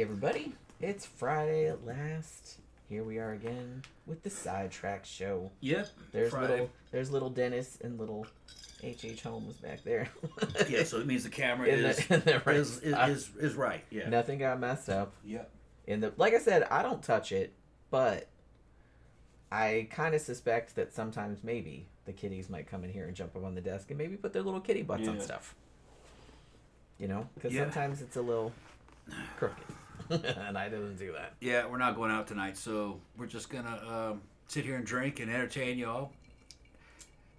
everybody, it's Friday at last. Here we are again with the Sidetracks show. Yep. There's little Dennis and little H.H. Holmes back there. Yeah, so it means the camera is right. Yeah. Nothing got messed up. Yep. Like I said, I don't touch it, but I kind of suspect that sometimes maybe the kitties might come in here and jump up on the desk and maybe put their little kitty butts on stuff. You know, because sometimes it's a little crooked. And I didn't do that. Yeah, we're not going out tonight, so we're just going to sit here and drink and entertain y'all.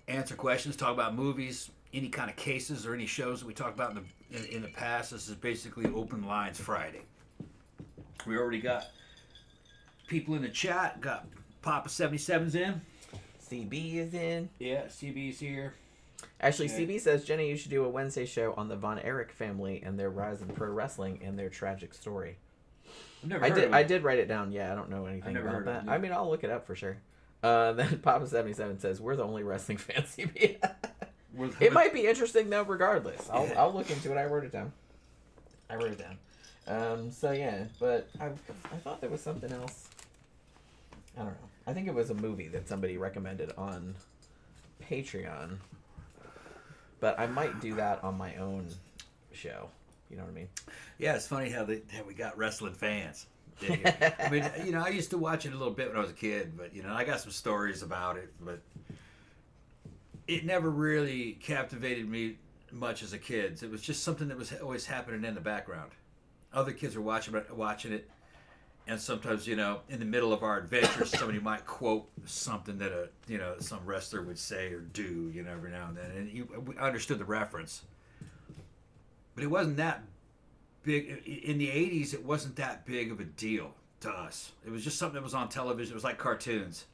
Answer questions, talk about movies, any kind of cases or any shows that we talked about in the past. This is basically Open Lines Friday. We already got people in the chat. Got Papa 77's in. CB is in. Yeah, CB's here. Actually, CB says, Jenny, you should do a Wednesday show on the Von Erich family and their rise in pro wrestling and their tragic story. I've never heard of it. I did write it down. Yeah, I don't know anything about that. I mean, I'll look it up for sure. Then Papa 77 says, we're the only wrestling fans, CB. It might be interesting, though, regardless. I'll look into it. I wrote it down. So, yeah. But I thought there was something else. I don't know. I think it was a movie that somebody recommended on Patreon. But I might do that on my own show. You know what I mean? Yeah, it's funny how we got wrestling fans. I mean, I used to watch it a little bit when I was a kid, but, I got some stories about it, but it never really captivated me much as a kid. It was just something that was always happening in the background. Other kids were watching it, and sometimes, in the middle of our adventures, somebody might quote something that some wrestler would say or do, every now and then, and we understood the reference. But it wasn't that big. In the 80s, it wasn't that big of a deal to us. It was just something that was on television. It was like cartoons.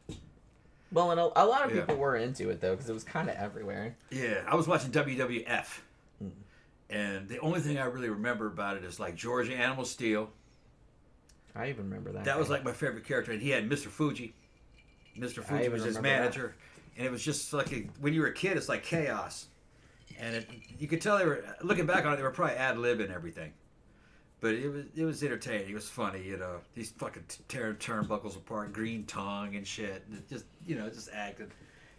Well, and a lot of people were into it, though, because it was kind of everywhere. Yeah, I was watching WWF. And the only thing I really remember about it is, like, George Animal Steel. I even remember that. That was, like, my favorite character. And he had Mr. Fuji. Mr. Fuji was his manager. That. And it was just like, when you were a kid, it's like chaos. And you could tell they were, looking back on it, they were probably ad-lib and everything. But it was entertaining. It was funny, These fucking tearing turnbuckles apart, green tongue and shit. Just acting.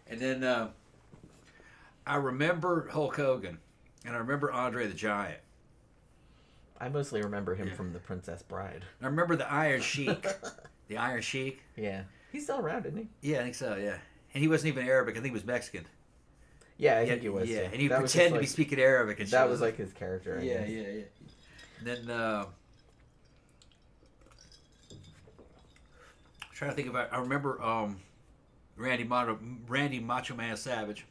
And then I remember Hulk Hogan. And I remember Andre the Giant. I mostly remember him from The Princess Bride. I remember the Iron Sheik. The Iron Sheik. Yeah. He's still around, isn't he? Yeah, I think so, yeah. And he wasn't even Arabic. I think he was Mexican. Yeah, I think he was. Yeah, and he pretended to be speaking Arabic. And that was like his character. Yeah. And then, I'm trying to think about. I remember Randy Macho Man Savage.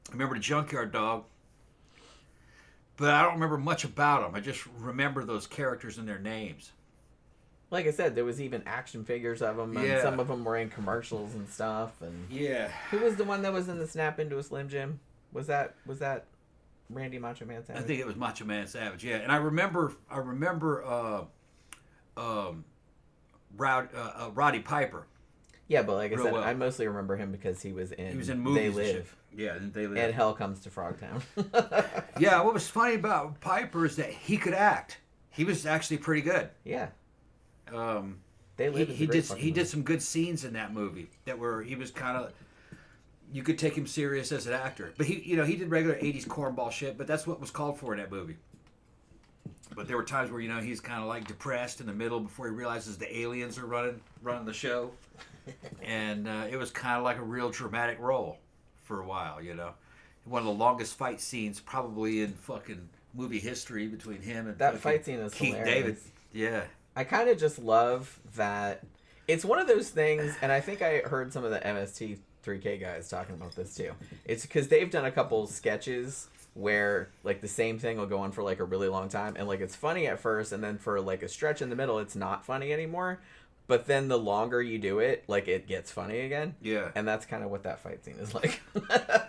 I remember the Junkyard Dog. But I don't remember much about them. I just remember those characters and their names. Like I said, there was even action figures of them, and some of them were in commercials and stuff. And who was the one that was in the Snap Into a Slim Jim? Was that Randy Macho Man Savage? I think it was Macho Man Savage. Yeah, and I remember Roddy Piper. Yeah, but like I said, I mostly remember him because he was in movies. They Live. Yeah, They Live. And Hell Comes to Frogtown. Yeah, what was funny about Piper is that he could act. He was actually pretty good. Yeah. They Live. He did some good scenes in that movie he was kind of. You could take him serious as an actor, but he did regular '80s cornball shit. But that's what was called for in that movie. But there were times where he's kind of like depressed in the middle before he realizes the aliens are running the show, and it was kind of like a real dramatic role for a while. One of the longest fight scenes probably in fucking movie history between him and that fight scene is Keith hilarious. David. Yeah, I kind of just love that. It's one of those things, and I think I heard some of the MST3K guys talking about this too. It's because they've done a couple sketches where like the same thing will go on for like a really long time, and like it's funny at first, and then for like a stretch in the middle it's not funny anymore, but then the longer you do it, like it gets funny again. Yeah, and that's kind of what that fight scene is like.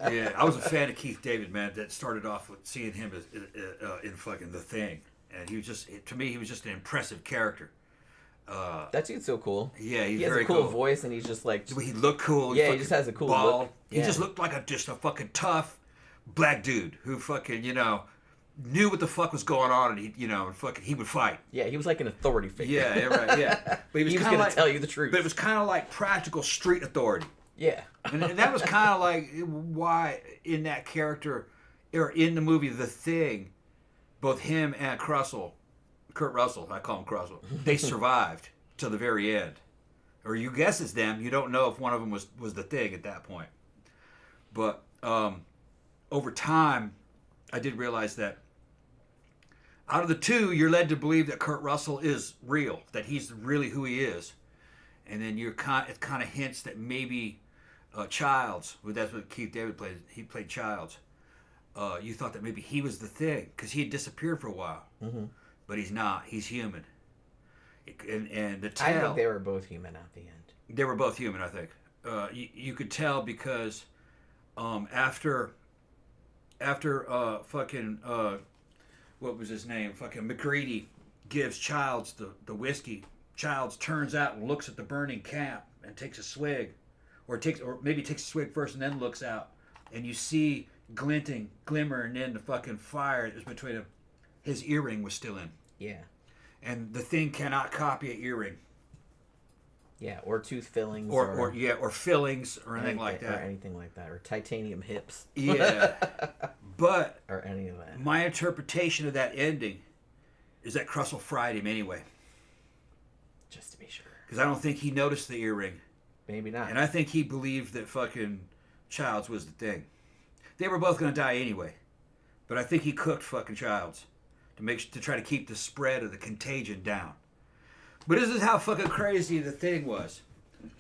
Yeah, I was a fan of Keith David, man. That started off with seeing him as in fucking The Thing, and he was just, to me, he was just an impressive character. That dude's so cool. Yeah, he has very a cool voice, and he's just like, he looked cool. Yeah, he just has a cool look. He just looked like just a fucking tough black dude who fucking, knew what the fuck was going on, and he would fight. Yeah, he was like an authority figure. Yeah, right, yeah. But he was going to tell you the truth. But it was kind of like practical street authority. Yeah. And that was kind of like why in that character, or in the movie The Thing, both him and Kurt Russell, I call him Russell, they survived till the very end. Or you guess it's them. You don't know if one of them was the Thing at that point. But over time, I did realize that out of the two, you're led to believe that Kurt Russell is real, that he's really who he is. And then it kind of hints that maybe Childs, that's what Keith David played. He played Childs. You thought that maybe he was the Thing because he had disappeared for a while, but he's not. He's human. And the tell, I think they were both human at the end. They were both human, I think. You could tell because after fucking what was his name? Fucking McGreedy gives Childs the whiskey. Childs turns out and looks at the burning camp and takes a swig, or maybe takes a swig first and then looks out, and you see glimmer, and then the fucking fire that was between them. His earring was still in. Yeah. And the Thing cannot copy an earring. Yeah, or tooth fillings. Or fillings or anything like that. Or anything like that. Or titanium hips. Yeah. But or any of that. My interpretation of that ending is that Russell fried him anyway. Just to be sure. Because I don't think he noticed the earring. Maybe not. And I think he believed that fucking Childs was the Thing. They were both going to die anyway. But I think he cooked fucking Childs to try to keep the spread of the contagion down. But this is how fucking crazy the Thing was.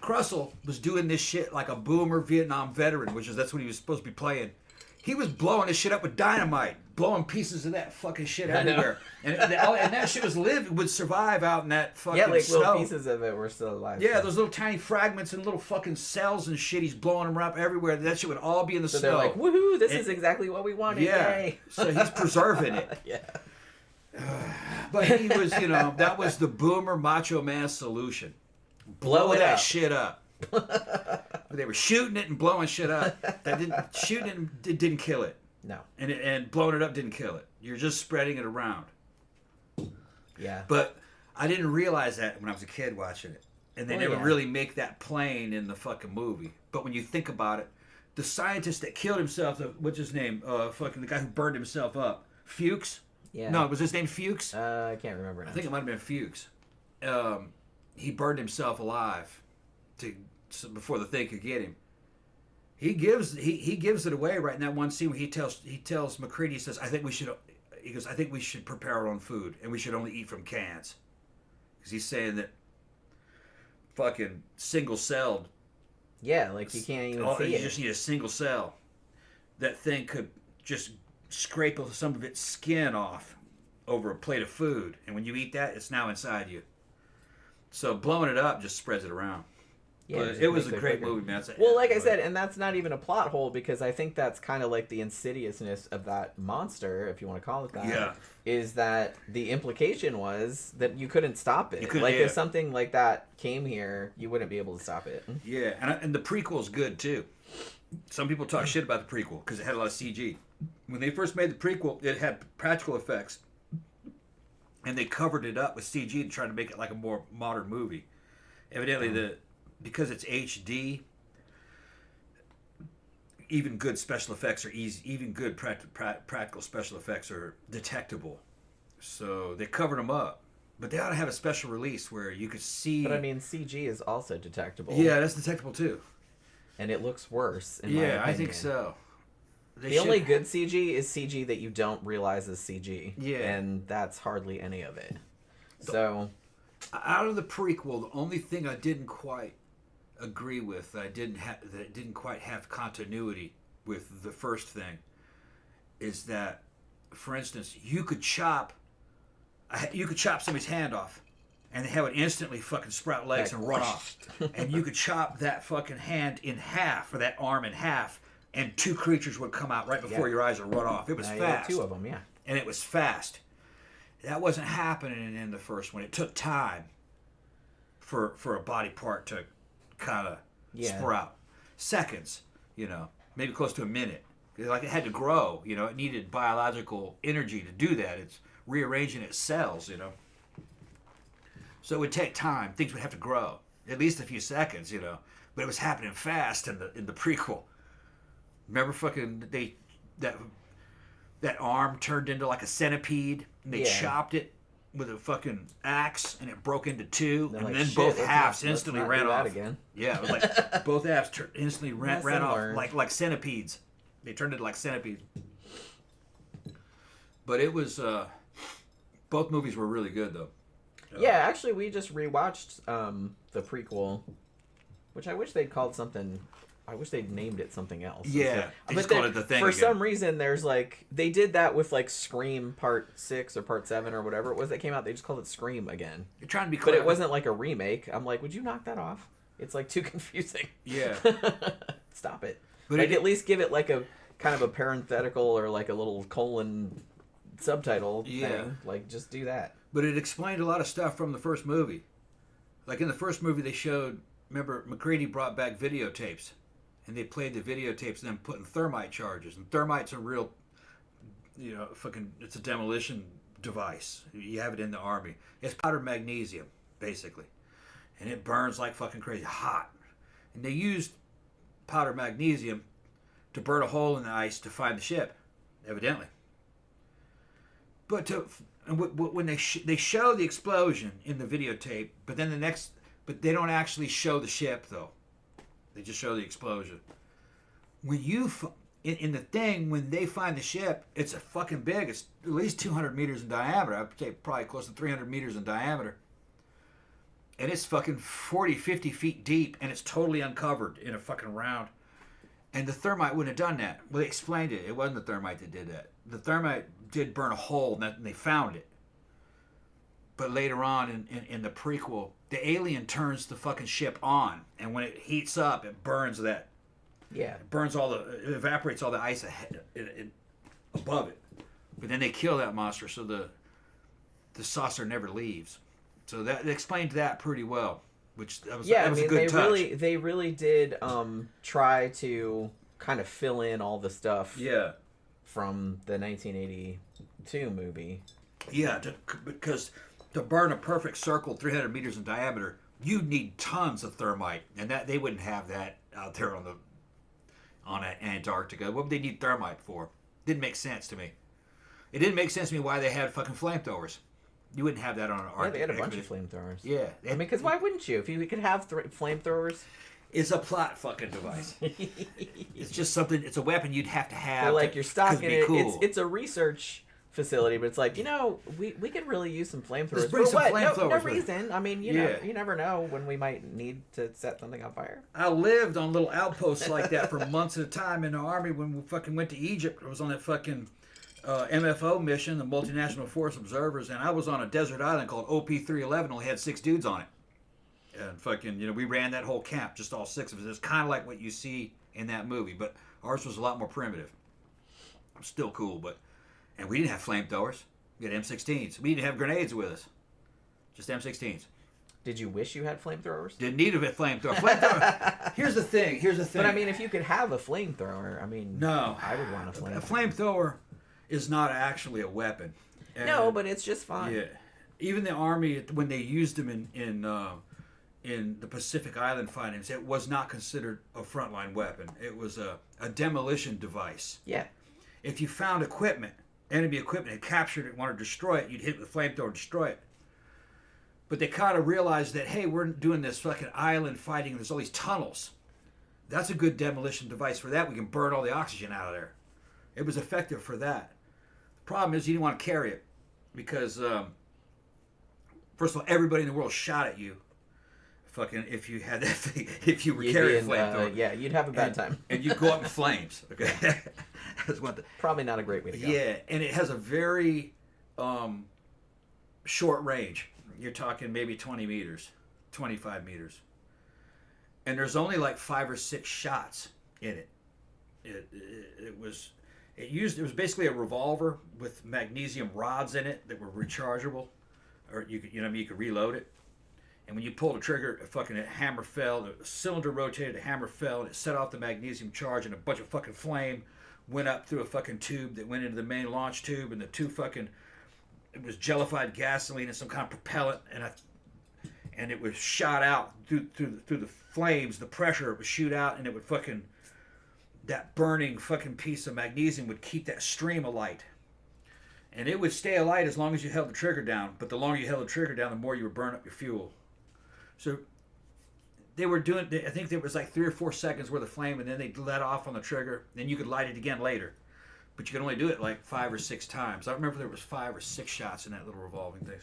Russell was doing this shit like a boomer Vietnam veteran, that's what he was supposed to be playing. He was blowing this shit up with dynamite, blowing pieces of that fucking shit everywhere. And that shit would survive out in that fucking yeah, like snow. little pieces of it were still alive. Yeah, those little tiny fragments and little fucking cells and shit. He's blowing them up everywhere. That shit would all be in the snow. So they're like, woohoo, this is exactly what we wanted. Yeah. Yay. So he's preserving it. Yeah. But he was, that was the boomer macho man solution. Blow it that up. shit up. They were shooting it and blowing shit up. Shooting it didn't kill it. No. And blowing it up didn't kill it. You're just spreading it around. Yeah. But I didn't realize that when I was a kid watching it. And they never really make that plain in the fucking movie. But when you think about it, the scientist that killed himself, what's his name? Fucking the guy who burned himself up. Fuchs? Yeah. No, was his name Fuchs? I can't remember now. I think it might have been Fuchs. He burned himself alive before the Thing could get him. He gives it away right in that one scene where he tells McCready, he says, I think we should prepare our own food and we should only eat from cans. Because he's saying that fucking single-celled. Yeah, like you can't even see it. You just need a single cell. That thing could just scrape some of its skin off over a plate of food. And when you eat that, it's now inside you. So blowing it up just spreads it around. Yeah, it was a great movie, man. Well, like I said, and that's not even a plot hole because I think that's kind of like the insidiousness of that monster, if you want to call it that. Yeah. Is that the implication was that you couldn't stop it. If something like that came here, you wouldn't be able to stop it. Yeah, and the prequel's good too. Some people talk shit about the prequel because it had a lot of CG. When they first made the prequel, it had practical effects. And they covered it up with CG to try to make it like a more modern movie. Evidently, because it's HD, even good special effects are easy. Even good practical special effects are detectable. So they covered them up. But they ought to have a special release where you could see... But I mean, CG is also detectable. Yeah, that's detectable too. And it looks worse, in my opinion. I think so. The only good CG is CG that you don't realize is CG. Yeah. And that's hardly any of it. So... Out of the prequel, the only thing I didn't quite agree with, that didn't quite have continuity with the first thing, is that, for instance, you could chop somebody's hand off, and they would instantly fucking sprout legs and run off. And you could chop that fucking hand in half, or that arm in half, and two creatures would come out right before your eyes and run off. It was fast. Two of them, yeah. And it was fast. That wasn't happening in the first one. It took time for a body part to kind of sprout. Seconds, maybe close to a minute. Like it had to grow, you know. It needed biological energy to do that. It's rearranging its cells, you know. So it would take time. Things would have to grow, at least a few seconds, you know. But it was happening fast in the prequel. Remember, fucking that arm turned into like a centipede, and they chopped it with a fucking axe, and it broke into two, and then both halves instantly ran off. Again. Yeah, it was like both halves instantly ran off like centipedes. They turned into like centipedes. But it was both movies were really good though. Yeah, actually, we just rewatched the prequel, which I wish they'd called something. I wish they'd named it something else. Yeah, they just called it The Thing. For some reason, there's like they did that with like Scream Part 6 or Part 7 or whatever it was that came out. They just called it Scream again. You're trying to be clever. But it wasn't like a remake. I'm like, would you knock that off? It's like too confusing. Yeah. Stop it. But like at least give it like a kind of a parenthetical or like a little colon subtitle thing. Like just do that. But it explained a lot of stuff from the first movie. Like in the first movie, they showed. Remember, McCready brought back videotapes. And they played the videotapes and then put in thermite charges. And thermite's a real, you know, it's a demolition device. You have it in the army. It's powdered magnesium, basically. And it burns like fucking crazy, hot. And they used powdered magnesium to burn a hole in the ice to find the ship, evidently. But when they show the explosion in the videotape, but they don't actually show the ship, though. They just show the explosion. When in the thing, when they find the ship, it's a fucking big. It's at least 200 meters in diameter. I'd say probably close to 300 meters in diameter. And it's fucking 40, 50 feet deep, and it's totally uncovered in a fucking round. And the thermite wouldn't have done that. Well, they explained it. It wasn't the thermite that did that. The thermite did burn a hole, and they found it. But later on in the prequel, the alien turns the fucking ship on, and when it heats up, it burns that. Yeah. It burns it evaporates all the ice above it. But then they kill that monster, so the saucer never leaves. So that explained that pretty well, which that was a good touch. They really did try to kind of fill in all the stuff. Yeah. From the 1982 movie. Yeah, because to burn a perfect circle 300 meters in diameter, you need tons of thermite, and that they wouldn't have that out there on Antarctica. What would they need thermite for? Didn't make sense to me. It didn't make sense to me why they had fucking flamethrowers. You wouldn't have that on an Arctic. Yeah, they had a bunch of flamethrowers. Yeah. I mean, because why wouldn't you? If you could have flamethrowers. It's a plot fucking device. It's just something, it's a weapon you'd have to have. They're like, you're stocking it. Cool. It's a research facility, but it's like, we could really use some flamethrowers. Let's bring some flamethrowers. No reason. I mean, you never know when we might need to set something on fire. I lived on little outposts like that for months at a time in the army when we fucking went to Egypt. I was on that fucking MFO mission, the Multinational Force Observers, and I was on a desert island called OP-311, only had 6 dudes on it. And fucking, we ran that whole camp, just all 6 of us. It's kind of like what you see in that movie, but ours was a lot more primitive. Still cool, and we didn't have flamethrowers. We had M16s. We didn't have grenades with us. Just M16s. Did you wish you had flamethrowers? Didn't need a flamethrower. Here's the thing. But I mean, if you could have a flamethrower, I mean, no, I would want a flamethrower. A flamethrower is not actually a weapon. And no, but it's just fun. Yeah. Even the Army, when they used them in the Pacific Island fightings, it was not considered a frontline weapon. It was a demolition device. Yeah. If you found enemy equipment, and captured it, wanted to destroy it, you'd hit it with a flamethrower and destroy it. But they kind of realized that, hey, we're doing this fucking island fighting, and there's all these tunnels. That's a good demolition device for that. We can burn all the oxygen out of there. It was effective for that. The problem is you didn't want to carry it because, first of all, everybody in the world shot at you. Fucking, if you had that thing, if you were carrying a flamethrower. Yeah, you'd have a bad time. And you'd go up in flames. Okay. That's one thing. Probably not a great way to go. Yeah, and it has a very short range. You're talking maybe 20 meters, 25 meters. And there's only like 5 or 6 shots in it. It was basically a revolver with magnesium rods in it that were rechargeable, or you could reload it. And when you pulled the trigger, a hammer fell. The cylinder rotated, a hammer fell, and it set off the magnesium charge, and a bunch of fucking flame went up through a fucking tube that went into the main launch tube, and the two fucking, it was jellified gasoline and some kind of propellant, and it was shot out through the flames. The pressure would shoot out, and it would fucking, that burning fucking piece of magnesium would keep that stream alight. And it would stay alight as long as you held the trigger down. But the longer you held the trigger down, the more you would burn up your fuel. So they were doing, I think there was like 3 or 4 seconds worth of flame, and then they let off on the trigger. Then you could light it again later. But you could only do it like 5 or 6 times. I remember there was 5 or 6 shots in that little revolving thing.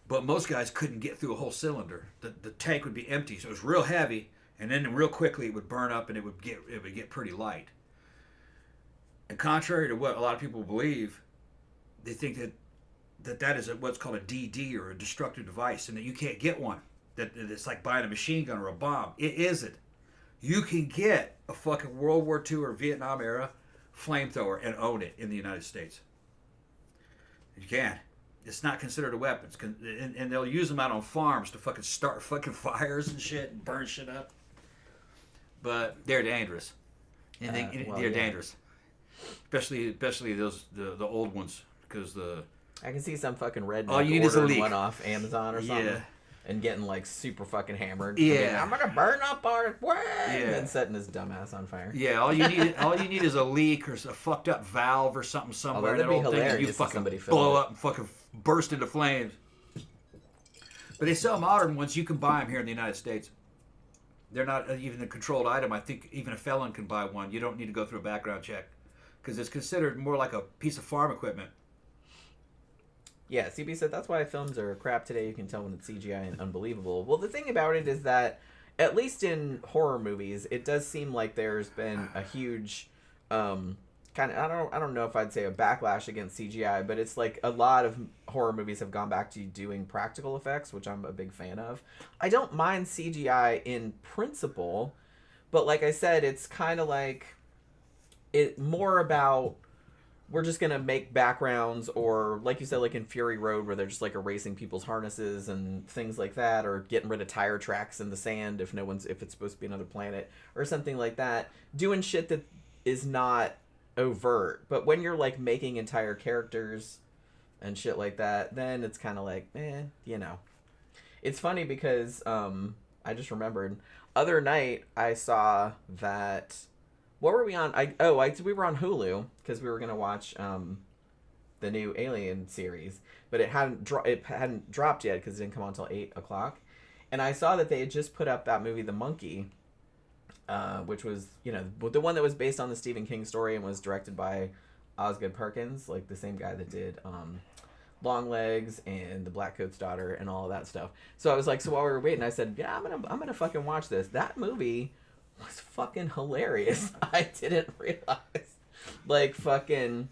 But most guys couldn't get through a whole cylinder. The tank would be empty, so it was real heavy, and then real quickly it would burn up and it would get pretty light. And contrary to what a lot of people believe, they think that is what's called a DD, or a destructive device, and that you can't get one. That it's like buying a machine gun or a bomb. It isn't. You can get a fucking World War II or Vietnam era flamethrower and own it in the United States. You can. It's not considered a weapon. And they'll use them out on farms to fucking start fucking fires and shit and burn shit up. But they're dangerous. And they're dangerous. Especially those the old ones, because I can see some fucking redneck all you need is a leak. One off Amazon or something. Yeah. And getting like super fucking hammered. Yeah. I'm gonna burn up our way. Yeah. And then setting his dumbass on fire. Yeah, all you need is a leak or a fucked up valve or something somewhere. That'd be old thing, and you fucking blow up and fucking burst into flames. But they sell modern ones. You can buy them here in the United States. They're not even a controlled item. I think even a felon can buy one. You don't need to go through a background check, because it's considered more like a piece of farm equipment. Yeah, CB said that's why films are crap today. You can tell when it's CGI and unbelievable. Well, the thing about it is that, at least in horror movies, it does seem like there's been a huge kind of, I don't know if I'd say a backlash against CGI, but it's like a lot of horror movies have gone back to doing practical effects, which I'm a big fan of. I don't mind CGI in principle, but like I said, it's kind of like it more about, we're just going to make backgrounds, or like you said, like in Fury Road, where they're just like erasing people's harnesses and things like that, or getting rid of tire tracks in the sand if it's supposed to be another planet or something like that. Doing shit that is not overt. But when you're like making entire characters and shit like that, then it's kind of like, you know. It's funny because I just remembered other night I saw that. What were we on? We were on Hulu because we were gonna watch the new Alien series, but it hadn't dropped yet because it didn't come on until 8:00. And I saw that they had just put up that movie, The Monkey, which was, you know, the one that was based on the Stephen King story and was directed by Osgood Perkins, like the same guy that did Longlegs and The Black Coat's Daughter and all of that stuff. So I was like, so while we were waiting, I said, yeah, I'm gonna fucking watch this. That movie was fucking hilarious. I didn't realize. Like, fucking,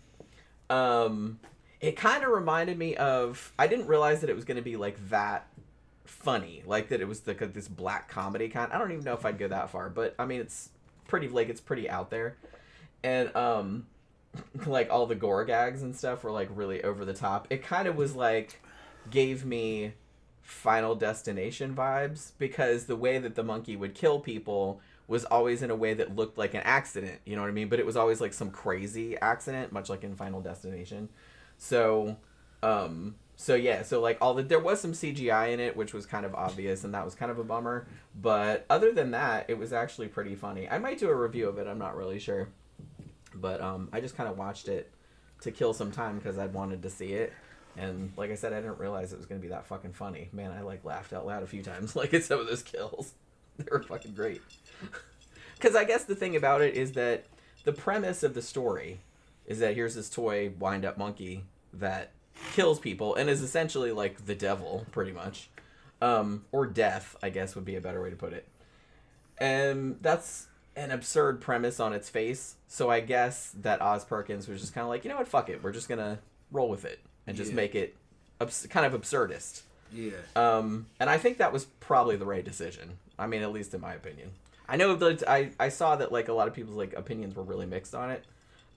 it kind of reminded me of, I didn't realize that it was going to be, like, that funny. Like, that it was, like, this black comedy kind. I don't even know if I'd go that far, but, I mean, it's pretty out there. And, like, all the gore gags and stuff were, like, really over the top. It kind of was, like, gave me Final Destination vibes, because the way that the monkey would kill people was always in a way that looked like an accident, you know what I mean? But it was always like some crazy accident, much like in Final Destination. So like there was some CGI in it, which was kind of obvious, and that was kind of a bummer. But other than that, it was actually pretty funny. I might do a review of it, I'm not really sure. But I just kind of watched it to kill some time because I wanted to see it. And like I said, I didn't realize it was going to be that fucking funny. Man, I like laughed out loud a few times like at some of those kills. They were fucking great. Because I guess the thing about it is that the premise of the story is that here's this toy wind-up monkey that kills people and is essentially like the devil, pretty much. Or death, I guess would be a better way to put it. And that's an absurd premise on its face. So I guess that Oz Perkins was just kind of like, you know what, fuck it. We're just going to roll with it and just make it kind of absurdist. Yeah. And I think that was probably the right decision. I mean, at least in my opinion. I know that I saw that like a lot of people's like opinions were really mixed on it.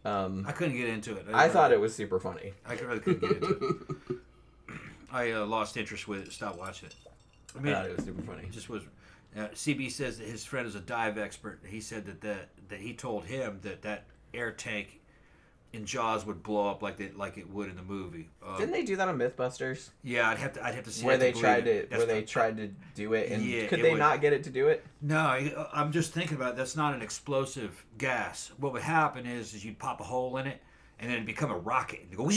I couldn't get into it. I thought it was super funny. I really couldn't get into it. I lost interest with it. Stopped watching it. I thought it was super funny. It just was. CB says that his friend is a dive expert. He said that he told him that air tank in Jaws would blow up like it would in the movie. Didn't they do that on MythBusters? Yeah, I'd have to see where it they to tried believe to they tried to do it, and Yeah, could it they would- not get it to do it? No, I'm just thinking about it. That's not an explosive gas. What would happen is you'd pop a hole in it, and then it'd become a rocket. And go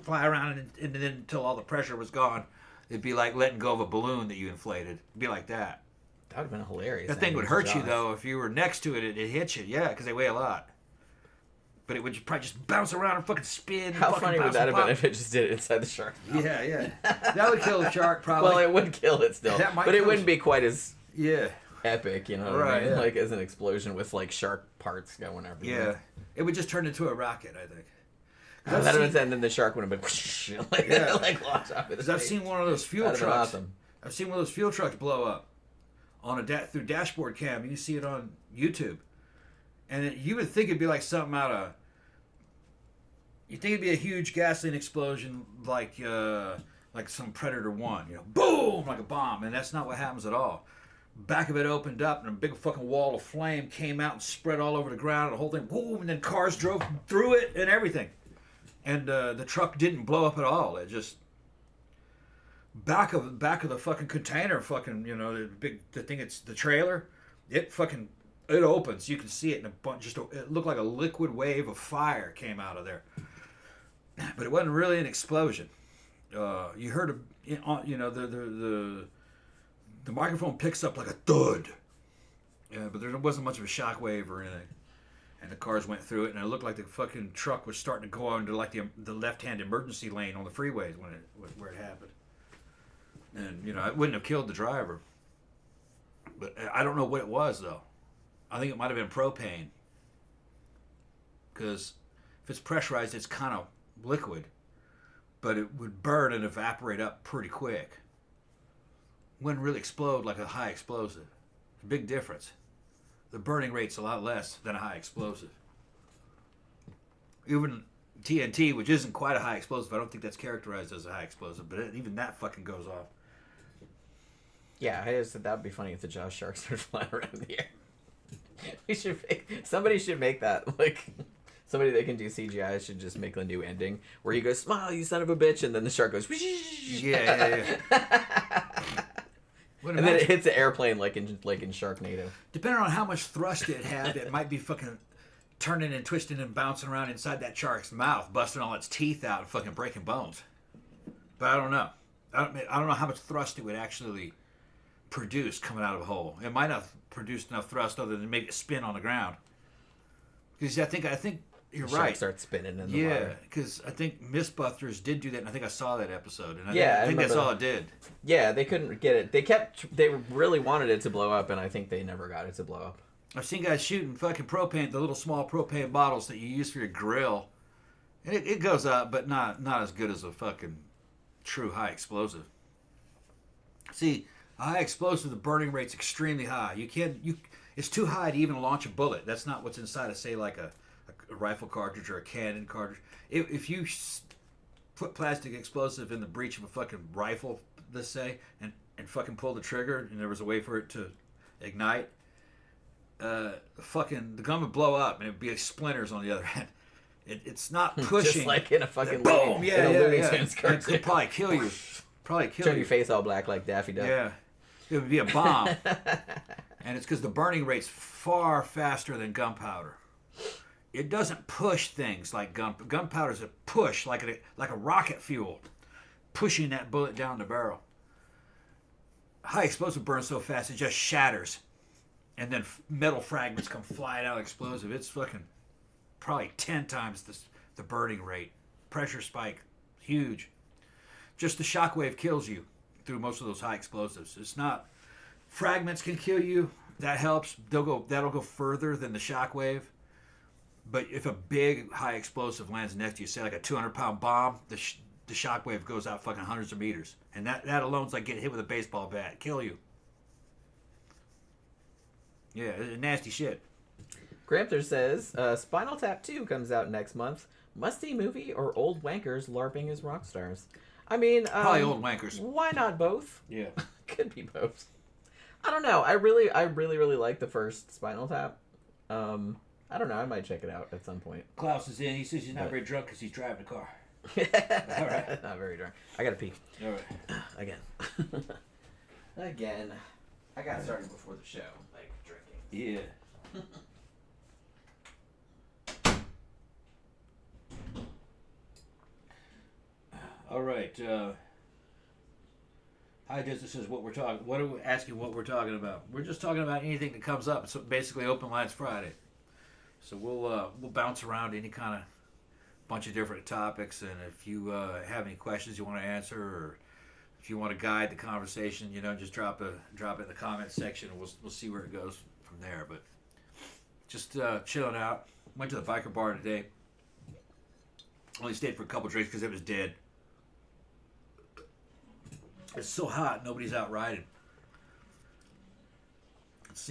fly around, and then until all the pressure was gone, it'd be like letting go of a balloon that you inflated. It'd be like that. That would have been hilarious. That thing would hurt you, though, if you were next to it. It hit you, yeah, because they weigh a lot. But it would probably just bounce around and fucking spin. How funny would that have been if it just did it inside the shark? Yeah. That would kill the shark, probably. Well, it would kill it still, That might but it kill wouldn't be quite as epic, you know what I mean? Yeah. Like as an explosion with like shark parts going everywhere. Yeah. It would just turn into a rocket, I think. That would have been, and then the shark would have been like launched off. Because I've seen one of those fuel That'd have been trucks. awesome. I've seen one of those fuel trucks blow up on through dashboard cam. You can see it on YouTube, and you would think it'd be like something out of. You think it'd be a huge gasoline explosion like some Predator 1, boom, like a bomb, and that's not what happens at all. Back of it opened up, and a big fucking wall of flame came out and spread all over the ground, and the whole thing, boom, and then cars drove through it and everything. And the truck didn't blow up at all. It just back of the fucking container, the thing. It's the trailer. It opens. You can see it in a bunch. It looked like a liquid wave of fire came out of there. But it wasn't really an explosion. You heard the microphone picks up like a thud. Yeah, but there wasn't much of a shock wave or anything. And the cars went through it, and it looked like the fucking truck was starting to go into like the left-hand emergency lane on the freeways where it happened. And it wouldn't have killed the driver. But I don't know what it was though. I think it might have been propane. Because if it's pressurized, it's kind of liquid, but it would burn and evaporate up pretty quick. Wouldn't really explode like a high explosive. It's a big difference. The burning rate's a lot less than a high explosive. Even TNT, which isn't quite a high explosive, I don't think that's characterized as a high explosive, but even that fucking goes off. Yeah, I just said that would be funny if the Jaws sharks started flying around in the air. Somebody should make that. Like, somebody that can do CGI should just make a new ending where you go, "Smile, you son of a bitch," and then the shark goes, Yeah. And then it hits the airplane like in Sharknado. Depending on how much thrust it had, it might be fucking turning and twisting and bouncing around inside that shark's mouth, busting all its teeth out and fucking breaking bones. But I don't know. I don't know how much thrust it would actually produce coming out of a hole. It might not produce enough thrust other than make it spin on the ground. Because I think you're right. Shark starts spinning in the water. Yeah, because I think Mythbusters did do that, and I think I saw that episode, and I think that's all it did. Yeah, they couldn't get it. They really wanted it to blow up, and I think they never got it to blow up. I've seen guys shooting fucking propane, the little small propane bottles that you use for your grill, and it goes up, but not as good as a fucking true high explosive. See, a high explosive, the burning rate's extremely high. It's too high to even launch a bullet. That's not what's inside of, say, like a rifle cartridge or a cannon cartridge. If you put plastic explosive in the breech of a fucking rifle, let's say, and fucking pull the trigger, and there was a way for it to ignite, the gun would blow up, and it would be like splinters on the other end. It's not pushing. Just like in a fucking boom, in a Looney Tunes It cartoon. could probably kill you. Turn your face all black like Daffy Duck. Yeah, it would be a bomb. And it's because the burning rate's far faster than gunpowder. It doesn't push things like gunpowder's a push, like a rocket fuel, pushing that bullet down the barrel. High explosive burns so fast it just shatters, and then metal fragments come flying out of explosive. It's fucking probably 10 times the burning rate. Pressure spike, huge. Just the shockwave kills you through most of those high explosives. It's not fragments can kill you. That helps. That'll go further than the shockwave. But if a big high explosive lands next to you, say like a 200-pound bomb, the shockwave goes out fucking hundreds of meters, and that alone's like getting hit with a baseball bat, kill you. Yeah, nasty shit. Gramther says, Spinal Tap 2 comes out next month. Musty movie or old wankers LARPing as rock stars? I mean, Probably old wankers. Why not both? Yeah. Could be both. I don't know. I really like the first Spinal Tap. I don't know. I might check it out at some point. Klaus is in. He says he's not very drunk because he's driving the car. All right. Not very drunk. I gotta pee. All right. Again. I got started before the show, like drinking. Yeah. All right. Hi, this is what we're talking. What are we asking? What we're talking about? We're just talking about anything that comes up. So basically, Open Lines Friday. So we'll bounce around any kind of bunch of different topics, and if you have any questions you want to answer, or if you want to guide the conversation, just drop it in the comments section, and we'll see where it goes from there. But just chilling out. Went to the biker bar today. Only stayed for a couple drinks because it was dead. It's so hot, nobody's out riding. It's,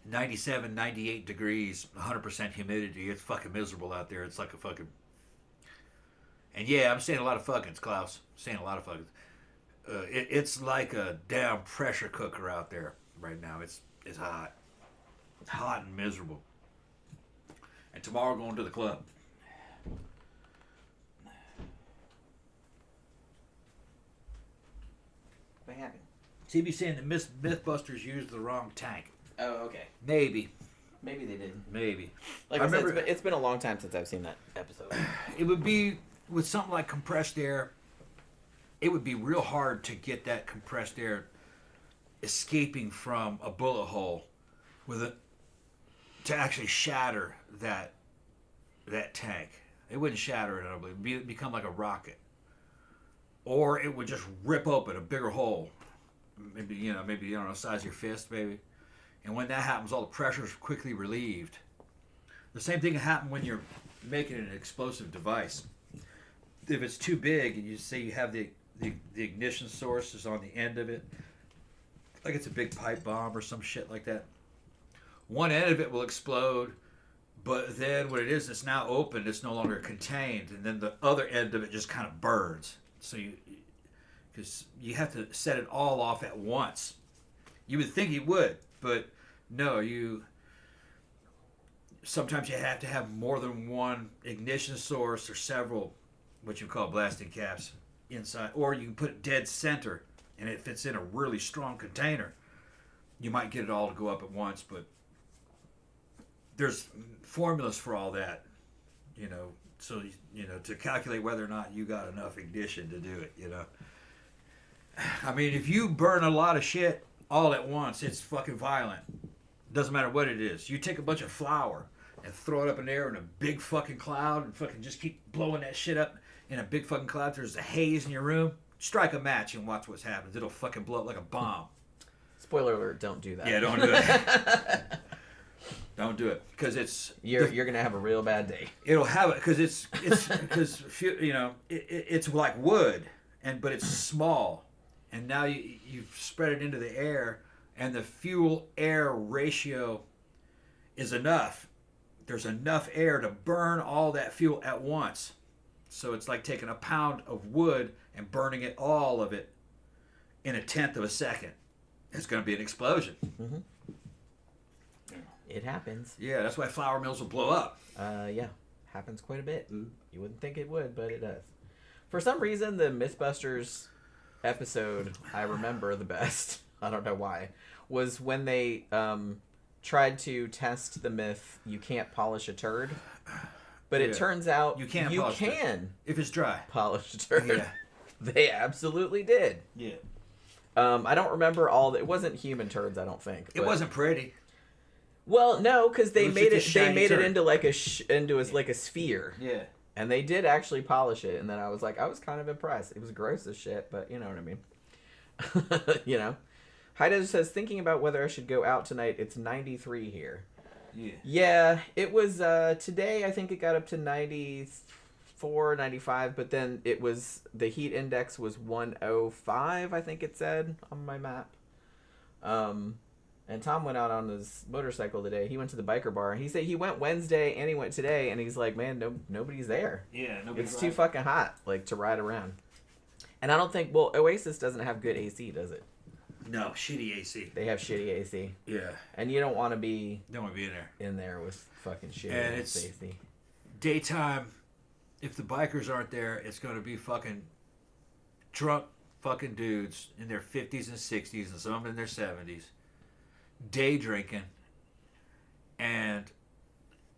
97, 98 degrees, 100% humidity. It's fucking miserable out there. It's like a fucking... And yeah, I'm saying a lot of fuckings, Klaus. I'm saying a lot of fuckings. It's like a damn pressure cooker out there right now. It's hot. It's hot and miserable. And tomorrow going to the club. What happened? TB saying the Mythbusters used the wrong tank. Oh, okay. Maybe they didn't. Maybe. Like I remember, it's been a long time since I've seen that episode. It would be, with something like compressed air, it would be real hard to get that compressed air escaping from a bullet hole to actually shatter that tank. It wouldn't shatter it, it would become like a rocket. Or it would just rip open a bigger hole. Maybe, I don't know, size of your fist, maybe. And when that happens, all the pressure is quickly relieved. The same thing can happen when you're making an explosive device. If it's too big and you say you have the ignition source is on the end of it, like it's a big pipe bomb or some shit like that, one end of it will explode, but then when it is, it's now open, it's no longer contained, and then the other end of it just kind of burns. So because you have to set it all off at once. You would think you would, but no, sometimes you have to have more than one ignition source or several, what you call blasting caps inside, or you can put it dead center, and if it's in a really strong container, you might get it all to go up at once, but there's formulas for all that, so, to calculate whether or not you got enough ignition to do it, I mean, if you burn a lot of shit all at once, it's fucking violent. Doesn't matter what it is. You take a bunch of flour and throw it up in the air in a big fucking cloud and fucking just keep blowing that shit up in a big fucking cloud. There's a haze in your room. Strike a match and watch what happens. It'll fucking blow up like a bomb. Spoiler alert, don't do that. Yeah, don't do it. Don't do it, because you're gonna have a real bad day. It'll have it because it's like wood, but it's small, and now you've spread it into the air, and the fuel air ratio is enough. There's enough air to burn all that fuel at once, so it's like taking a pound of wood and burning all of it in a tenth of a second. It's going to be an explosion. Mm-hmm. It happens. Yeah, that's why flour mills will blow up. Yeah, happens quite a bit. You wouldn't think it would, but it does. For some reason, the Mythbusters episode I remember the best, I don't know why, was when they tried to test the myth, you can't polish a turd. But it turns out you can if it's dry. Polish a turd. Yeah. They absolutely did. Yeah. I don't remember it wasn't human turds, I don't think. It wasn't pretty. Well, no, because they made it turd. into like a sphere. Yeah. And they did actually polish it, and then I was kind of impressed. It was gross as shit, but you know what I mean. Haida says, thinking about whether I should go out tonight. It's 93 here. Yeah. Yeah, it was today. I think it got up to 94, 95, but then the heat index was 105. I think it said on my map. And Tom went out on his motorcycle today. He went to the biker bar. He said he went Wednesday and he went today, and he's like, man, nobody's there. Yeah, nobody's It's too fucking hot, to ride around. And I don't think, Oasis doesn't have good AC, does it? No, shitty AC. They have shitty AC. Yeah. And you don't want to be... Don't want to be in there. In there with fucking shitty and it's AC. Daytime, if the bikers aren't there, it's going to be fucking drunk fucking dudes in their 50s and 60s and some of them in their 70s. Day drinking. And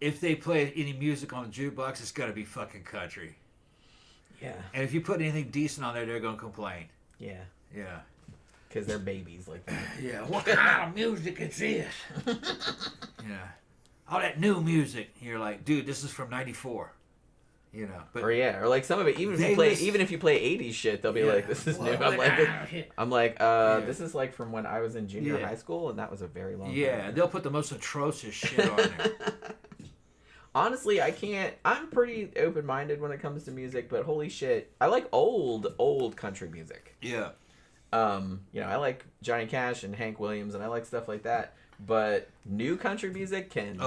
if they play any music on the jukebox, it's got to be fucking country. Yeah. And if you put anything decent on there, they're going to complain. Yeah. Yeah. Because they're babies like that. Yeah. What kind of music is this? Yeah. All that new music. You're like, dude, this is from '94. You know. But or like some of it, even if you play 80s shit, they'll be like, this is new. I'm like, this is like from when I was in junior high school, and that was a very long time. Yeah, they'll put the most atrocious shit on there. Honestly, I'm pretty open-minded when it comes to music, but holy shit, I like old country music. Yeah. I like Johnny Cash and Hank Williams, and I like stuff like that. But new country music can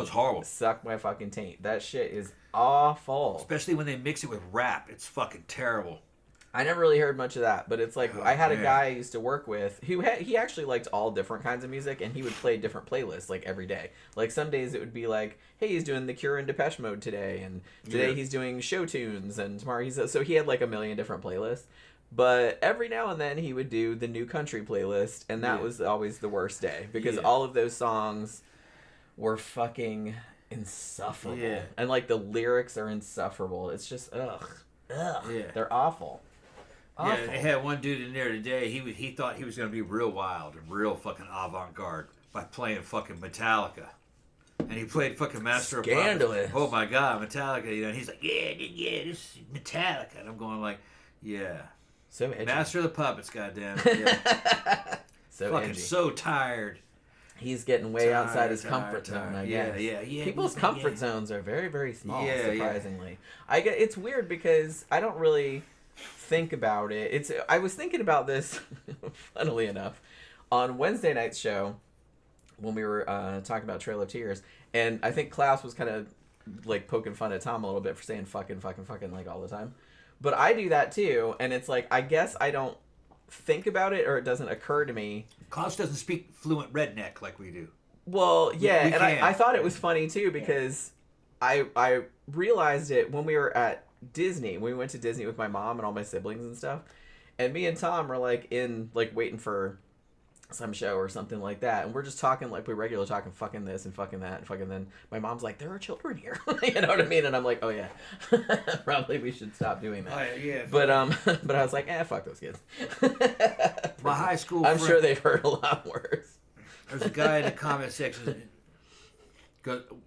suck my fucking taint. That shit is awful. Especially when they mix it with rap. It's fucking terrible. I never really heard much of that, but it's like I had a guy I used to work with who he actually liked all different kinds of music, and he would play different playlists like every day. Like some days it would be like, hey, he's doing The Cure and Depeche Mode today, and today he's doing show tunes, and tomorrow so he had like a million different playlists. But every now and then he would do the new country playlist, and that was always the worst day because all of those songs were fucking insufferable. Yeah. And like the lyrics are insufferable. It's just ugh. Yeah. They're awful. Yeah, they had one dude in there today. He thought he was gonna be real wild and real fucking avant-garde by playing fucking Metallica. And he played fucking Master of Puppets. Oh my god, Metallica, and he's like, yeah, this is Metallica. And I'm going like, yeah. So edgy. Master of the Puppets, goddamn. Yeah. So fucking edgy. So tired. He's getting way outside his comfort zone, I guess. Yeah. People's comfort zones are very, very small, surprisingly. It's weird because I don't really think about it. I was thinking about this, funnily enough, on Wednesday night's show when we were talking about Trail of Tears, and I think Klaus was kind of like poking fun at Tom a little bit for saying fucking like all the time. But I do that too, and it's like, I guess I don't think about it, or it doesn't occur to me. Klaus doesn't speak fluent redneck like we do. Well, yeah, and I thought it was funny too, because I realized it when we were at Disney. We went to Disney with my mom and all my siblings and stuff, and me and Tom were like waiting for some show or something like that, and we're just talking like we regularly talking fucking this and fucking that and fucking then my mom's like, there are children here. You know what I mean? And I'm like, oh yeah. Probably we should stop doing that. Oh, yeah. But I was like, fuck those kids. My high school I'm sure they've heard a lot worse. There's a guy in the comment section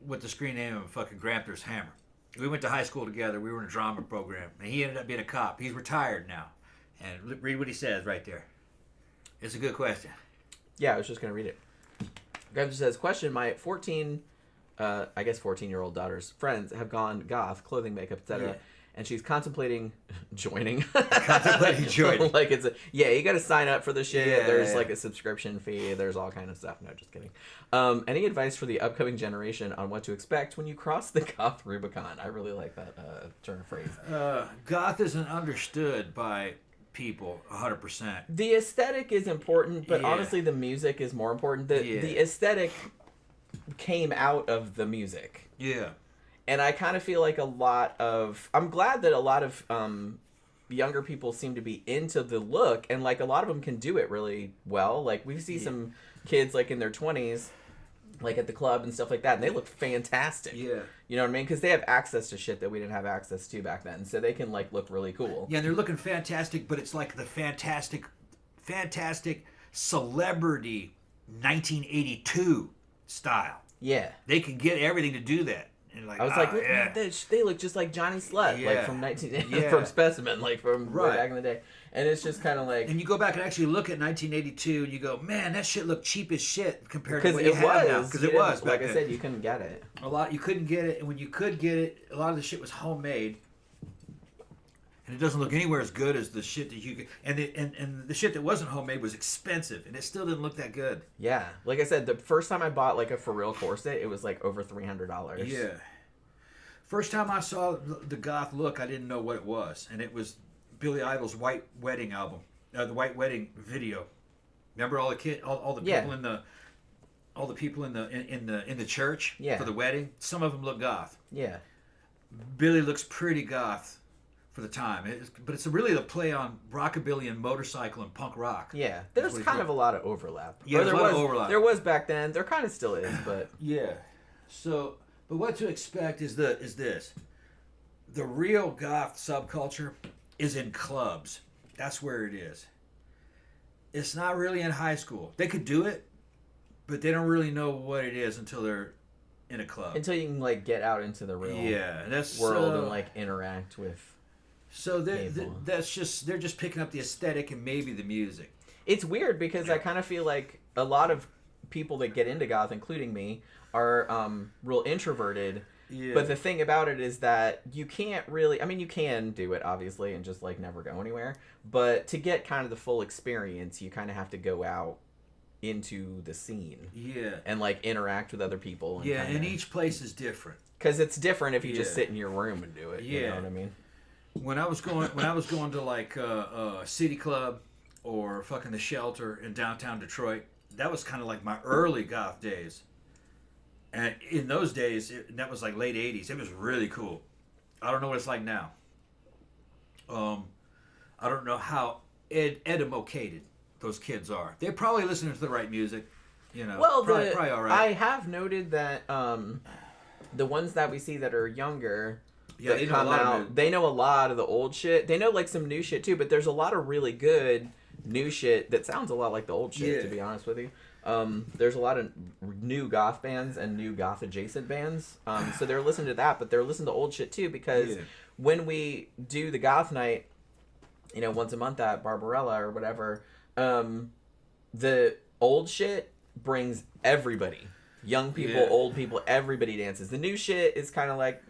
with the screen name of fucking Grampter's Hammer. We went to high school together. We were in a drama program, and he ended up being a cop. He's retired now. And read what he says right there. It's a good question. Yeah, I was just going to read it. Gareth says, question, my 14-year-old daughter's friends have gone goth, clothing, makeup, etc. And she's contemplating joining. Like you got to sign up for the shit. Yeah, there's like a subscription fee. There's all kind of stuff. No, just kidding. Any advice for the upcoming generation on what to expect when you cross the goth Rubicon? I really like that turn of phrase. Goth isn't understood by people 100%. The aesthetic is important, but honestly the music is more important. The aesthetic came out of the music. Yeah. And I kind of feel like I'm glad that a lot of younger people seem to be into the look, and like a lot of them can do it really well. Like we see some kids like in their 20s like at the club and stuff like that, and they look fantastic. Yeah. You know what I mean? Because they have access to shit that we didn't have access to back then, so they can like look really cool. Yeah, they're looking fantastic, but it's like the fantastic celebrity 1982 style. Yeah. They can get everything to do that. And like, I was like, they look just like Johnny Sled, like from from Specimen, like from way back in the day. And it's just kind of like... And you go back and actually look at 1982 and you go, man, that shit looked cheap as shit compared to what you have now. Because it was. Like I said, you couldn't get it. You couldn't get it. And when you could get it, a lot of the shit was homemade. And it doesn't look anywhere as good as the shit that you could... And the shit that wasn't homemade was expensive. And it still didn't look that good. Yeah. Like I said, the first time I bought like a for real corset, it was like over $300. Yeah. First time I saw the goth look, I didn't know what it was. And it was Billy Idol's White Wedding album. The White Wedding video. Remember all the people all the people in the church for the wedding. Some of them look goth. Yeah. Billy looks pretty goth for the time, but it's really a play on rockabilly and motorcycle and punk rock. Yeah, there's kind of a lot of overlap. Yeah, there's a lot of overlap. There was back then. There kind of still is, but yeah. So, but what to expect is this: the real goth subculture is in clubs. That's where it is. It's not really in high school. They could do it, but they don't really know what it is until they're in a club. Until you can like get out into the real world and like interact with. So they're just picking up the aesthetic and maybe the music. It's weird because I kind of feel like a lot of people that get into goth, including me, are real introverted. Yeah. But the thing about it is that you can't really... I mean, you can do it, obviously, and just, like, never go anywhere. But to get kind of the full experience, you kind of have to go out into the scene. Yeah. And, like, interact with other people. And each place is different. Because it's different if you just sit in your room and do it. Yeah. You know what I mean? When I was going to, like, City Club or fucking The Shelter in downtown Detroit, that was kind of like my early goth days. And in those days, that was like late 80s. It was really cool. I don't know what it's like now. I don't know how educated those kids are. They're probably listening to the right music. You know, well, probably all right. I have noted that the ones that we see that are younger, they know a lot of the old shit. They know like some new shit too, but there's a lot of really good new shit that sounds a lot like the old shit, to be honest with you. There's a lot of new goth bands and new goth adjacent bands. So they're listening to that, but they're listening to old shit too, because when we do the goth night, you know, once a month at Barbarella or whatever, the old shit brings everybody. Young people, old people, everybody dances. The new shit is kind of like,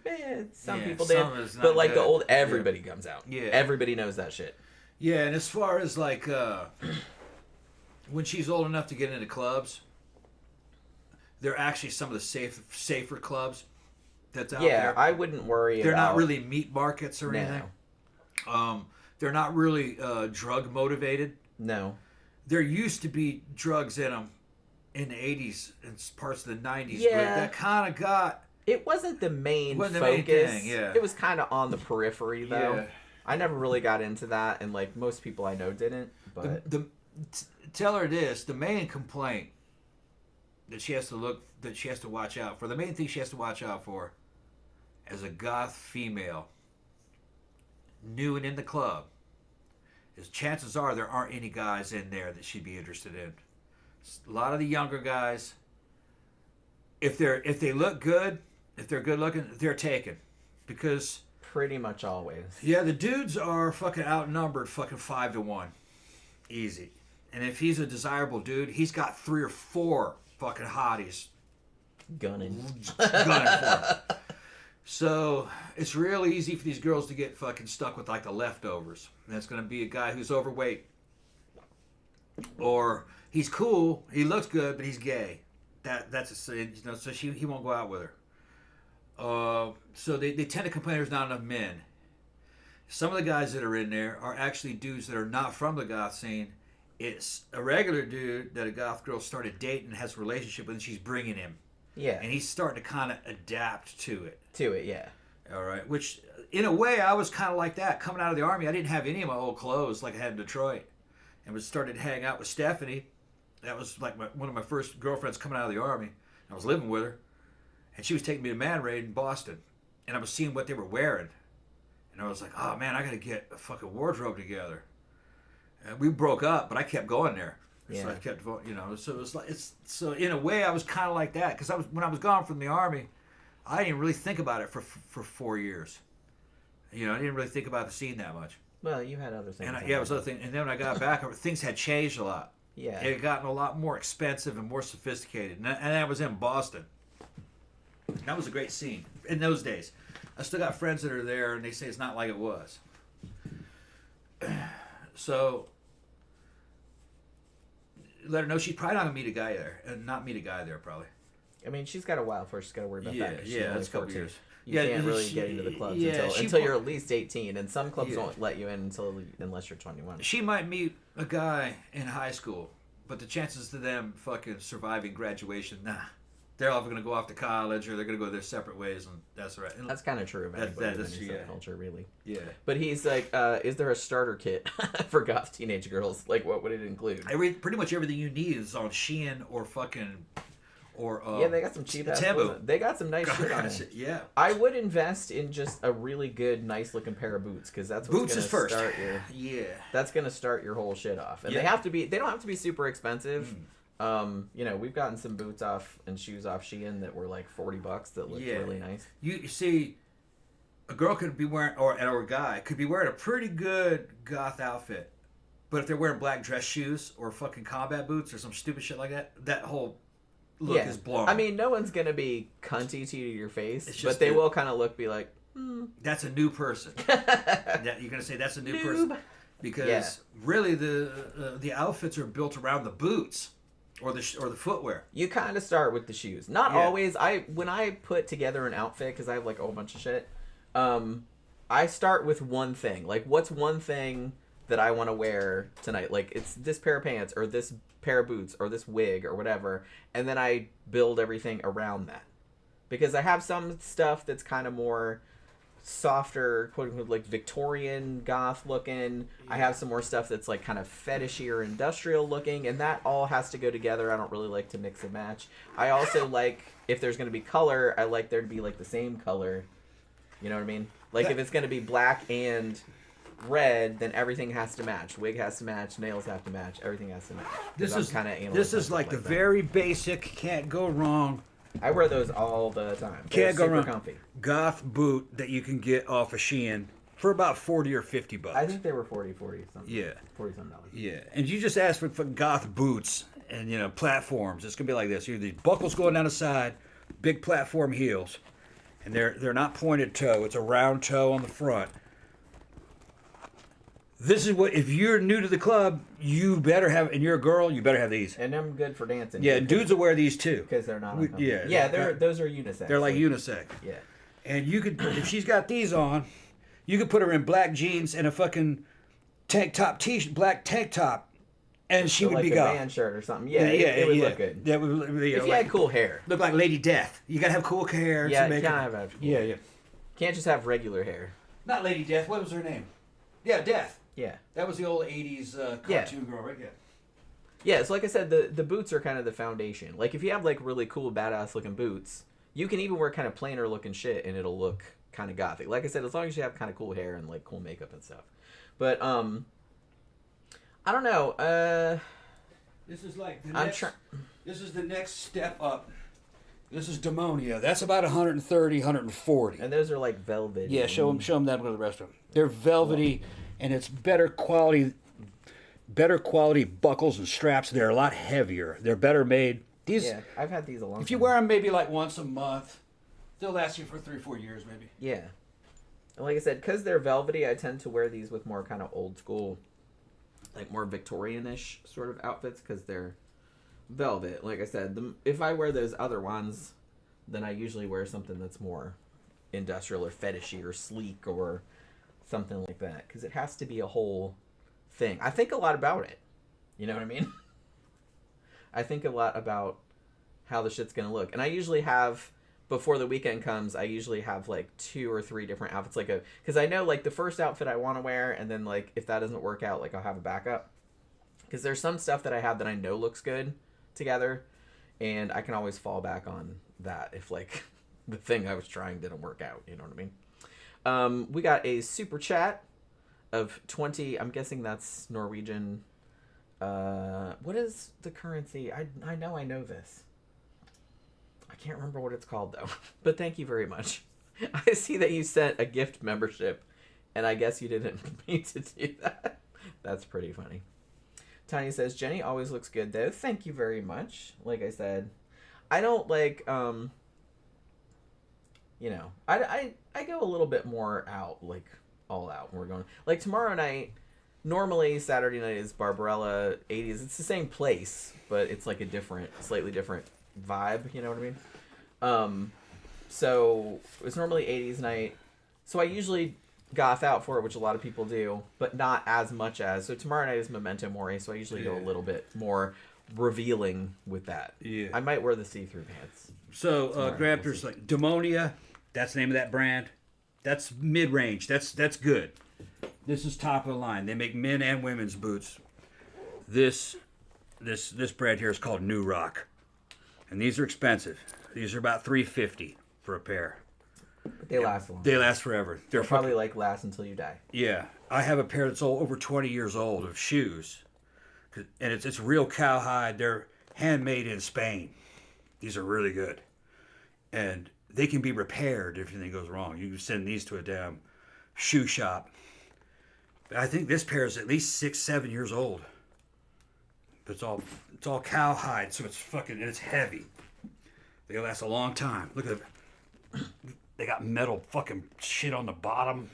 some people dance. But like the old, everybody comes out. Yeah. Everybody knows that shit. Yeah, and as far as like, when she's old enough to get into clubs, they're actually some of the safer clubs that's out there. Yeah, I wouldn't worry They're not really meat markets or anything. They're not really drug motivated. No. There used to be drugs in them in the 80s and parts of the 90s, but that kind of got... It wasn't the main focus. The main thing, It was kind of on the periphery, though. Yeah. I never really got into that, and like most people I know didn't. But tell her this: the main complaint that she has to watch out for, the main thing she has to watch out for, as a goth female, new and in the club, is chances are there aren't any guys in there that she'd be interested in. A lot of the younger guys, if they look good, if they're good looking, they're taken, because. Pretty much always. Yeah, the dudes are fucking outnumbered fucking 5-1. Easy. And if he's a desirable dude, he's got 3 or 4 fucking hotties. Gunning for him. So, it's real easy for these girls to get fucking stuck with like the leftovers. And that's going to be a guy who's overweight. Or he's cool, he looks good, but he's gay. So he won't go out with her. So they tend to complain there's not enough men. Some of the guys that are in there are actually dudes that are not from the goth scene. It's a regular dude that a goth girl started dating and has a relationship with, and she's bringing him. Yeah. And he's starting to kind of adapt to it. Yeah. All right. Which, in a way, I was kind of like that. Coming out of the Army, I didn't have any of my old clothes like I had in Detroit. And was started to hang out with Stephanie. That was like one of my first girlfriends coming out of the Army. I was living with her. And she was taking me to Man Raid in Boston. And I was seeing what they were wearing. And I was like, oh man, I got to get a fucking wardrobe together. And we broke up, but I kept going there. Yeah. So I kept, so it was like, so in a way I was kind of like that. Because when I was gone from the Army, I didn't really think about it for 4 years. I didn't really think about the scene that much. Well, you had other things. And it was other things. And then when I got back, things had changed a lot. Yeah. It had gotten a lot more expensive and more sophisticated. And I was in Boston. That was a great scene in those days. I still got friends that are there, and they say it's not like it was. So, let her know she's probably not going to meet a guy there. Not meet a guy there, probably. I mean, she's got a while before she's got to worry about that. Yeah, that's a couple years. You can't really get into the clubs until you're at least 18, and some clubs won't let you in unless you're 21. She might meet a guy in high school, But the chances of them fucking surviving graduation, nah. They're all going to go off to college, or they're going to go their separate ways, and that's right. And that's kind of true of anybody in any subculture, really. Yeah. But he's like, is there a starter kit for goth teenage girls? Like, what would it include? Pretty much everything you need is on Shein or fucking... yeah, they got some cheap ass clothes. They got some nice shit on it. Yeah. I would invest in just a really good, nice looking pair of boots, because that's what's going to start your... Yeah. That's going to start your whole shit off. And they don't have to be super expensive. You know, we've gotten some boots off and shoes off Shein that were like $40 that looked really nice. You see, a girl could be wearing, or a guy could be wearing a pretty good goth outfit, but if they're wearing black dress shoes or fucking combat boots or some stupid shit like that, that whole look is blown. I mean, no one's gonna be cunty to your face, but they will kind of be like, that's a new person. You're gonna say that's a new person because really the outfits are built around the boots. Or the footwear. You kind of start with the shoes. Not always. When I put together an outfit, because I have like a whole bunch of shit, I start with one thing. Like, what's one thing that I want to wear tonight? Like, it's this pair of pants, or this pair of boots, or this wig, or whatever. And then I build everything around that. Because I have some stuff that's kind of more softer, quote unquote, like Victorian goth looking. I have some more stuff that's like kind of fetishy or industrial looking, and that all has to go together. I don't really like to mix and match. I also like, if there's going to be color, I like there to be like the same color. You know what I mean? Like, if it's going to be black and red, then everything has to match. Wig has to match, nails have to match, everything has to match. This is like the very basic, can't go wrong. I wear those all the time. Can't go wrong. Comfy. Goth boot that you can get off of Shein for about $40 or $50. I think they were 40 something. Yeah. $40 something. Yeah. And you just ask for goth boots and, you know, platforms. It's going to be like this. You have these buckles going down the side, big platform heels. And they're not pointed toe. It's a round toe on the front. This is what, if you're new to the club, you better have, and you're a girl, you better have these. And I'm good for dancing. Yeah, dudes will wear these too. Because they're not those are unisex. They're like unisex. Yeah. And you could, if she's got these on, you could put her in black jeans and a fucking tank top t-shirt, black tank top, and she would like be a goth. band shirt or something. Yeah, it would look good. That would, if you had cool hair. Look like Lady Death. You gotta have cool hair. Yeah, you can't have yeah. Can't just have regular hair. Not Lady Death. What was her name? Yeah, Death. Yeah. That was the old 80s cartoon girl, right? Yeah. Yeah, so like I said, the boots are kind of the foundation. Like, if you have, like, really cool, badass-looking boots, you can even wear kind of plainer-looking shit, and it'll look kind of gothic. Like I said, as long as you have kind of cool hair and, like, cool makeup and stuff. But, I don't know. This is like the next... This is the next step up. This is Demonia. That's about 130, 140. And those are, like, velvet. Yeah, show them that with the rest of them. They're velvety... And it's better quality buckles and straps. They're a lot heavier. They're better made. Yeah, I've had these a long time. If you wear them maybe like once a month, they'll last you for 3-4 years maybe. Yeah. And like I said, because they're velvety, I tend to wear these with more kind of old school, like more Victorian-ish sort of outfits because they're velvet. Like I said, if I wear those other ones, then I usually wear something that's more industrial or fetishy or sleek or... something like that, because it has to be a whole thing. I think a lot about it. You know what I mean? I think a lot about how the shit's gonna look. And I usually have, before the weekend comes, I usually have like 2 or 3 different outfits. Because I know like the first outfit I want to wear, and then like if that doesn't work out, like I'll have a backup. Because there's some stuff that I have that I know looks good together, and I can always fall back on that if like the thing I was trying didn't work out. You know what I mean? We got a super chat of 20. I'm guessing that's Norwegian. What is the currency? I know this. I can't remember what it's called though. But thank you very much. I see that you sent a gift membership, and I guess you didn't mean to do that. That's pretty funny. Tiny says Jenny always looks good though. Thank you very much. Like I said, I don't like you know, I go a little bit more out, like, all out. We're going, like, tomorrow night, normally Saturday night is Barbarella 80s. It's the same place, but it's, like, a slightly different vibe, you know what I mean? So, it's normally 80s night. So I usually goth out for it, which a lot of people do, but not as much as, so tomorrow night is Memento Mori, so I usually go a little bit more revealing with that. Yeah. I might wear the see-through pants. So Grafter's like Demonia. That's the name of that brand. That's mid-range. That's good. This is top of the line. They make men and women's boots. This brand here is called New Rock, and these are expensive. These are about $350 for a pair. But they last long. They last forever. They'll probably like last until you die. Yeah, I have a pair that's over 20 years old of shoes, and it's real cowhide. They're handmade in Spain. These are really good, and they can be repaired if anything goes wrong. You can send these to a damn shoe shop. I think this pair is at least 6-7 years old. But it's all cowhide, so it's heavy. They last a long time. Look at it. They got metal fucking shit on the bottom,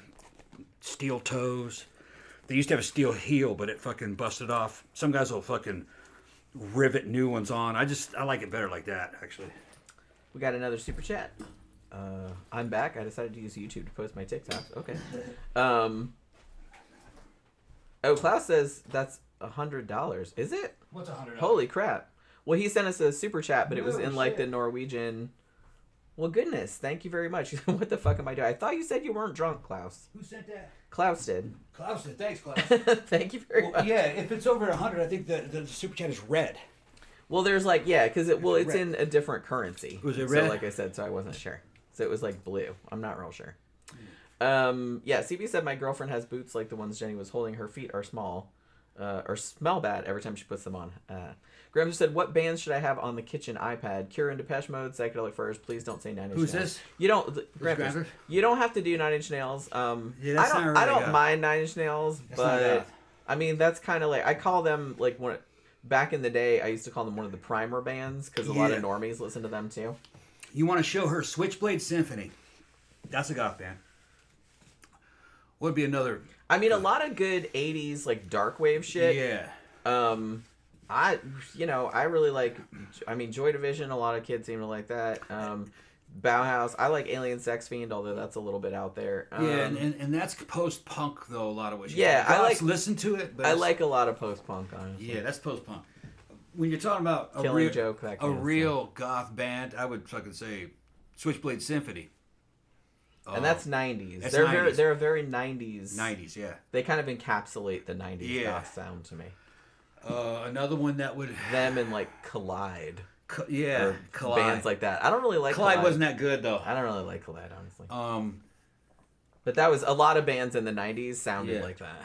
steel toes. They used to have a steel heel, but it fucking busted off. Some guys will fucking rivet new ones on. I like it better like that, actually. We got another super chat. I'm back. I decided to use YouTube to post my TikToks. Okay. Klaus says that's $100. Is it? What's $100? Holy crap. Well, he sent us a super chat, but it was in like the Norwegian. Well, goodness. Thank you very much. What the fuck am I doing? I thought you said you weren't drunk, Klaus. Who sent that? Klaus did. Klaus did. Thanks, Klaus. Thank you very much. Yeah, if it's over 100, I think the super chat is red. Well, there's like, yeah, because it's in a different currency. Was it so, red? Like I said, so I wasn't sure. So it was like blue. I'm not real sure. Yeah, CB said my girlfriend has boots like the ones Jenny was holding. Her feet are small, or smell bad every time she puts them on. Graham just said, what bands should I have on the kitchen iPad? Cure and Depeche Mode, Psychedelic Furs. Please don't say 9 Inch Nails. Who's this? You don't, Graham, you don't have to do 9 Inch Nails. Yeah, that's not really I don't mind 9 Inch Nails, that's not but I mean that's kind of like I call them like back in the day I used to call them one of the primer bands because a lot of normies listen to them too. You want to show her Switchblade Symphony? That's a goth band. What would be another? I mean, a lot of good 80s, like, dark wave shit. Yeah. I really like, Joy Division, a lot of kids seem to like that. Bauhaus, I like Alien Sex Fiend, although that's a little bit out there. Yeah, and that's post-punk, though, a lot of what you I like, listen to it, but I like a lot of post-punk, honestly. Yeah, that's post-punk. When you're talking about Killing Joke, that kind a of real stuff. goth band, I would fucking say Switchblade Symphony. And that's 90s. That's they're 90s. They're a very 90s. 90s, yeah. They kind of encapsulate the 90s goth sound to me. Another one that would... Them and, like, Collide. Collide. Bands like that. I don't really like Collide. Wasn't that good, though. I don't really like Collide, honestly. But that was... A lot of bands in the 90s sounded like that.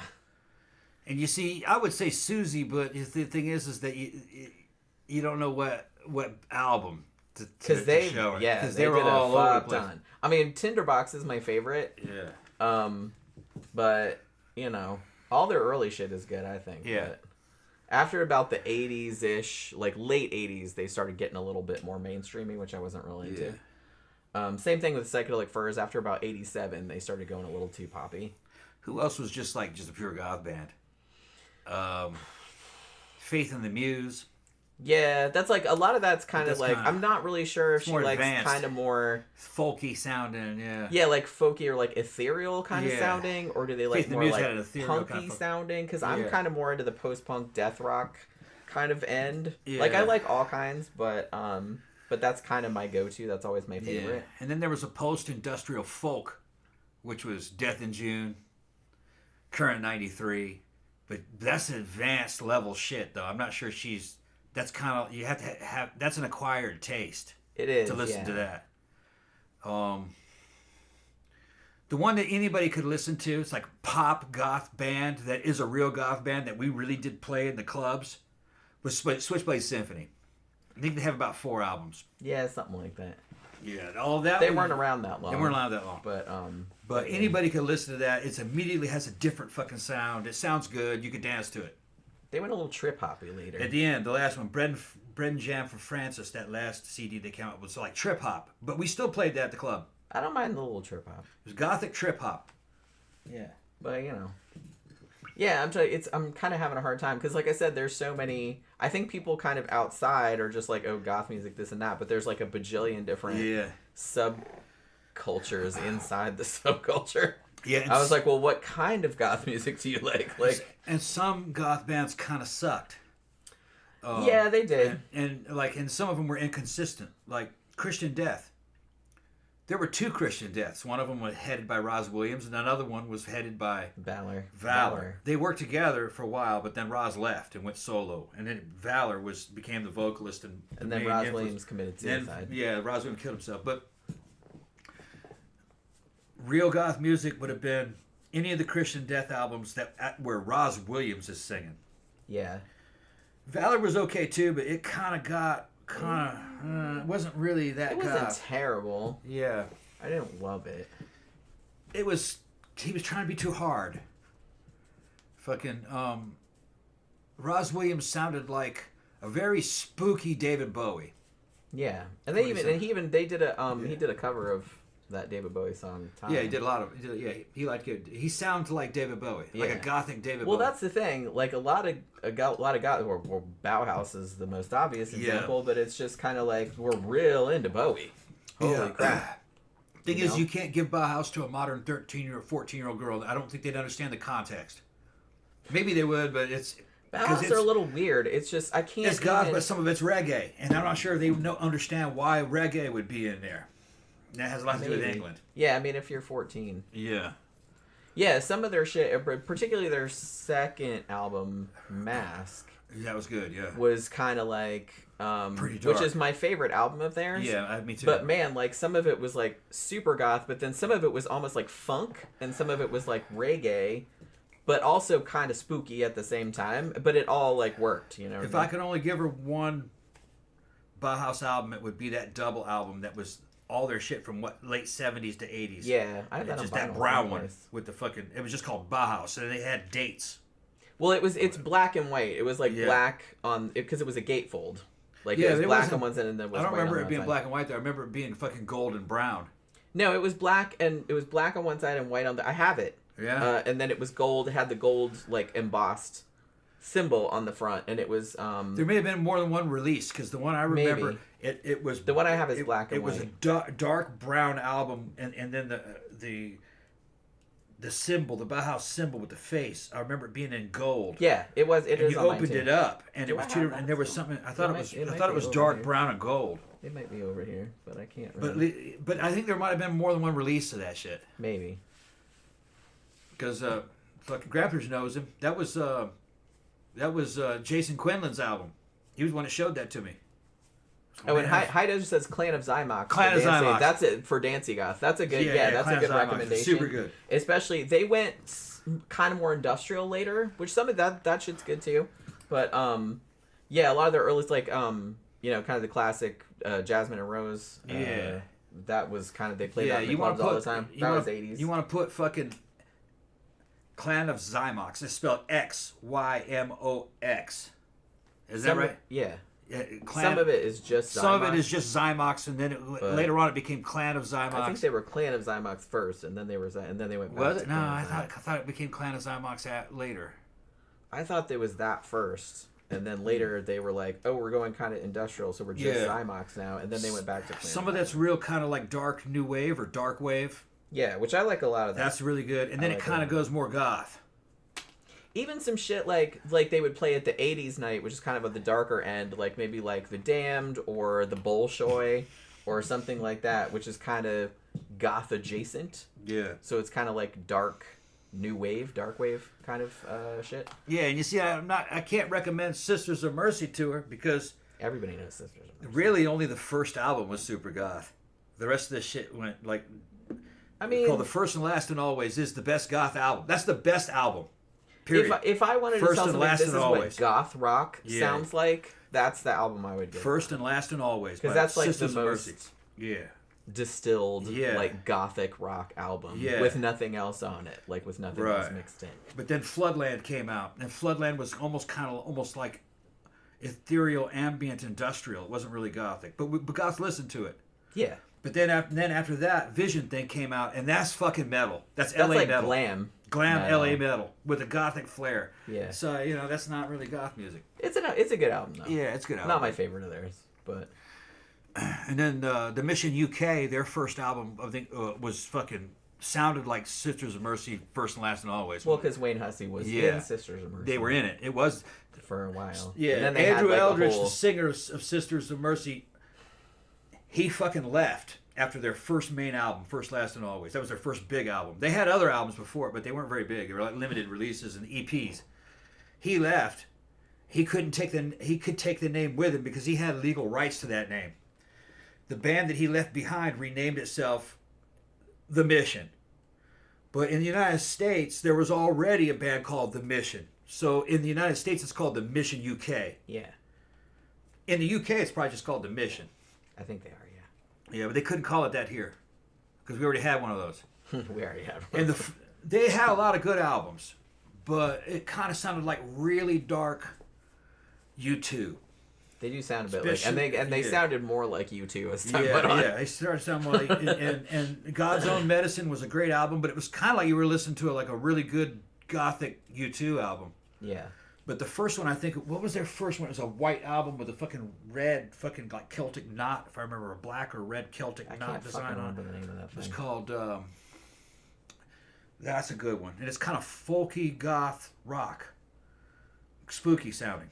And you see, I would say Susie, but the thing is that you don't know what album because they show it. Yeah, they were all over the place. Ton. I mean, Tinderbox is my favorite. Yeah. But all their early shit is good, I think. Yeah. But after about the 80s ish, like late 80s, they started getting a little bit more mainstreamy, which I wasn't really into. Same thing with Psychedelic Furs. After about 87, they started going a little too poppy. Who else was just a pure goth band? Faith in the Muse. Yeah, that's like a lot of that's kind of like I'm not really sure if she likes kind of more folky sounding, yeah, like folky or like ethereal kind of sounding, or do they like more like punky sounding? Because I'm kind of more into the post-punk death rock kind of end. Yeah. Like I like all kinds, but that's kind of my go-to. That's always my favorite. Yeah. And then there was a post-industrial folk, which was Death in June, Current 93, but that's advanced level shit though. I'm not sure she's. That's kind of you have to have. That's an acquired taste. It is to listen to that. The one that anybody could listen to. It's like pop goth band that is a real goth band that we really did play in the clubs. Was Switchblade Symphony. I think they have about 4 albums. Yeah, something like that. Yeah, all that. They weren't around that long. They weren't around that long. But anybody could listen to that. It immediately has a different fucking sound. It sounds good. You could dance to it. They went a little trip hoppy later. At the end, the last one, Bread and Jam for Francis, that last CD they came out with was like trip hop. But we still played that at the club. I don't mind the little trip hop. It was gothic trip hop. Yeah. But, Yeah, I'm kind of having a hard time. Because, like I said, there's so many... I think people kind of outside are just like, oh, goth music, this and that. But there's like a bajillion different subcultures inside the subculture. Yeah, I was like, well, what kind of goth music do you like? And some goth bands kind of sucked. Yeah, they did. And some of them were inconsistent, like Christian Death. There were 2 Christian Deaths. One of them was headed by Roz Williams, and another one was headed by Valor. They worked together for a while, but then Roz left and went solo, and then Valor became the vocalist, and then Roz Williams committed suicide. Roz Williams killed himself. But real goth music would have been any of the Christian Death albums where Roz Williams is singing. Yeah. Valor was okay too, but it it wasn't really that. It wasn't terrible. Yeah, I didn't love it. He was trying to be too hard. Fucking Roz Williams sounded like a very spooky David Bowie. Yeah, and they did a cover of that David Bowie song. Time. Yeah, he did a lot of. He liked it. He sounds like David Bowie, like a gothic David Bowie. Well, that's the thing. Like a lot of guys, well, Bauhaus is the most obvious example, but it's just kind of like we're real into Bowie. Holy crap! Thing is, you can't give Bauhaus to a modern 13 or 14-year-old girl. I don't think they'd understand the context. Maybe they would, but it's. Bauhaus are a little weird. It's just I can't. It's goth, but some of it's reggae, and I'm not sure they understand why reggae would be in there. That has a lot to do with England. Yeah, I mean, if you're 14. Yeah. Yeah, some of their shit, particularly their second album, Mask. That was good, yeah. Was kind of like... pretty dark. Which is my favorite album of theirs. Yeah, me too. But man, like, some of it was like super goth, but then some of it was almost like funk, and some of it was like reggae, but also kind of spooky at the same time. But it all like worked, you know? If I could only give her one Bauhaus album, it would be that double album that was... all their shit from late 70s to 80s. Yeah, I had that just on that brown one with the fucking. It was just called Bauhaus, and they had dates. Well, it's black and white. It was like black on because it was a gatefold. Like it was black on one side and then was. I don't white remember on it being side. black and white though. I remember it being fucking gold and brown. No, it was black on one side and white on the. I have it. Yeah. And then it was gold. It had the gold like embossed symbol on the front, and it was. There may have been more than one release because the one I remember. Maybe. It was the one I have is black and white. It was a dark brown album, and then the symbol, the Bauhaus symbol with the face. I remember it being in gold. Yeah, it was. It is. You opened it up, and it was two, and there was something. I thought it was dark brown and gold. It might be over here, but I can't remember. But I think there might have been more than one release of that shit. Maybe. Because fucking Grappers knows him. That was Jason Quinlan's album. He was the one that showed that to me. Oh, and Heido says Clan of Zymox. Clan of Zymox. That's it for Dancy Goth. That's a good, that's a good recommendation. Super good. Especially, they went kind of more industrial later, which some of that shit's good too. But, yeah, a lot of their early, like, kind of the classic Jasmine and Rose. That was kind of, they played that in the clubs all the time. That was 80s. You want to put fucking Clan of Zymox. It's spelled Xymox. Is that right? Yeah. Some of it is just Zymox. Some of it is just Zymox, and then later on it became Clan of Zymox. I think they were Clan of Zymox first, and then they went back. Was it? No, I thought it became Clan of Zymox later. I thought there was that first, and then later they were like, "Oh, we're going kind of industrial, so we're just Zymox now." And then they went back to Clan. Some of that's real kind of like dark new wave or dark wave. Yeah, which I like a lot of that. That's really good, and then it kind of goes more goth. Even some shit like they would play at the 80s night, which is kind of at the darker end, like maybe like The Damned or The Bolshoi or something like that, which is kind of goth adjacent. Yeah. So it's kind of like dark wave kind of shit. Yeah, and you see, I can't recommend Sisters of Mercy to her because everybody knows Sisters of Mercy. Really, only the first album was super goth. The rest of this shit went like. I mean, called The First and Last and Always is the best goth album. That's the best album. Period. If I wanted to tell somebody this is what goth rock sounds like, that's the album I would get. First and Last and Always. Because that's like Sisters the most distilled, like gothic rock album with nothing else on it, like with nothing else mixed in. But then Floodland came out, and Floodland was almost like ethereal, ambient, industrial. It wasn't really gothic, but goth listened to it. Yeah. But then after that, Vision thing came out, and that's fucking metal. That's LA like metal. Glam metal. LA metal with a gothic flair. Yeah. So that's not really goth music. It's a good album though. Yeah, it's a good album. Not my favorite of theirs, but. And then the Mission UK, their first album, I think, was fucking sounded like Sisters of Mercy, First and Last and Always. Well, because Wayne Hussey was in Sisters of Mercy. They were in it. It was for a while. Yeah, and then they Andrew had, like, Eldridge, whole... the singer of Sisters of Mercy, he fucking left after their first main album, First, Last, and Always. That was their first big album. They had other albums before it, but they weren't very big. They were like limited releases and EPs. He left. He could take the name with him because he had legal rights to that name. The band that he left behind renamed itself The Mission. But in the United States, there was already a band called The Mission. So in the United States, it's called The Mission UK. Yeah. In the UK, it's probably just called The Mission. I think they are, yeah. Yeah, but they couldn't call it that here because we already had one of those. We already have one. And they had a lot of good albums, but it kind of sounded like really dark U2. They do sound a bit like, and they sounded more like U2 as time went on. Yeah, they started sounding more like, and God's Own Medicine was a great album, but it was kind of like you were listening to a really good gothic U2 album. Yeah. But the first one, I think, what was their first one? It was a white album with a fucking red, fucking like Celtic knot, if I remember, a black or red Celtic knot design on it. The name of that thing. It's called, that's a good one. And it's kind of folky goth rock. Spooky sounding.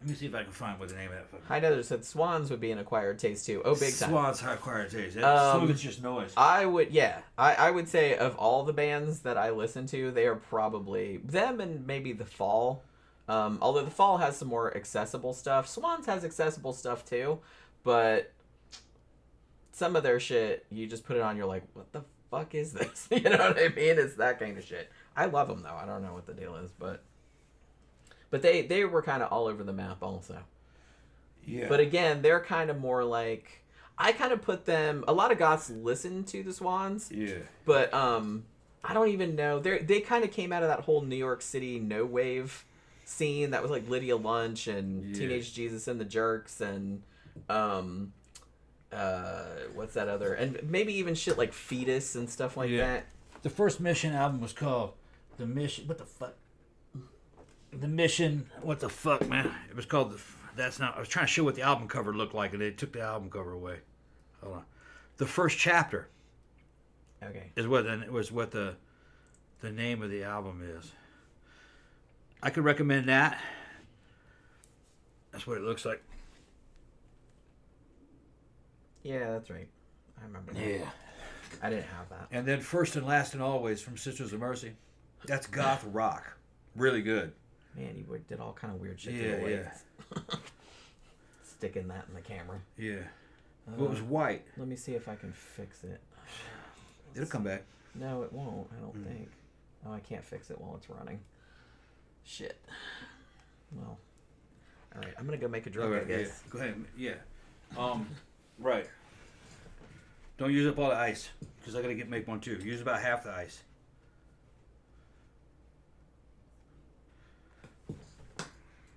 Let me see if I can find what the name of that fucking... I know there's said Swans would be an acquired taste too. Oh, big time. Swans are acquired taste. Some of it's just noise. I would say of all the bands that I listen to, they are probably them and maybe The Fall. Although The Fall has some more accessible stuff. Swans has accessible stuff too, but some of their shit, you just put it on, you're like, what the fuck is this? You know what I mean? It's that kind of shit. I love them though. I don't know what the deal is, but they were kind of all over the map also. Yeah. But again, they're kind of more like, I kind of put them, a lot of goths listen to the Swans. Yeah. But I don't even know. They kind of came out of that whole New York City no wave scene that was like Lydia Lunch and Teenage Jesus and the Jerks and what's that other, and maybe even shit like Fetus and stuff like that. The first Mission album was called The Mission. What the fuck? The Mission. What the fuck, man? It was called That's not. I was trying to show what the album cover looked like, and they took the album cover away. Hold on. The First Chapter. Okay. Is what, and it was what the name of the album is. I could recommend that. That's what it looks like. Yeah, that's right. I remember that. Yeah. I didn't have that. And then First and Last and Always from Sisters of Mercy. That's goth rock. Really good. Man, you did all kind of weird shit. Yeah. Sticking that in the camera. Yeah. Well, it was white. Let me see if I can fix it. It'll come back. No, it won't. I don't think. Oh, I can't fix it while it's running. Shit. Well. All right. I'm gonna go make a drink. I guess. Yeah. Go ahead. Yeah. Right. Don't use up all the ice because I gotta make one too. Use about half the ice.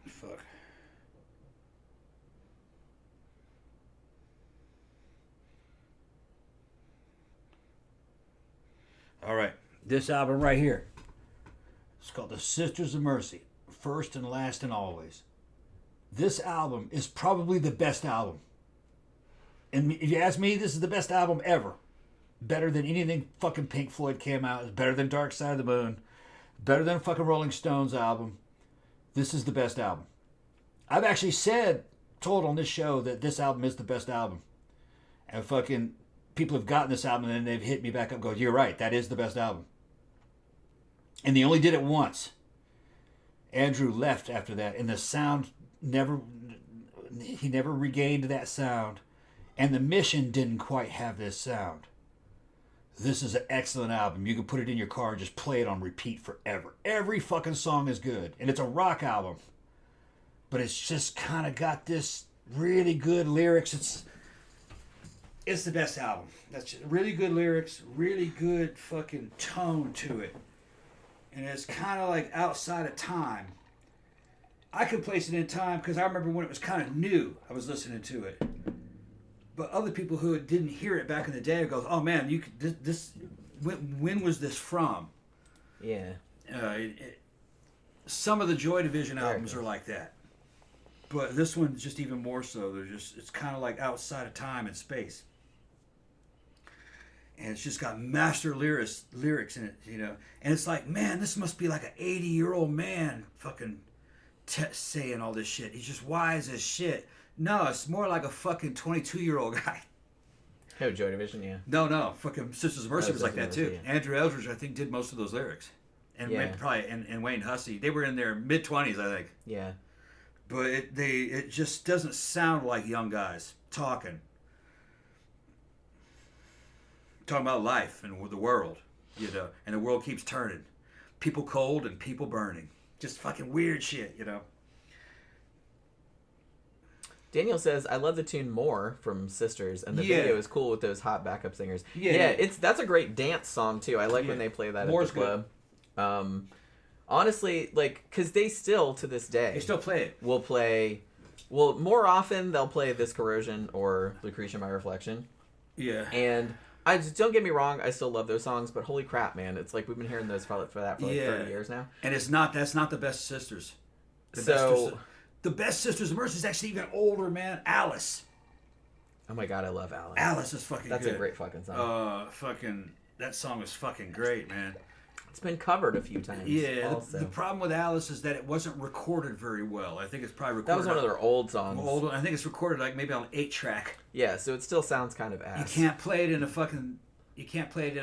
Fuck. All right. This album right here. It's called The Sisters of Mercy. First and Last and Always. This album is probably the best album. And if you ask me, this is the best album ever. Better than anything fucking Pink Floyd came out. It's better than Dark Side of the Moon. Better than fucking Rolling Stones album. This is the best album. I've actually told on this show that this album is the best album. And fucking people have gotten this album and then they've hit me back up and go, you're right, that is the best album. And they only did it once. Andrew left after that, and the sound he never regained that sound. And The Mission didn't quite have this sound. This is an excellent album. You can put it in your car and just play it on repeat forever. Every fucking song is good. And it's a rock album. But it's just kind of got this really good lyrics. It's the best album. That's really good lyrics, really good fucking tone to it. And it's kind of like outside of time. I could place it in time because I remember when it was kind of new, I was listening to it. But other people who didn't hear it back in the day go, "Oh man, you could this. When was this from?" Yeah. Some of the Joy Division albums are like that, but this one's just even more so. It's kind of like outside of time and space. and it's just got master lyrics in it, And it's like, man, this must be like an 80-year-old man fucking saying all this shit. He's just wise as shit. No, it's more like a fucking 22-year-old guy. Oh, Joy Division, yeah. No, fucking Sisters of Mercy was like that too. Yeah. Andrew Eldridge, I think, did most of those lyrics, and and Wayne Hussey. They were in their mid-20s, I think. Yeah. But it just doesn't sound like young guys talking about life and the world, and the world keeps turning, people cold and people burning, just fucking weird shit, Daniel says, I love the tune More from Sisters, and the video is cool with those hot backup singers. That's a great dance song too. I like when they play that More's at the club. Honestly, like, because they still, to this day, they still play it. Will play, more often they'll play This Corrosion or Lucretia My Reflection. Yeah. And I just, don't get me wrong, I still love those songs, but holy crap, man, it's like we've been hearing those for like 30 years now. And that's not the best Sisters. The best Sisters of Mercy is actually even older, man. Alice. Oh my god, I love Alice. Alice is fucking That's good. a great fucking song. That song is fucking great, man. It's been covered a few times. Yeah, the problem with Alice is that it wasn't recorded very well. I think it's probably recorded. That was one of their old songs. I think it's recorded like maybe on an 8-track. Yeah, so it still sounds kind of ass. You can't play it in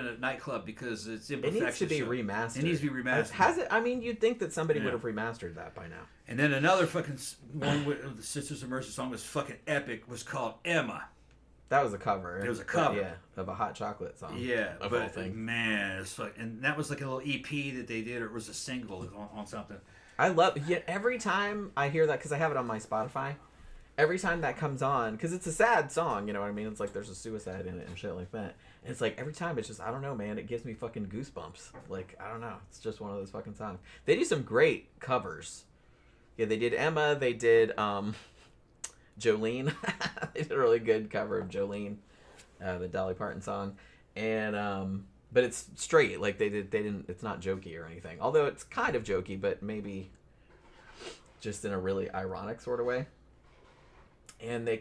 a nightclub because it's imperfection. It needs to be remastered. It needs to be remastered. Has it? I mean, you'd think that somebody would have remastered that by now. And then another fucking one with the Sisters of Mercy song was fucking epic. Was called Emma. That was a cover. It was a cover. Yeah, of a Hot Chocolate song. Yeah, of all things. Man, it's like, and that was like a little EP that they did, or it was a single on something. I love. Every time I hear that, because I have it on my Spotify. Every time that comes on, because it's a sad song, you know what I mean? It's like there's a suicide in it and shit like that. And it's like every time, it's just, I don't know, man. It gives me fucking goosebumps. Like, I don't know. It's just one of those fucking songs. They do some great covers. Yeah, they did Emma. They did Jolene. They did a really good cover of Jolene, the Dolly Parton song. And but it's straight. Like they didn't. It's not jokey or anything. Although it's kind of jokey, but maybe just in a really ironic sort of way. And I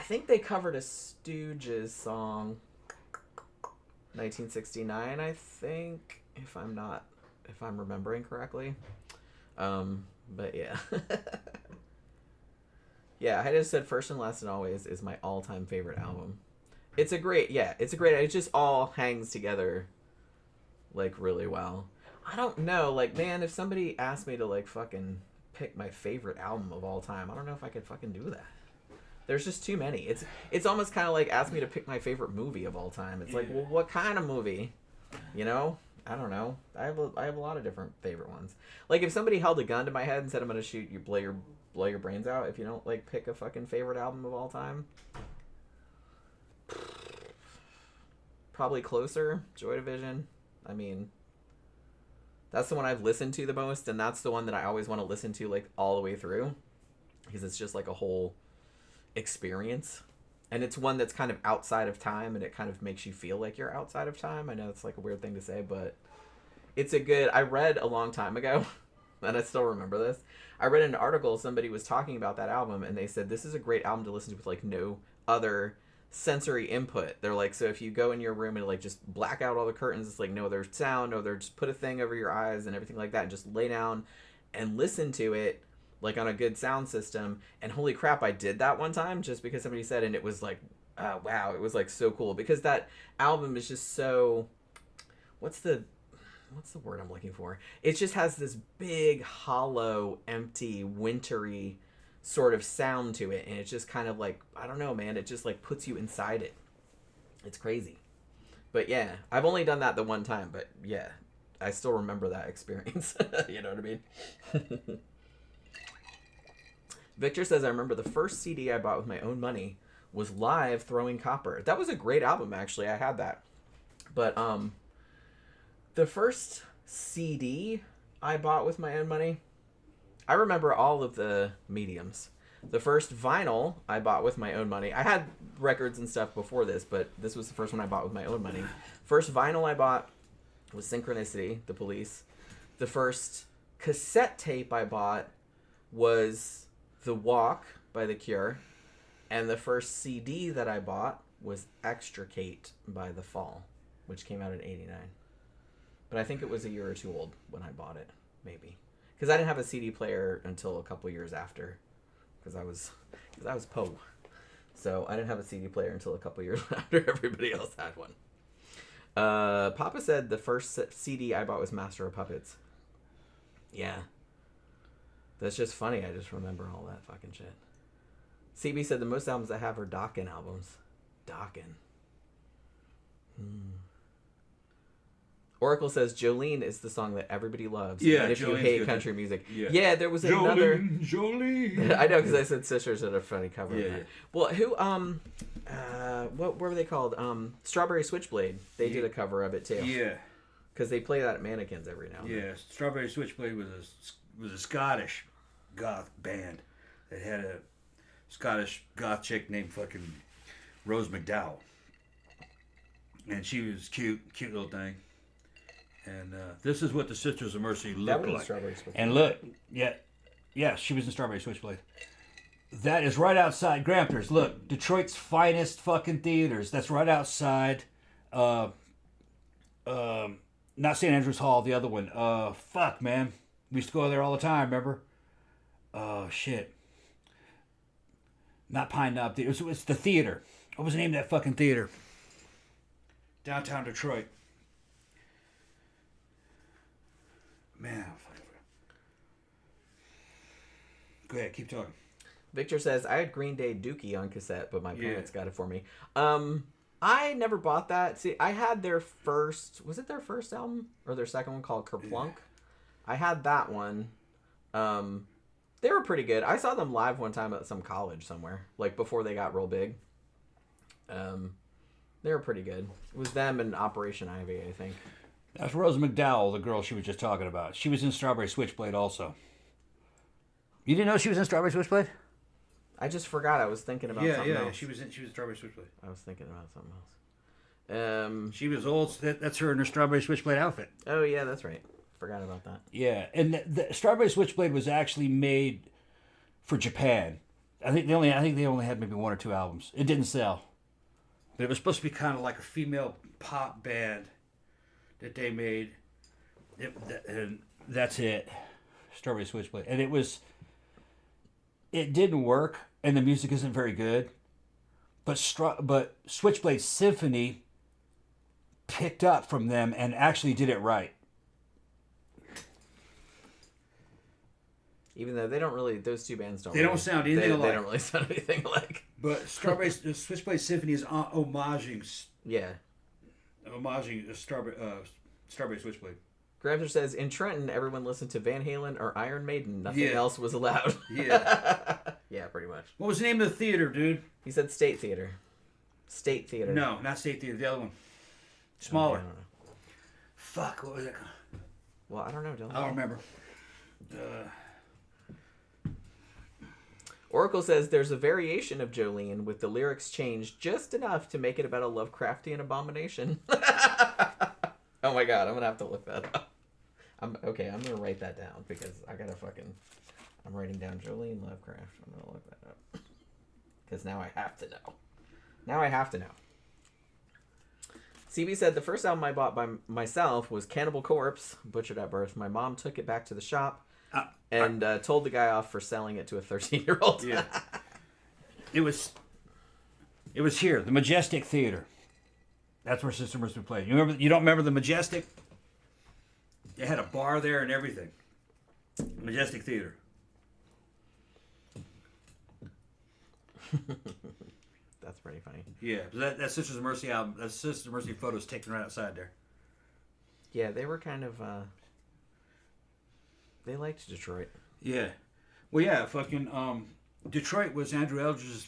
think they covered a Stooges song, 1969, I think, if I'm remembering correctly. But yeah. Yeah, I just said First and Last and Always is my all-time favorite album. It just all hangs together, like, really well. I don't know, like, man, if somebody asked me to, like, fucking pick my favorite album of all time, I don't know if I could fucking do that. There's just too many. It's almost kind of like ask me to pick my favorite movie of all time. It's like, well, what kind of movie? I don't know. I have a lot of different favorite ones. Like if somebody held a gun to my head and said I'm gonna shoot you, blow your brains out if you don't like pick a fucking favorite album of all time. Probably Closer, Joy Division. I mean, that's the one I've listened to the most, and that's the one that I always want to listen to like all the way through, because it's just like a whole experience, and it's one that's kind of outside of time, and it kind of makes you feel like you're outside of time. I know it's like a weird thing to say, but it's I read a long time ago, and I still remember this. I read an article, somebody was talking about that album, and they said this is a great album to listen to with like no other sensory input. They're like, so if you go in your room and like just black out all the curtains, it's like no other sound, just put a thing over your eyes and everything like that, and just lay down and listen to it like on a good sound system. And holy crap, I did that one time just because somebody said, and it was like, wow, it was like so cool, because that album is just so, what's the word I'm looking for? It just has this big, hollow, empty, wintry sort of sound to it, and it's just kind of like, I don't know, man, it just like puts you inside it. It's crazy. But yeah, I've only done that the one time, but yeah, I still remember that experience. You know what I mean? Victor says, I remember the first CD I bought with my own money was Live Throwing Copper. That was a great album, actually. I had that. But the first CD I bought with my own money, I remember all of the mediums. The first vinyl I bought with my own money. I had records and stuff before this, but this was the first one I bought with my own money. First vinyl I bought was Synchronicity, The Police. The first cassette tape I bought was The Walk by The Cure. And the first CD that I bought was Extricate by The Fall, which came out in '89. But I think it was a year or two old when I bought it, maybe. Because I didn't have a CD player until a couple years after. Because I was Poe. So I didn't have a CD player until a couple years after everybody else had one. Papa said the first CD I bought was Master of Puppets. Yeah. That's just funny. I just remember all that fucking shit. CB said the most albums I have are Dokken albums. Dokken. Oracle says Jolene is the song that everybody loves. Yeah, even if you Jolene's hate good. country music. Yeah. Yeah, there was another. Jolene. I know because I said Sisters did a funny cover. Yeah, of that. yeah. Well, who what were they called? Strawberry Switchblade. They did a cover of it too. Yeah. Because they play that at Mannequins every now and then. Yeah, Strawberry Switchblade was a Scottish goth band that had a Scottish goth chick named fucking Rose McDowell, and she was cute little thing. And this is what the Sisters of Mercy That looked was like. Strawberry Switchblade. And look, yeah, she was in Strawberry Switchblade. That is right outside Grampers. Look, Detroit's finest fucking theaters. That's right outside. Not St. Andrews Hall, the other one. Fuck, man. We used to go there all the time, remember? Oh, shit. Not Pine Knob Theater. It was the theater. What was the name of that fucking theater? Downtown Detroit. Man, go ahead, keep talking. Victor says, I had Green Day Dookie on cassette, but my parents got it for me. I never bought that. See, I had their first... Was it their first album? Or their second one called Kerplunk? Yeah. I had that one. They were pretty good. I saw them live one time at some college somewhere. Like, before they got real big. They were pretty good. It was them and Operation Ivy, I think. That's Rose McDowell, the girl she was just talking about. She was in Strawberry Switchblade also. You didn't know she was in Strawberry Switchblade? I just forgot. I was thinking about something else. Yeah. She was in Strawberry Switchblade. I was thinking about something else. She was old. That's her in her Strawberry Switchblade outfit. Oh, yeah, that's right. Forgot about that. Yeah, and the Strawberry Switchblade was actually made for Japan. I think they only had maybe one or two albums. It didn't sell. But it was supposed to be kind of like a female pop band that they made. And that's it. Strawberry Switchblade. And it didn't work, and the music isn't very good. But Switchblade Symphony picked up from them and actually did it right. Even though they don't really, those two bands don't. They don't sound anything alike. They don't really sound anything alike. But Switchblade Symphony is homaging Strawberry Switchblade. Grabster says, in Trenton, everyone listened to Van Halen or Iron Maiden. Nothing else was allowed. Yeah. Yeah, pretty much. What was the name of the theater, dude? He said State Theater. State Theater. No, not State Theater. The other one. Smaller. Okay, I don't know. Fuck, what was it called? Well, I don't know, Dylan. I don't remember. Oracle says there's a variation of Jolene with the lyrics changed just enough to make it about a Lovecraftian abomination. Oh my god, I'm gonna have to look that up. I'm gonna write that down because I'm writing down Jolene Lovecraft. I'm gonna look that up. Because now I have to know. CB said the first album I bought by myself was Cannibal Corpse, Butchered at Birth. My mom took it back to the shop and told the guy off for selling it to a 13-year-old. Yeah. It was here, the Majestic Theater. That's where Sister Mercy played. You don't remember the Majestic? They had a bar there and everything. Majestic Theater. That's pretty funny. Yeah, that Sisters of Mercy album, that Sisters of Mercy photo's taken right outside there. Yeah, they were kind of, they liked Detroit. Yeah. Well, yeah, fucking, Detroit was Andrew Eldridge's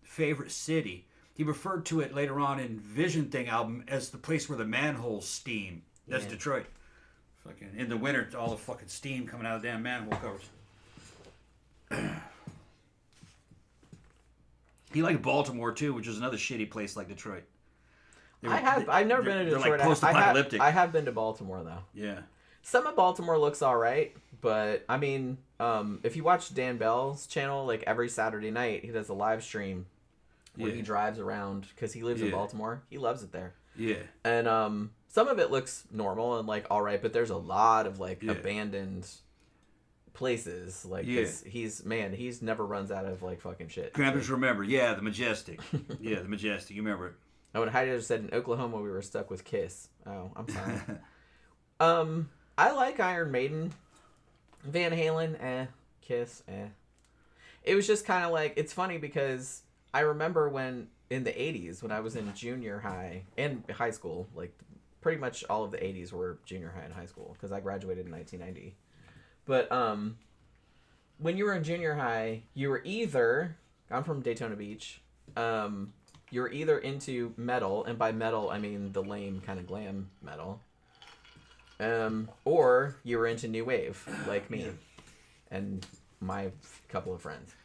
favorite city. He referred to it later on in Vision Thing album as the place where the manholes steam. That's Detroit. Fucking in the winter, all the fucking steam coming out of the damn manhole covers. He liked Baltimore too, which is another shitty place like Detroit. I've never been to Detroit. They're like post-apocalyptic. I have been to Baltimore though. Yeah. Some of Baltimore looks all right, but I mean, if you watch Dan Bell's channel, like every Saturday night, he does a live stream where he drives around because he lives in Baltimore. He loves it there. Yeah. And some of it looks normal and like all right, but there's a lot of like abandoned places. Like he's never runs out of like fucking shit. Grandpa's remember, the Majestic. The Majestic. You remember it? Oh, and Heidi just said in Oklahoma we were stuck with Kiss. Oh, I'm sorry. I like Iron Maiden. Van Halen, Kiss, It was just kind of like, it's funny because I remember when, in the 80s, when I was in junior high and high school, like pretty much all of the 80s were junior high and high school because I graduated in 1990. But when you were in junior high, you were either, I'm from Daytona Beach, you were either into metal, and by metal I mean the lame kind of glam metal, or you were into new wave like me and my couple of friends.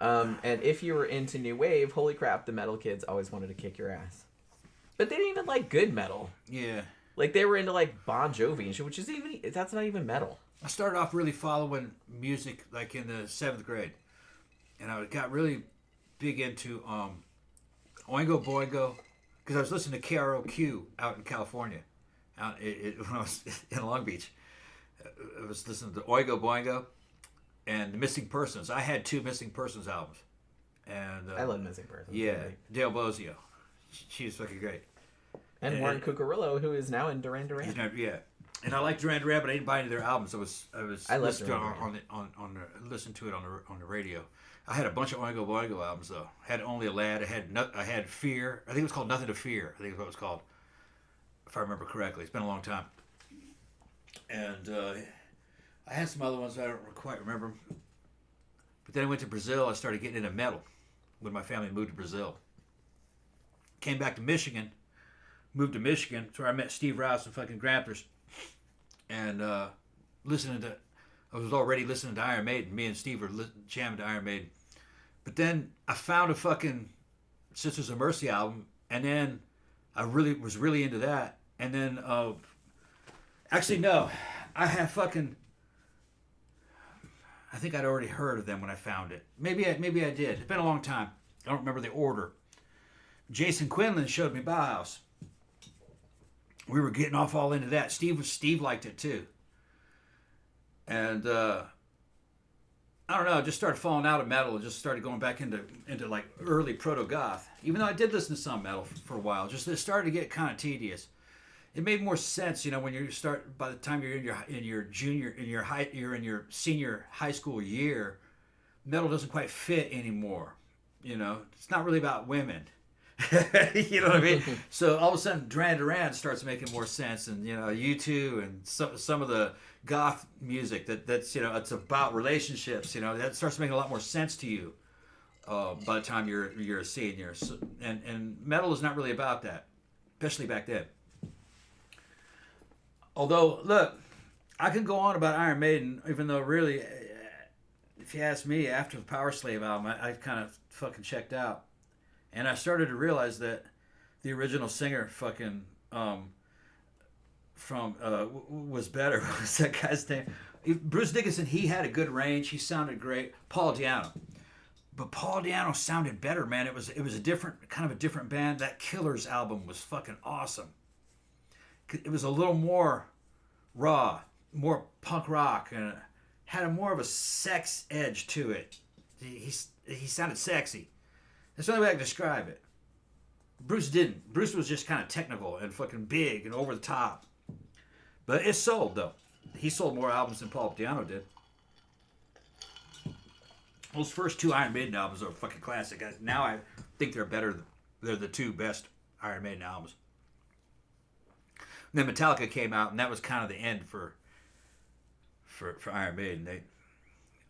And if you were into new wave, holy crap, the metal kids always wanted to kick your ass. But they didn't even like good metal. Yeah. Like they were into like Bon Jovi and shit, which is that's not even metal. I started off really following music like in the 7th grade. And I got really big into Oingo Boingo, because I was listening to KROQ out in California, when I was in Long Beach. I was listening to Oingo Boingo and The Missing Persons. I had 2 Missing Persons albums. And I love Missing Persons. Yeah, Dale Bozio. She's fucking great. And Warren Cucurullo, who is now in Duran Duran. Yeah. And I like Duran Duran, but I didn't buy any of their albums. I listened to it on the radio. I had a bunch of Oingo Boingo albums though. I had Only a Lad. I had Fear. I think it was called Nothing to Fear. I think is what it was called, if I remember correctly. It's been a long time. And I had some other ones I don't quite remember. But then I went to Brazil. I started getting into metal when my family moved to Brazil. Came back to Michigan. Moved to Michigan. That's where I met Steve Rouse and fucking Grampers. And I was already listening to Iron Maiden. Me and Steve were jamming to Iron Maiden. But then I found a fucking Sisters of Mercy album, and then I was really into that. And then, actually no, I think I'd already heard of them when I found it. Maybe I did. It's been a long time. I don't remember the order. Jason Quinlan showed me Bauhaus. We were getting off all into that. Steve liked it too. And I don't know, I just started falling out of metal and just started going back into like early proto-goth. Even though I did listen to some metal for a while, just it started to get kind of tedious. It made more sense, when you start, by the time you're in your senior high school year, metal doesn't quite fit anymore. It's not really about women. You know what I mean? So all of a sudden, Duran Duran starts making more sense, and U2 and some of the goth music that's it's about relationships. That starts making a lot more sense to you by the time you're a senior. So, and metal is not really about that, especially back then. Although, look, I can go on about Iron Maiden, even though really, if you ask me, after the Power Slave album, I kind of fucking checked out. And I started to realize that the original singer fucking was better. What was that guy's name? Bruce Dickinson, he had a good range. He sounded great. Paul Di'Anno. But Paul Di'Anno sounded better, man. It was a different band. That Killers album was fucking awesome. It was a little more raw, more punk rock, and had more of a sex edge to it. He sounded sexy. That's the only way I can describe it. Bruce didn't. Bruce was just kind of technical and fucking big and over the top. But it sold, though. He sold more albums than Paul Di'Anno did. Those first 2 Iron Maiden albums are a fucking classic. Now I think they're better. They're the 2 best Iron Maiden albums. And then Metallica came out, and that was kind of the end for Iron Maiden.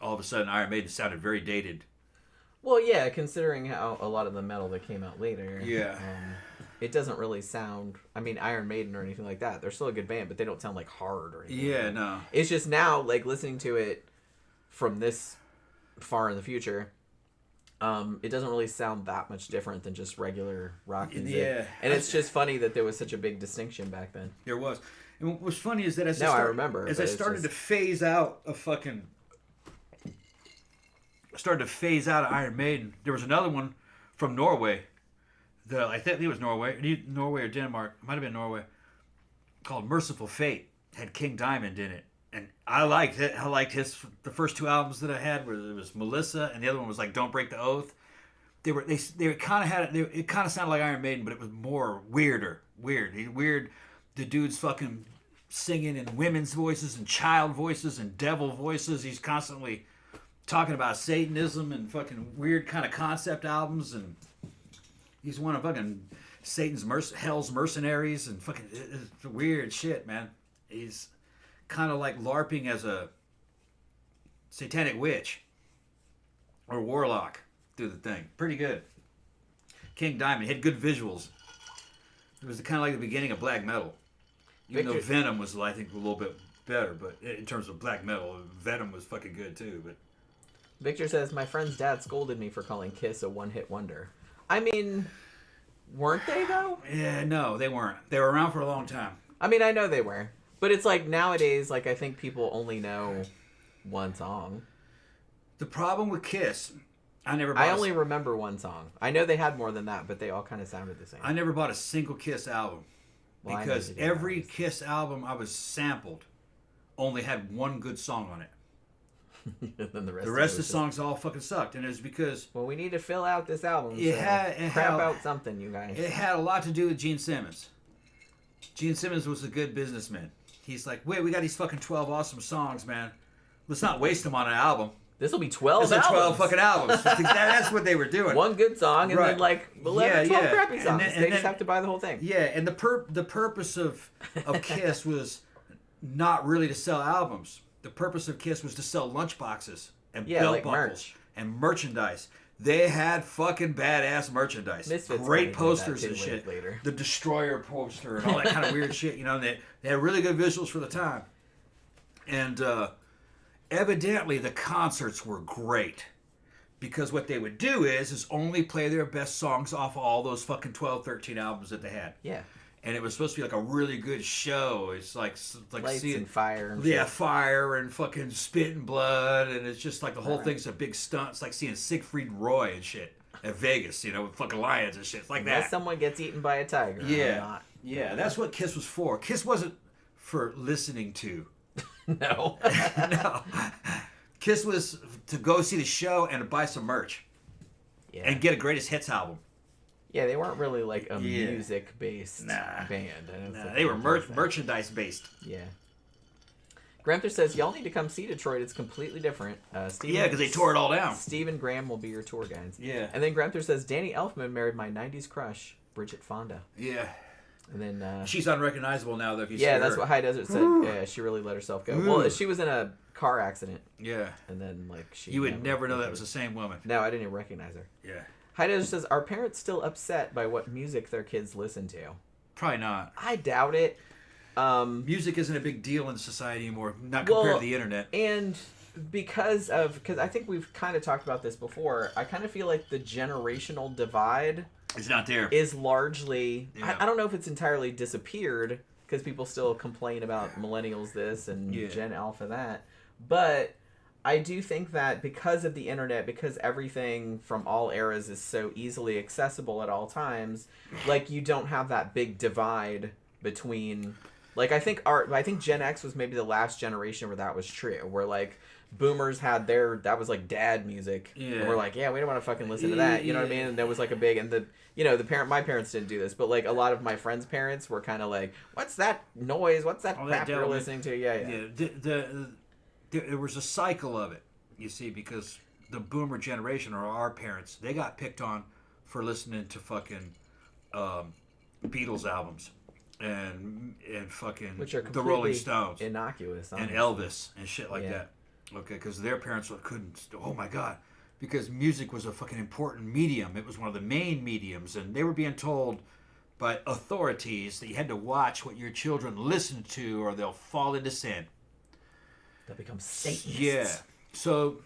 All of a sudden, Iron Maiden sounded very dated. Well, yeah, considering how a lot of the metal that came out later, it doesn't really sound, Iron Maiden or anything like that. They're still a good band, but they don't sound like hard or anything. Yeah, no. It's just now, like, listening to it from this far in the future, it doesn't really sound that much different than just regular rock music. Yeah. And it's just funny that there was such a big distinction back then. There was. And what's funny is that as I started to phase out of fucking... started to phase out of Iron Maiden. There was another one from Norway. I think it was Norway or Denmark. It might have been Norway. Called Merciful Fate. Had King Diamond in it. And I liked it. I liked the first 2 albums that I had, where it was Melissa, and the other one was like Don't Break the Oath. They kind of had it. It kind of sounded like Iron Maiden, but it was more weird. The dude's fucking singing in women's voices and child voices and devil voices. He's constantly talking about Satanism and fucking weird kind of concept albums, and he's one of fucking Hell's mercenaries and fucking it's weird shit, man. He's kind of like LARPing as a satanic witch or warlock through the thing. Pretty good. King Diamond had good visuals. It was kind of like the beginning of black metal. Even though Venom was, I think, a little bit better, but in terms of black metal, Venom was fucking good too. But Victor says, my friend's dad scolded me for calling Kiss a one-hit wonder. I mean, weren't they, though? Yeah, no, they weren't. They were around for a long time. I mean, I know they were. But it's like nowadays, like I think people only know one song. The problem with Kiss, I only remember one song. I know they had more than that, but they all kind of sounded the same. I never bought a single Kiss album. Well, because every Kiss album I was sampled only had one good song on it. Then the rest of the songs all fucking sucked. And it was because... Well, we need to fill out this album. Crap out something, you guys. It had a lot to do with Gene Simmons. Gene Simmons was a good businessman. He's like, wait, we got these fucking 12 awesome songs, man. Let's not waste them on an album. This will be 12 albums. This will 12 fucking albums. That's what they were doing. One good song and then like 11, 12 crappy songs. They just have to buy the whole thing. Yeah, and the purpose of Kiss was not really to sell albums. The purpose of Kiss was to sell lunchboxes and belt buckles and merchandise. They had fucking badass merchandise. Misfits great posters and shit. Later. The Destroyer poster and all that kind of weird shit. You know, they had really good visuals for the time. And evidently the concerts were great. Because what they would do is only play their best songs off all those fucking 12, 13 albums that they had. Yeah. And it was supposed to be like a really good show. It's like lights seeing, and fire. And shit. Fire and fucking spit and blood, and it's just like the whole thing's a big stunt. It's like seeing Siegfried and Roy and shit at Vegas, with fucking lions and shit. It's like Unless someone gets eaten by a tiger. Yeah, that's what Kiss was for. Kiss wasn't for listening to. No. No. Kiss was to go see the show and to buy some merch. Yeah. And get a greatest hits album. Yeah, they weren't really like a music-based band. They were merchandise-based. Yeah. Granther says, y'all need to come see Detroit. It's completely different. Because they tore it all down. Steve and Graham will be your tour guides. Yeah. And then Granther says, Danny Elfman married my 90s crush, Bridget Fonda. Yeah. And then she's unrecognizable now, though, if you see her. Yeah, that's what High Desert said. Yeah, she really let herself go. Well, she was in a car accident. Yeah. And then, she... You would never know that was the same woman. No, I didn't even recognize her. Yeah. High Desert says, are parents still upset by what music their kids listen to? Probably not. I doubt it. Music isn't a big deal in society anymore, not compared to the internet. And because I think we've kind of talked about this before, I kind of feel like the generational divide... It's not there. Is largely... Yeah. I don't know if it's entirely disappeared, because people still complain about millennials this and Gen Alpha that. But... I do think that because of the internet, because everything from all eras is so easily accessible at all times, you don't have that big divide between, I think Gen X was maybe the last generation where that was true, where boomers had that was dad music. Yeah. And we're we don't want to fucking listen to that. You know what I mean? And there was a big, and my parents didn't do this, but a lot of my friends' parents were kind of what's that noise? What's that crap you're listening to? Yeah. There was a cycle of it, you see, because the boomer generation, or our parents, they got picked on for listening to fucking Beatles albums and fucking which are the Rolling Stones, innocuous, and Elvis and shit like that. Okay, because their parents couldn't. Oh my god, because music was a fucking important medium. It was one of the main mediums, and they were being told by authorities that you had to watch what your children listened to, or they'll fall into sin. They'll become Satanists. Yeah. So...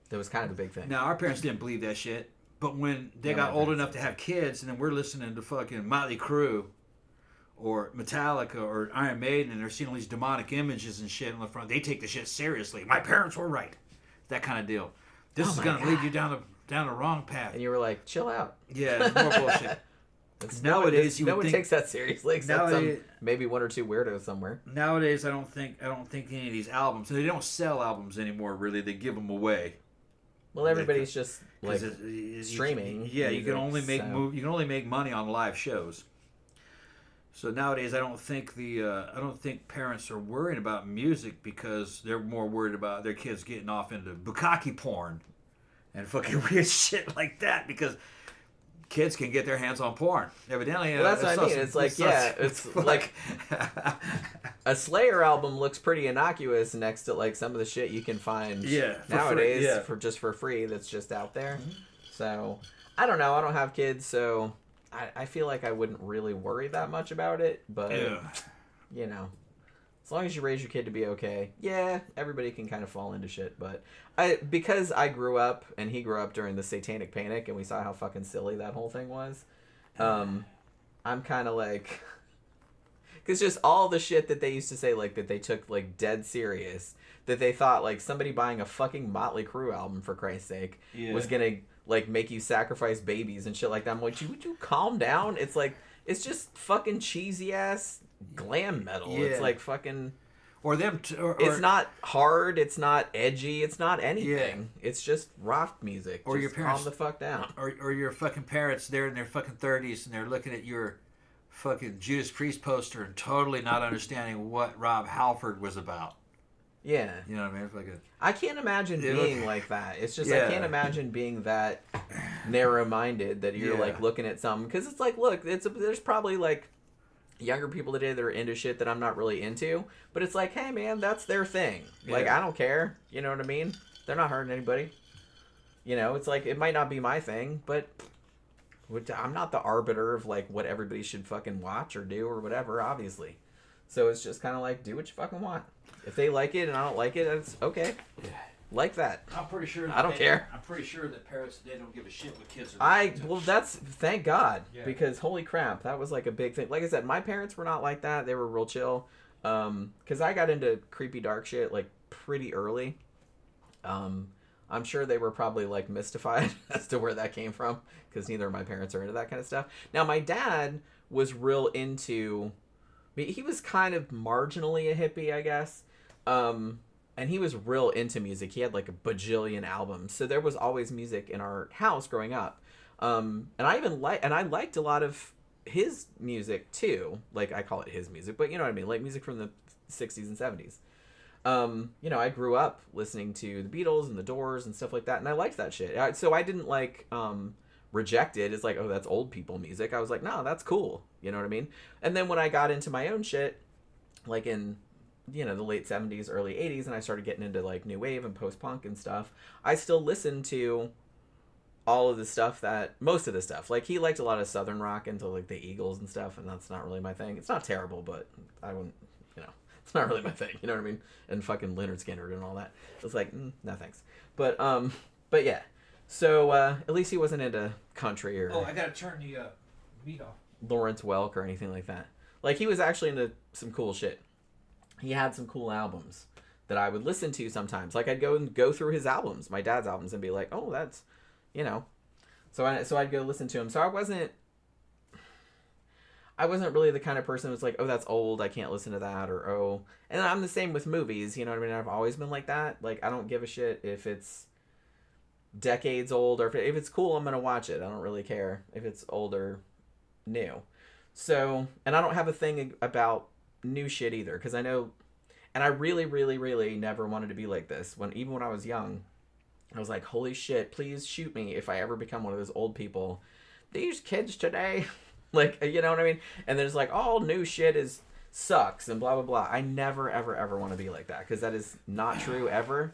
That was kind of a big thing. Now, our parents didn't believe that shit. But when they got old enough to have kids, and then we're listening to fucking Motley Crue, or Metallica, or Iron Maiden, and they're seeing all these demonic images and shit on the front, they take the shit seriously. My parents were right. That kind of deal. This is going to lead you down the down the wrong path. And you were like, chill out. Yeah, more bullshit. Nowadays, no one takes that seriously except nowadays, maybe one or two weirdos somewhere. Nowadays, I don't think any of these albums. They don't sell albums anymore. Really, they give them away. Well, everybody's just like streaming. Yeah, you can only make money on live shows. So nowadays, I don't think parents are worried about music because they're more worried about their kids getting off into bukkake porn and fucking weird shit like that because kids can get their hands on porn. Evidently, well, that's what I mean. It's like, it's like a Slayer album looks pretty innocuous next to like some of the shit you can find nowadays for free that's just out there. Mm-hmm. So I don't know. I don't have kids, so I feel like I wouldn't really worry that much about it. But you know, as long as you raise your kid to be okay, everybody can kind of fall into shit. But because I grew up and he grew up during the Satanic Panic and we saw how fucking silly that whole thing was, I'm kind of like, because just all the shit that they used to say, like that they took like dead serious, that they thought like somebody buying a fucking Motley Crue album for Christ's sake was gonna like make you sacrifice babies and shit like that. I'm like, would you calm down? It's like, it's just fucking cheesy ass glam metal. It's like fucking, it's not hard, it's not edgy, it's not anything. It's just rock music. Or just your parents, calm the fuck down. Or your fucking parents, they're in their fucking 30s and they're looking at your fucking Judas Priest poster and totally not understanding what Rob Halford was about. Yeah. You know what I mean? It's like I can't imagine being like that. It's just, I can't imagine being that narrow-minded that you're like looking at something. Because it's like, look, there's probably like younger people today that are into shit that I'm not really into. But it's like, hey, man, that's their thing. Yeah. Like, I don't care. You know what I mean? They're not hurting anybody. You know, it's like, it might not be my thing, but I'm not the arbiter of like what everybody should fucking watch or do or whatever, obviously. So it's just kind of like, do what you fucking want. If they like it and I don't like it, it's okay. Yeah. Like that. I'm pretty sure. I don't care. I'm pretty sure that parents today don't give a shit what kids are. Well, that's thank God because holy crap, that was like a big thing. Like I said, my parents were not like that. They were real chill. Because I got into creepy dark shit like pretty early. I'm sure they were probably like mystified as to where that came from because neither of my parents are into that kind of stuff. Now my dad was real into. He was kind of marginally a hippie, I guess. And he was real into music. He had like a bajillion albums. So there was always music in our house growing up. And I liked a lot of his music too. Like I call it his music, but you know what I mean? Like music from the 60s and 70s. You know, I grew up listening to the Beatles and the Doors and stuff like that. And I liked that shit. So I didn't like, reject it. It's like, oh, that's old people music. I was like, no, that's cool. You know what I mean? And then when I got into my own shit, like in, you know, the late 70s, early 80s, and I started getting into like new wave and post-punk and stuff, I still listened to all of the stuff most of the stuff. Like he liked a lot of Southern rock into like the Eagles and stuff, and that's not really my thing. It's not terrible, but I wouldn't, you know, it's not really my thing. You know what I mean? And fucking Lynyrd Skynyrd and all that. It's like, no thanks. But yeah. So at least he wasn't into country or. Oh, I gotta turn the meat off. Lawrence Welk or anything like that. Like he was actually into some cool shit. He had some cool albums that I would listen to sometimes. Like I'd go through his albums, my dad's albums, and be like, oh, that's, you know. So I'd go listen to him. So I wasn't really the kind of person who's like, oh, that's old, I can't listen to that, or oh. And I'm the same with movies. You know what I mean? I've always been like that. Like I don't give a shit if it's decades old or if it's cool, I'm gonna watch it. I don't really care if it's old or new. So, and I don't have a thing about new shit either, because I know, and I really, really, really never wanted to be like this. Even when I was young, I was like, holy shit, please shoot me if I ever become one of those old people. These kids today, like, you know what I mean? And there's like, all new shit sucks and blah, blah, blah. I never, ever, ever want to be like that, because that is not true ever.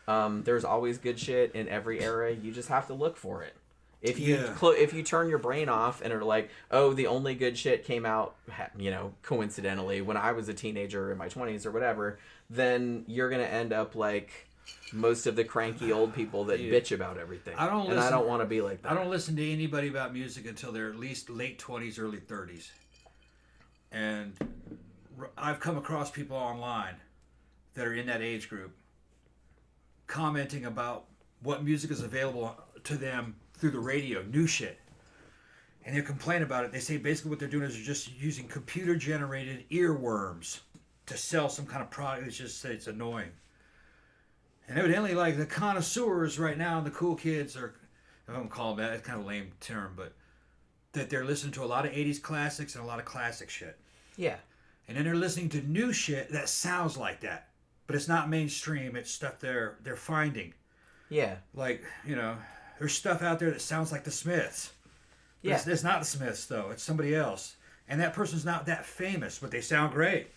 There's always good shit in every era. You just have to look for it. If you turn your brain off and are like, oh, the only good shit came out, you know, coincidentally when I was a teenager in my 20s or whatever, then you're gonna end up like most of the cranky old people that bitch about everything. I don't want to be like that. I don't listen to anybody about music until they're at least late 20s, early 30s. And I've come across people online that are in that age group commenting about what music is available to them through the radio, new shit. And they complain about it. They say basically what they're doing is they're just using computer-generated earworms to sell some kind of product. It's annoying. And evidently, like, the connoisseurs right now, the cool kids are, I don't call them that, it's kind of a lame term, but that they're listening to a lot of 80s classics and a lot of classic shit. Yeah. And then they're listening to new shit that sounds like that. But it's not mainstream. It's stuff they're finding. Yeah. Like, you know, there's stuff out there that sounds like the Smiths. But Yeah. it's not the Smiths, though. It's somebody else. And that person's not that famous, but they sound great.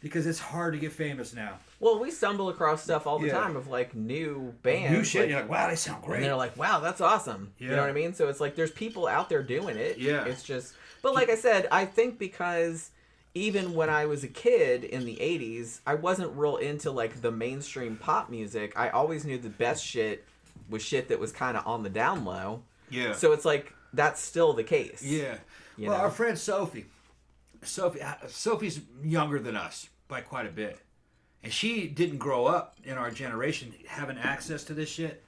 Because it's hard to get famous now. Well, we stumble across stuff all the Yeah. time of, like, new bands. New shit. Like, You're like, wow, they sound great. and they're like, wow, that's awesome. Yeah. You know what I mean? So it's like there's people out there doing it. Yeah. It's just... But like I said, I think because even when I was a kid in the 80s, I wasn't real into, like, the mainstream pop music. I always knew the best shit was shit that was kind of on the down low. Yeah. So it's like, that's still the case. Yeah. You Well, know? our friend Sophie's younger than us by quite a bit. And she didn't grow up in our generation having access to this shit.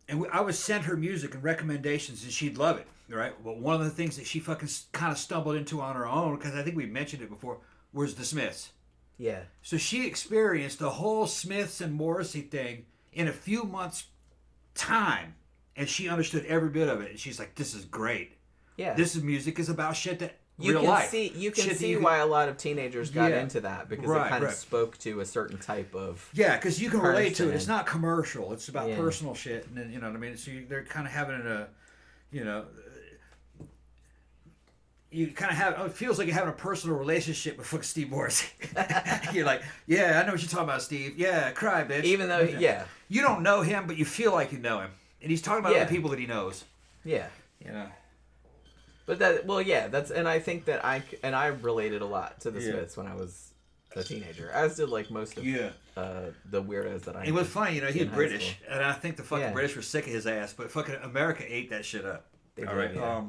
And I would send her music and recommendations and she'd love it, right? But one of the things that she fucking kind of stumbled into on her own, because I think we mentioned it before, was the Smiths. Yeah. So she experienced the whole Smiths and Morrissey thing in a few months' time. And she understood every bit of it. And she's like, this is great. Yeah. This music is about shit that You real can life. see you can Shit that see you why a lot of teenagers got Yeah. into that because Right, it kind of right. spoke to a certain type of Yeah, because you can relate to it. person. It's not commercial. It's about Yeah. personal shit. And then, you know what I mean? So they're kind of having a, you know, you kind of have, it feels like you're having a personal relationship with fucking Steve Morrissey. You're like, yeah, I know what you're talking about, Steve. Yeah, cry, bitch. even though yeah. You don't know him, but you feel like you know him. And he's talking about Yeah. other people that he knows. Yeah. You know? But that well yeah, that's and I think that I related a lot to the Yeah. Smiths when I was a teenager. As did like most of Yeah. the weirdos that I It was funny, you know, he's in high British. school. And I think the fucking Yeah. British were sick of his ass, but fucking America ate that shit up. They All did, right. yeah.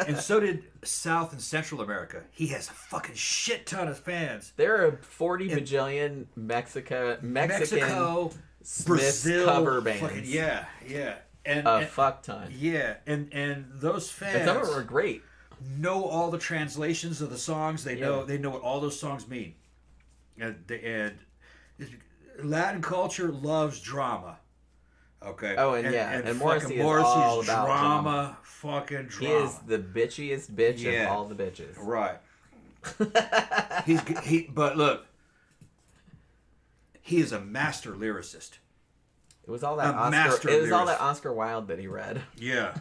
And so did South and Central America. He has a fucking shit ton of fans. There are 40 bajillion Mexican Mexico, Smiths Brazil, cover bands. fucking, yeah. And, A fuck ton. yeah, and those fans And some of them are great. know all the translations of the songs. They know what all those songs mean. And Latin culture loves drama. Okay. Oh, and fucking Morrissey is Morrissey's all about drama. Fucking He drama. is the bitchiest bitch Yeah. of all the bitches. Right. But look, he is a master lyricist. It was all that A Oscar. master It was all lyricist. that Oscar Wilde that he read, Yeah.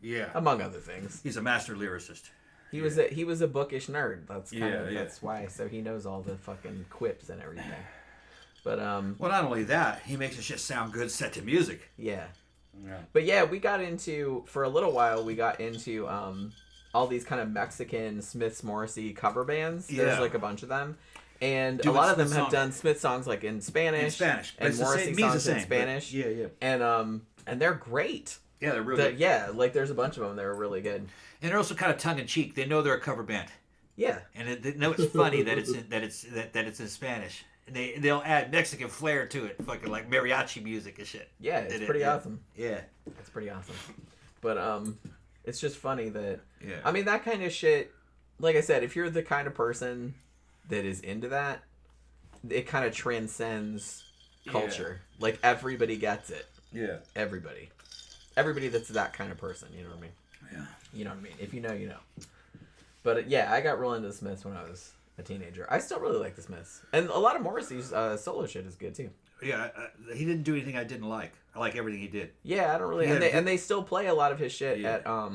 Yeah. among other things. He's a master lyricist. He was a bookish nerd. That's kind of Yeah. that's why. So he knows all the fucking quips and everything. But Well, not only that, he makes the shit sound good set to music. yeah. Yeah. But yeah, we got into for a little while. We got into all these kind of Mexican Smiths Morrissey cover bands. There's Yeah. like a bunch of them, and Doing a lot of them Smith have songs. done Smith songs like in Spanish, In Spanish. But and it's the Morrissey same- means the songs in same, but- Spanish. Yeah. And they're great. Yeah, they're really good. Yeah, like there's a bunch of them that are really good. And they're also kind of tongue in cheek. They know they're a cover band, Yeah, and they know it's funny that it's in Spanish. And they'll add Mexican flair to it, fucking like mariachi music and shit. yeah, it's pretty awesome. Yeah. It's pretty awesome. But it's just funny that Yeah. I mean that kind of shit. Like I said, if you're the kind of person that is into that, it kind of transcends culture. Like everybody gets it. Yeah. Everybody that's that kind of person. You know what I mean? Yeah. You know what I mean? If you know, you know. But yeah, I got real into the Smiths when I was a teenager. I still really like the Smiths, and a lot of Morrissey's solo shit is good too. Yeah. He didn't do anything I didn't like. I like everything he did. Yeah, I don't really. Yeah, And they still play a lot of his shit Yeah.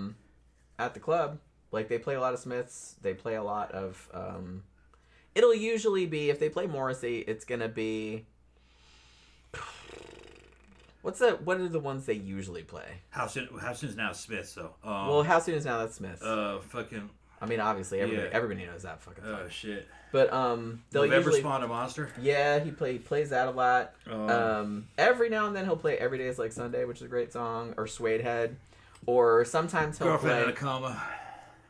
at the club. Like they play a lot of Smiths. They play a lot of. It'll usually be if they play Morrissey, it's gonna be. What are the ones they usually play? How soon's now Smith though? Well, How Soon Is Now? That's Smiths. Fucking. I mean, obviously, Yeah. everybody knows that fucking song. Oh shit. But they'll November usually. Spawned a Monster. Yeah, he plays that a lot. Oh. Every now and then he'll play Every Day Is Like Sunday, which is a great song, or Suede Head, or sometimes he'll Girlfriend in play. a Coma.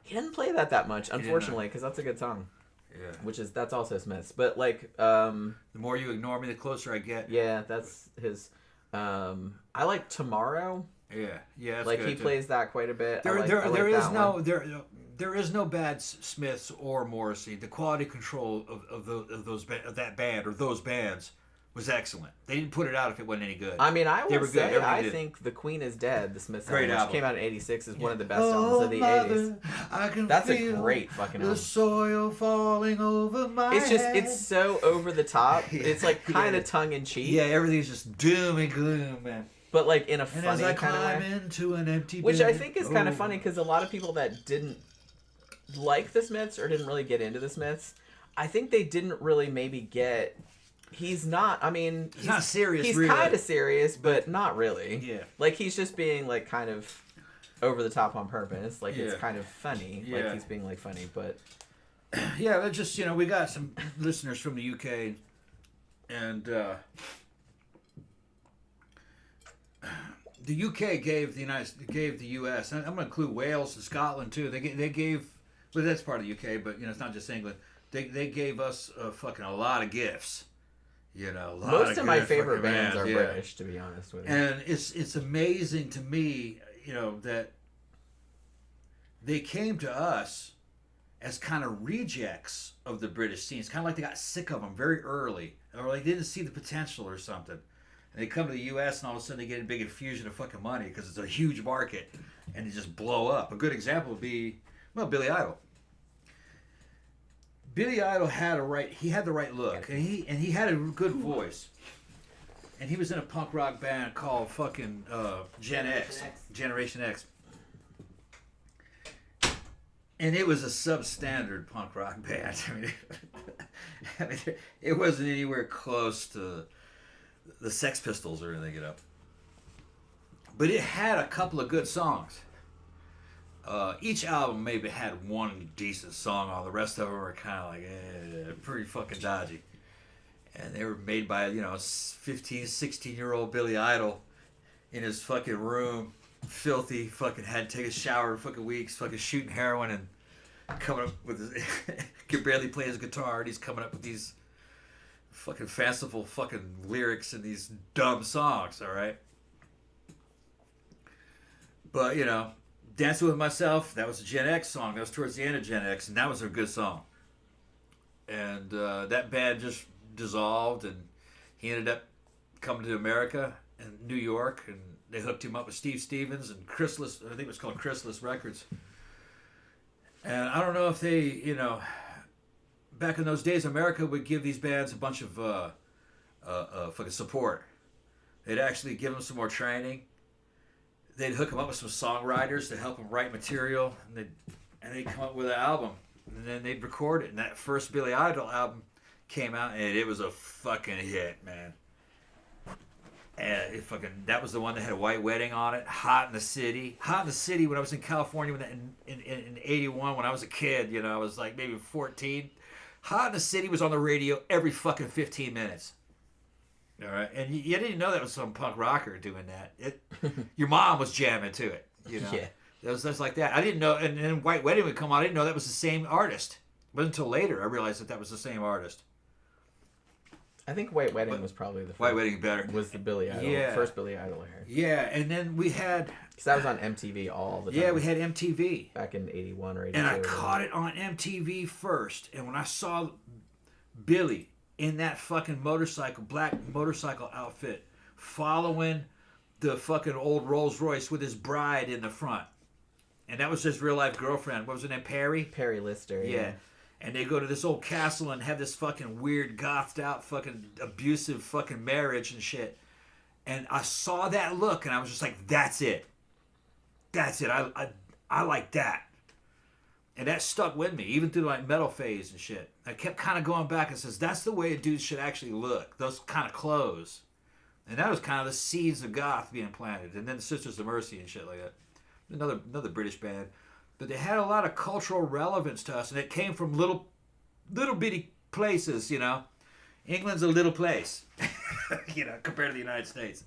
He didn't play that much, didn't, unfortunately, because that's a good song. Yeah. That's also Smith's. But like, The more you ignore me, the closer I get. yeah, that's his. I like Tomorrow. Yeah, that's like good he too. plays that quite a bit. There is no bad Smiths or Morrissey. The quality control of that band or those bands was excellent. They didn't put it out if it wasn't any good. I mean, I will say, I did. think The Queen is Dead, the Smiths Great album, album. which came out in '86, is one of the best albums of the '80s. That's a great fucking album. The soil falling over my It's just, head. it's so over the top. It's like kind of tongue in cheek. Yeah, everything's just doom and gloom, man. But like in a And funny as I kind of climb way. into an empty Which bed, I think is kind of funny because a lot of people that didn't like the Smiths or didn't really get into the Smiths, I think they didn't really maybe get. He's not. I mean, he's not serious. He's really. kind of serious, but not really. Yeah. Like he's just being like kind of over the top on purpose. Like it's Yeah. kind of funny. Yeah. Like he's being like funny, but Yeah, but just we got some listeners from the UK, and the UK gave the US. And I'm going to include Wales and Scotland too. They gave, well, that's part of the UK, but it's not just England. They gave us fucking a lot of gifts. A lot most of my good favorite fucking bands are yeah. British, to be honest with you. And it's amazing to me, that they came to us as kind of rejects of the British scene. It's kind of like they got sick of them very early, or they didn't see the potential or something. And they come to the U.S. and all of a sudden they get a big infusion of fucking money because it's a huge market, and they just blow up. A good example would be, Billy Idol. Billy Idol had the right look, and he had a good voice. And he was in a punk rock band called fucking Generation X. And it was a substandard punk rock band. I mean, it wasn't anywhere close to the Sex Pistols or anything, But it had a couple of good songs. Each album maybe had one decent song on. The rest of them were kind of like, pretty fucking dodgy. And they were made by, 15, 16-year-old Billy Idol in his fucking room. Filthy, fucking had to take a shower in fucking weeks, fucking shooting heroin and coming up with his, could barely play his guitar, and he's coming up with these fucking fanciful fucking lyrics and these dumb songs, alright? But, Dancing With Myself, that was a Gen X song. That was towards the end of Gen X, and that was a good song. And that band just dissolved, and he ended up coming to America and New York, and they hooked him up with Steve Stevens and Chrysalis. I think it was called Chrysalis Records. And I don't know if they, back in those days, America would give these bands a bunch of fucking support. They'd actually give them some more training. They'd hook them up with some songwriters to help them write material, and they'd come up with an album, and then they'd record it. And that first Billy Idol album came out, and it was a fucking hit, man. And that was the one that had White Wedding on it. Hot in the City. Hot in the City, when I was in California in 81, when I was a kid, I was like maybe 14. Hot in the City was on the radio every fucking 15 minutes. All right, and you didn't know that was some punk rocker doing that. Your mom was jamming to it, Yeah. That's like that. I didn't know, and then White Wedding would come on. I didn't know that was the same artist. It wasn't until later I realized that was the same artist. I think White Wedding was probably the first. White Wedding better. Was the Billy Idol, first Billy Idol hair. Yeah, and then we had... Because that was on MTV all the time. Yeah, we had MTV. Back in 81 or 82. And I caught it on MTV first. And when I saw Billy in that fucking black motorcycle outfit, following the fucking old Rolls Royce with his bride in the front. And that was his real life girlfriend. What was her name? Perry? Perry Lister, yeah. And they go to this old castle and have this fucking weird, gothed out, fucking abusive fucking marriage and shit. And I saw that look, and I was just like, that's it. That's it. I like that. And that stuck with me, even through like metal phase and shit. I kept kind of going back and says, that's the way a dude should actually look. Those kind of clothes. And that was kind of the seeds of goth being planted. And then the Sisters of Mercy and shit like that. Another British band. But they had a lot of cultural relevance to us, and it came from little bitty places, England's a little place, compared to the United States.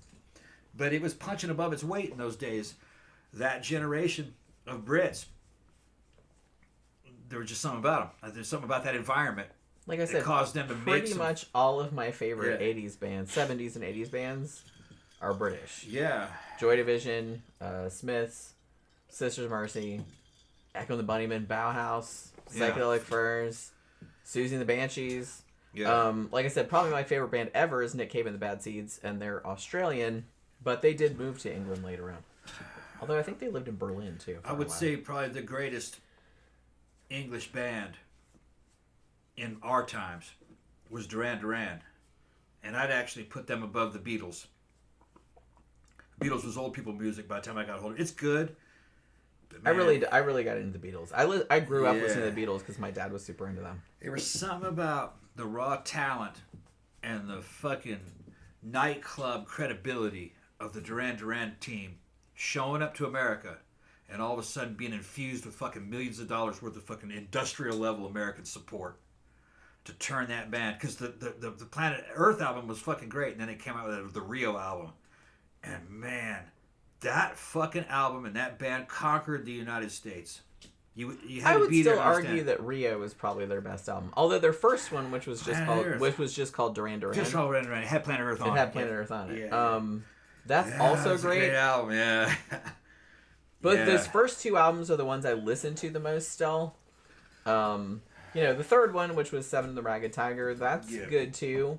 But it was punching above its weight in those days. That generation of Brits, there was just something about them. There's something about that environment. Like I said, caused them to pretty much all of my favorite 80s bands, 70s and 80s bands, are British. Yeah. Joy Division, Smiths, Sisters of Mercy, Echo and the Bunnymen, Bauhaus, Psychedelic Furs, Susie and the Banshees. Yeah. Like I said, probably my favorite band ever is Nick Cave and the Bad Seeds, and they're Australian, but they did move to England later on. Although I think they lived in Berlin too. I would say probably the greatest English band in our times was Duran Duran, and I'd actually put them above the Beatles. Beatles was old people music by the time I got hold of it. It's good. I really got into the Beatles. I grew up listening to the Beatles because my dad was super into them. There was something about the raw talent and the fucking nightclub credibility of the Duran Duran team showing up to America and all of a sudden being infused with fucking millions of dollars worth of fucking industrial level American support to turn that band. Because the Planet Earth album was fucking great, and then it came out with the Rio album. And man, that fucking album and that band conquered the United States. You had I would to be there still to understand. argue that Rio is probably their best album. Although their first one, which was just called Duran Duran, Just called Duran Duran. It had Planet Earth on it. It had Planet Earth on it. Yeah. That's also that's great. A great album, yeah. But those first two albums are the ones I listen to the most still. The third one, which was Seven and the Ragged Tiger, that's good too.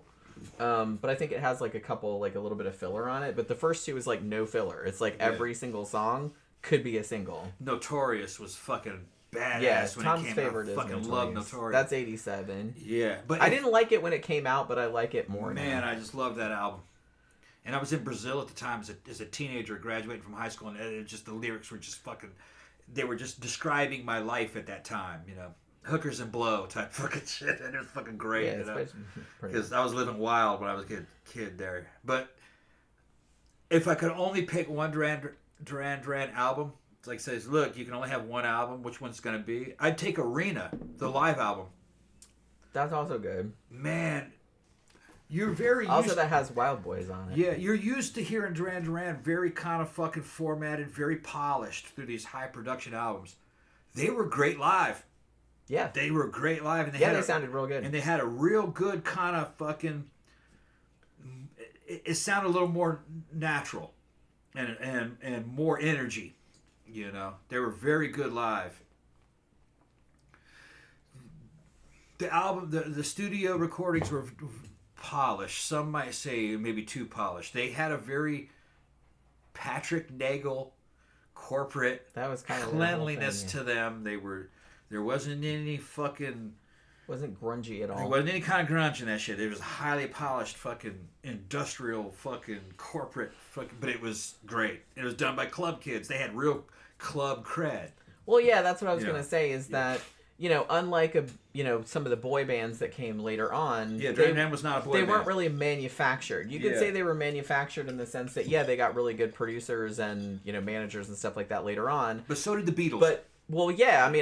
But I think it has like a couple, like a little bit of filler on it. But the first two is like no filler. It's like every single song could be a single. Notorious was fucking badass when Tom's it came favorite out. is Fucking love Notorious. That's 87. Yeah. But I didn't like it when it came out, but I like it more now. Man, I just love that album. And I was in Brazil at the time as a teenager graduating from high school, and it just the lyrics were just fucking, they were just describing my life at that time, hookers and blow type fucking shit, and it was fucking great, because I was living wild when I was a kid there. But if I could only pick one Duran Duran album, it's like says, look, you can only have one album, which one's going to be? I'd take Arena, the live album. That's also good. Man, you're very also that has Wild Boys on it. Yeah, you're used to hearing Duran Duran very kind of fucking formatted, very polished through these high production albums. They were great live. Yeah. They were great live. And they sounded real good. And they had a real good kind of fucking... It sounded a little more natural and more energy, They were very good live. The album, the studio recordings were polished. Some might say maybe too polished. They had a very Patrick Nagel corporate cleanliness to them. There wasn't any fucking... Wasn't grungy at all. There wasn't any kind of grunge in that shit. It was highly polished fucking industrial fucking corporate fucking... But it was great. It was done by club kids. They had real club cred. Well, yeah, that's what I was going to say is that... unlike some of the boy bands that came later on, Duran Duran was not a boy band. They weren't really manufactured. You could say they were manufactured in the sense that they got really good producers and managers and stuff like that later on. But so did the Beatles. But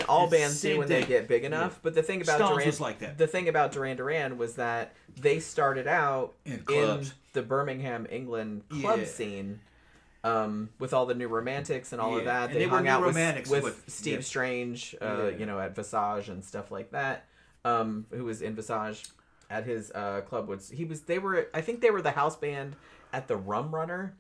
all bands do when they get big enough. Yeah. But the thing about Stones was like that. The thing about Duran Duran was that they started out in the Birmingham, England club scene. With all the New Romantics and all of that, they hung out with Steve Strange, at Visage and stuff like that. Who was in Visage at his club? I think they were the house band at the Rum Runner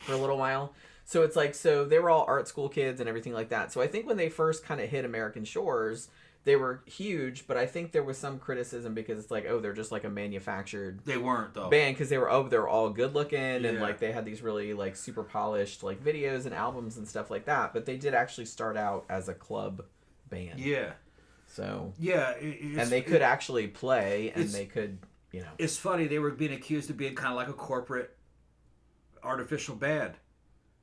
for a little while. So it's like, they were all art school kids and everything like that. So I think when they first kind of hit American shores, they were huge, but I think there was some criticism because it's like, they're just like a manufactured. They weren't though. Band because they were all good looking and like they had these really like super polished like videos and albums and stuff like that. But they did actually start out as a club band. Yeah. So. Yeah, and they could actually play, and they could, It's funny, they were being accused of being kind of like a corporate, artificial band,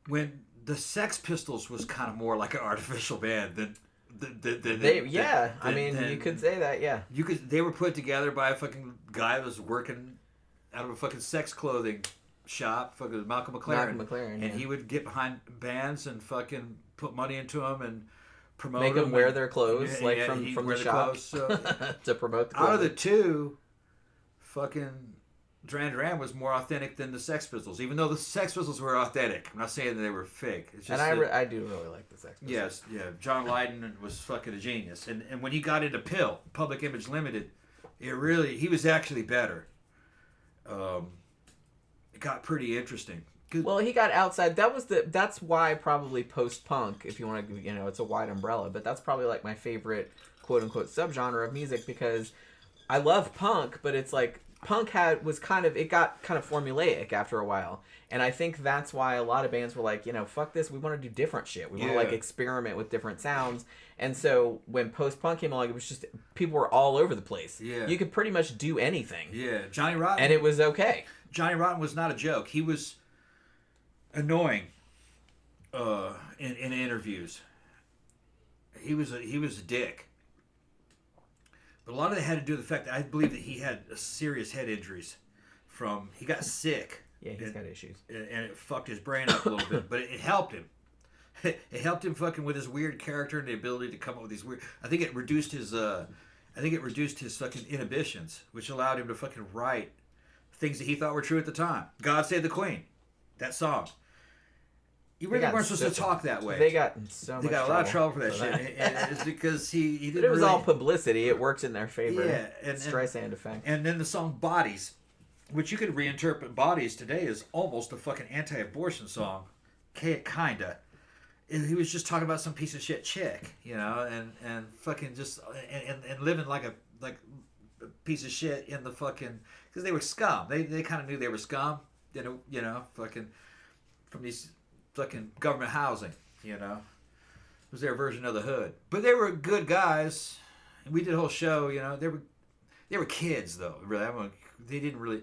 when the Sex Pistols was kind of more like an artificial band than. You could say that, yeah. They were put together by a fucking guy that was working out of a fucking sex clothing shop, fucking Malcolm McLaren. And he would get behind bands and fucking put money into them and promote them. Make them wear their clothes, from the shop. Clothes, so to promote the clothes. Out of the two, fucking Duran Duran was more authentic than the Sex Pistols, even though the Sex Pistols were authentic. I'm not saying that they were fake. It's just I do really like the Sex Pistols. Yes, yeah. John Lydon was fucking a genius. And when he got into Public Image Limited, he was actually better. It got pretty interesting. Well, he got outside. That's why probably post-punk, if you want to, it's a wide umbrella, but that's probably like my favorite quote-unquote subgenre of music, because I love punk, but it's like punk got kind of formulaic after a while. And I think that's why a lot of bands were like, fuck this, we want to do different shit. We want to like experiment with different sounds. And so when post-punk came along, it was just, people were all over the place. Yeah. You could pretty much do anything. Yeah, Johnny Rotten. And it was okay. Johnny Rotten was not a joke. He was annoying in interviews. He was a dick. But a lot of it had to do with the fact that I believe that he had serious head injuries he got sick. Yeah, he's got issues. And it fucked his brain up a little bit. But it helped him. It helped him fucking with his weird character and the ability to come up with these weird... I think it reduced his fucking inhibitions, which allowed him to fucking write things that he thought were true at the time. God Save the Queen. That song. You really weren't supposed to talk that way. They got in so much trouble. They got a lot of trouble for that shit. And it's because he didn't. But it was all publicity. It worked in their favor. Yeah, and Streisand effect. And then the song "Bodies," which you could reinterpret "Bodies" today as almost a fucking anti-abortion song, kinda. And he was just talking about some piece of shit chick, and fucking just and living like a piece of shit in the fucking, because they were scum. They kind of knew they were scum, fucking from these fucking government housing, It was their version of the hood. But they were good guys. And we did a whole show, they were kids though, really. They didn't really.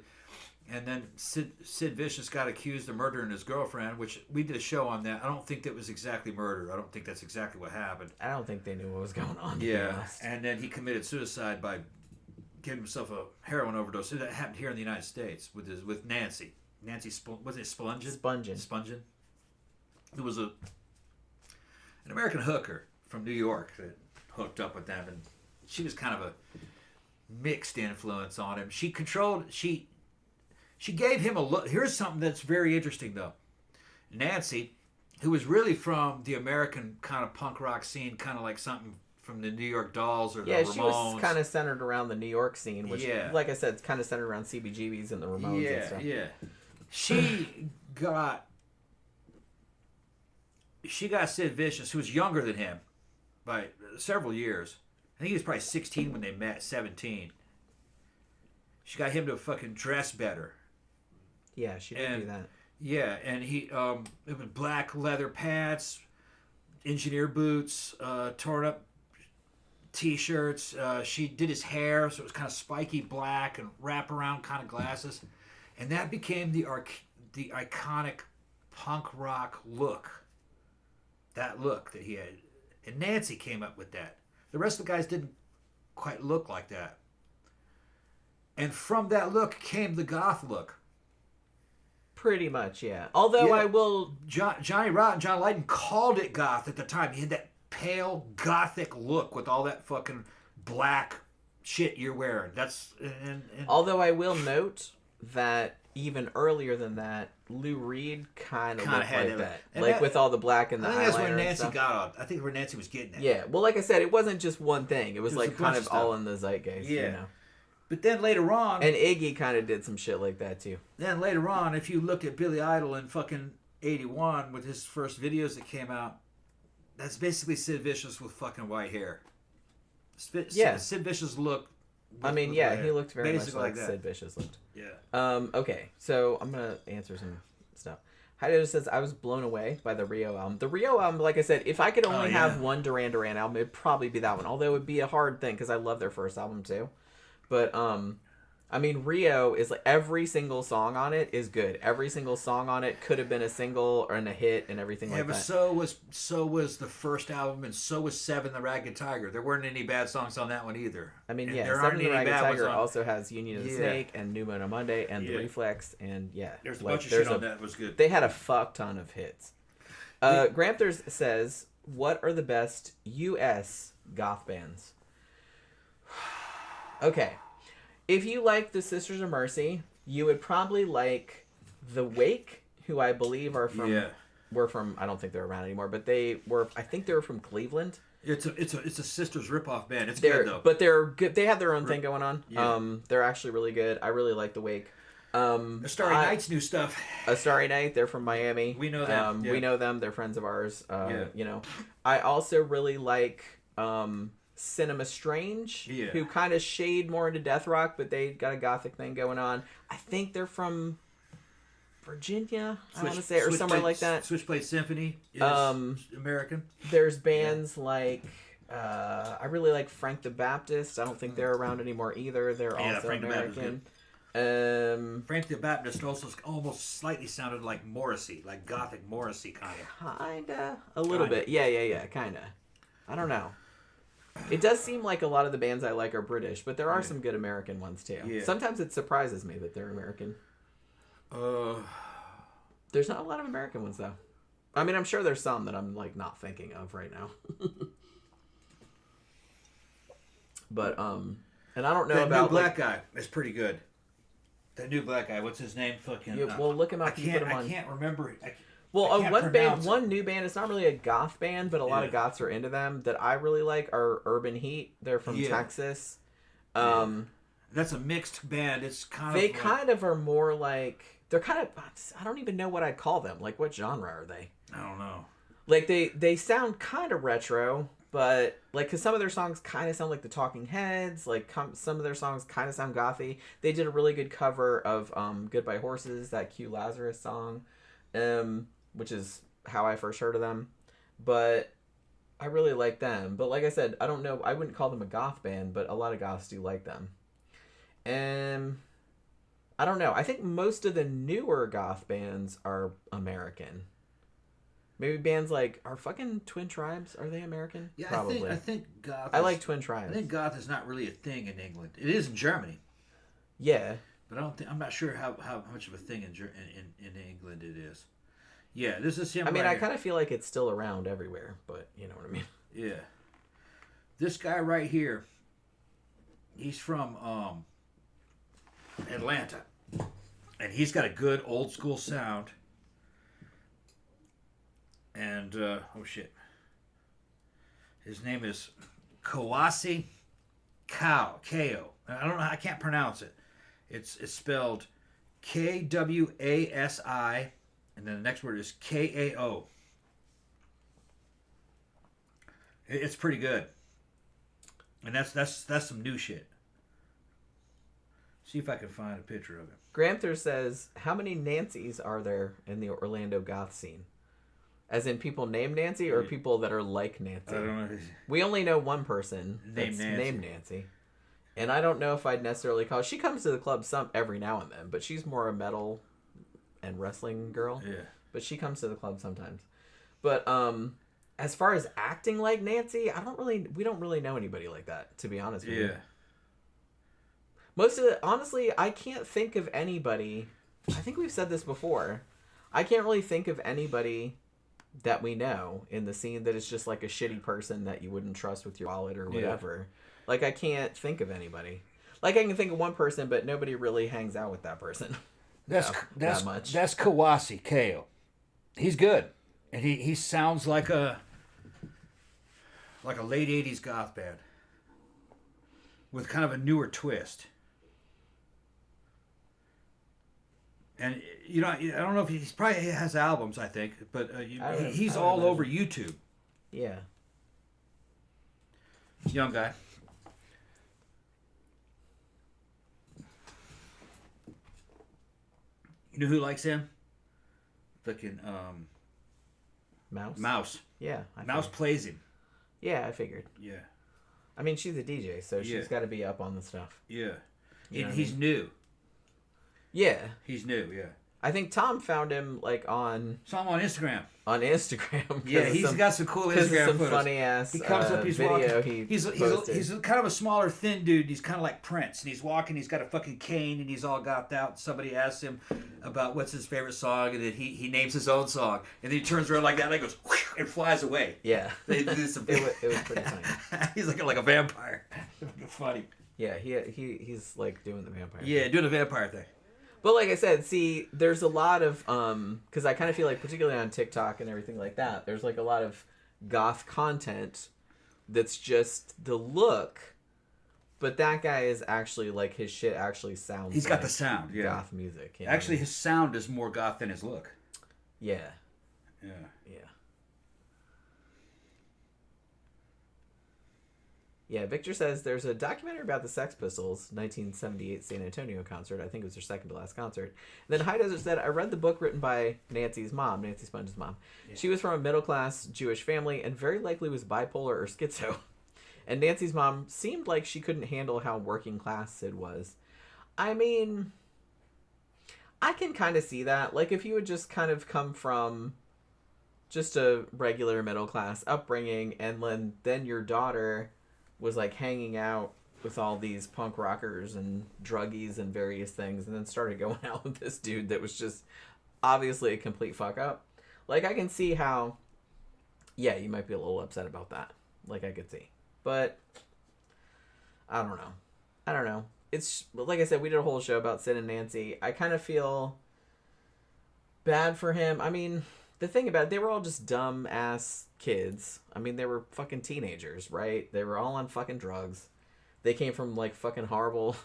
And then Sid Vicious got accused of murdering his girlfriend, which we did a show on that. I don't think that was exactly murder. I don't think that's exactly what happened. I don't think they knew what was going on. Yeah, and then he committed suicide by giving himself a heroin overdose. That happened here in the United States with Nancy. Was it Spungen? There was an American hooker from New York that hooked up with them, and she was kind of a mixed influence on him. She gave him a look. Here's something that's very interesting, though. Nancy, who was really from the American kind of punk rock scene, kind of like something from the New York Dolls or the Ramones. Yeah, she was kind of centered around the New York scene, which, like I said, it's kind of centered around CBGBs and the Ramones and stuff. Yeah. She got Sid Vicious, who was younger than him by several years. I think he was probably 16 when they met, 17. She got him to fucking dress better. Yeah, she did do that. Yeah, and it was black leather pants, engineer boots, torn up t-shirts. She did his hair, so it was kind of spiky black and wraparound kind of glasses. And that became the iconic punk rock look. That look that he had. And Nancy came up with that. The rest of the guys didn't quite look like that. And from that look came the goth look. Pretty much, yeah. Although I will... Johnny Rotten, John Lydon called it goth at the time. He had that pale gothic look with all that fucking black shit you're wearing. Although I will note that even earlier than that, Lou Reed kind of looked like that. Like with all the black and the eyeliner. I think that's where Nancy got on. I think where Nancy was getting at. Yeah, well, like I said, it wasn't just one thing. It was like kind of all in the zeitgeist, But then later on... And Iggy kind of did some shit like that, too. Then later on, if you look at Billy Idol in fucking 81 with his first videos that came out, that's basically Sid Vicious with fucking white hair. Sid Vicious looked... he looked very much like Sid Vicious looked. Yeah. Okay, so I'm going to answer some stuff. Hido says, I was blown away by the Rio album. The Rio album, like I said, if I could only have one Duran Duran album, it'd probably be that one. Although it would be a hard thing, because I love their first album, too. But, Rio is like every single song on it is good. Every single song on it could have been a single or a hit and everything like that. Yeah, but so was the first album, and so was Seven the Ragged Tiger. There weren't any bad songs on that one either. Seven the Ragged Tiger also has Union of the Snake and New Moon on Monday and The Reflex and There's a bunch of shit on that was good. They had a fuck ton of hits. Gramthers says, what are the best U.S. goth bands? Okay. If you like the Sisters of Mercy, you would probably like The Wake, who I believe are from... Yeah. Were from... I don't think they're around anymore, but they were... I think they were from Cleveland. It's a Sisters ripoff band. It's good, though. But they're good. They have their own thing going on. Yeah. They're actually really good. I really like The Wake. A Starry Night's new stuff. A Starry Night, they're from Miami. We know them. We know them. They're friends of ours. Yeah. You know, I also really like Cinema Strange, who kind of shade more into death rock, but they got a gothic thing going on. I think they're from Virginia, I want to say, or somewhere like that. Switchblade Symphony is American. There's bands like I really like Frank the Baptist. I don't think they're around anymore either. They're also Frank American. Frank the Baptist also almost slightly sounded like Morrissey, like gothic Morrissey kind of. Kinda, a little bit. Yeah, kinda. I don't know. It does seem like a lot of the bands I like are British, but there are some good American ones too. Yeah. Sometimes it surprises me that they're American. There's not a lot of American ones though. I mean, I'm sure there's some that I'm like not thinking of right now. But and I don't know that about new black guy. It's pretty good. That new black guy. What's his name? Fucking. Yeah, well, look him up. I can't remember. One new band. It's not really a goth band, but a lot of goths are into them. That I really like are Urban Heat. They're from Texas. That's a mixed band. It's kind of. They kind of are more like they're kind of. I don't even know what I'd call them. Like, what genre are they? I don't know. Like they sound kind of retro, but like because some of their songs kind of sound like the Talking Heads. Like some of their songs kind of sound gothy. They did a really good cover of "Goodbye Horses," that Q Lazarus song, which is how I first heard of them. But I really like them. But like I said, I don't know. I wouldn't call them a goth band, but a lot of goths do like them. I don't know. I think most of the newer goth bands are American. Maybe bands like are fucking Twin Tribes. Are they American? Yeah, probably. I think goth. I like Twin Tribes. I think goth is not really a thing in England. It is in Germany. Yeah, but I'm not sure how much of a thing in England it is. Yeah, this is him. I mean, right I kind of feel like it's still around everywhere, but you know what I mean. Yeah, this guy right here. He's from Atlanta, and he's got a good old school sound. And oh shit, his name is Kawasi Kao. I don't know. I can't pronounce it. It's spelled Kwasi, and then the next word is Kao. It's pretty good, and that's some new shit. See if I can find a picture of it. Granther says, "How many Nancys are there in the Orlando goth scene? As in people named Nancy or people that are like Nancy?" I don't know. We only know one person that's named Nancy. And I don't know if I'd necessarily call... She comes to the club every now and then, but she's more a metal and wrestling girl. Yeah. But she comes to the club sometimes. But as far as acting like Nancy, we don't really know anybody like that, to be honest with you. Most of it, honestly, I can't think of anybody... I think we've said this before. I can't really think of anybody that we know in the scene that is just like a shitty person that you wouldn't trust with your wallet or whatever. Like, I can't think of anybody. Like, I can think of one person, but nobody really hangs out with that person. That's that much. That's Kawasi Kao. He's good, and he sounds like a late '80s goth band with kind of a newer twist. And you know, I don't know if he's probably has albums. I think, but he's all over YouTube. Yeah. Young guy. You know who likes him? Fucking Mouse. Mouse. Yeah. Mouse plays him. Yeah, I figured. Yeah. I mean, she's a DJ, so she's got to be up on the stuff. Yeah. And he's new. Yeah. He's new, yeah. I think Tom found him like on... Saw him on Instagram. On Instagram. Yeah, he's got some cool Instagram some photos. funny ass he comes up, he's video walking. He's kind of a smaller, thin dude. He's kind of like Prince. And he's walking, he's got a fucking cane, and he's all gouged out. Somebody asks him about what's his favorite song, and then he names his own song. And then he turns around like that, and he goes, and flies away. Yeah. It was pretty funny. He's like a vampire. Funny. Yeah, he's like doing the vampire thing. thing. Doing the vampire thing. But like I said, see, there's a lot of, because I kind of feel like, particularly on TikTok and everything like that, there's like a lot of goth content that's just the look But that guy is actually, like, his shit actually sounds He's got the sound, yeah. goth music. You know? Actually, his sound is more goth than his look. Yeah. Yeah. Yeah. Yeah, Victor says there's a documentary about the Sex Pistols, 1978 San Antonio concert. I think it was their second to last concert. Then High Desert said, I read the book written by Nancy's mom, Nancy Sponge's mom. Yeah. She was from a middle-class Jewish family and very likely was bipolar or schizo. And Nancy's mom seemed like she couldn't handle how working class Sid was. I mean, I can kind of see that. Like, if you would just kind of come from just a regular middle-class upbringing and then your daughter was like hanging out with all these punk rockers and druggies and various things and then started going out with this dude that was just obviously a complete fuck up. Like, I can see how, yeah, you might be a little upset about that. Like, I could see. But, I don't know. It's, like I said, we did a whole show about Sid and Nancy. I kind of feel bad for him. I mean, the thing about it, they were all just dumb ass kids. I mean, they were fucking teenagers, right? They were all on fucking drugs. They came from like fucking horrible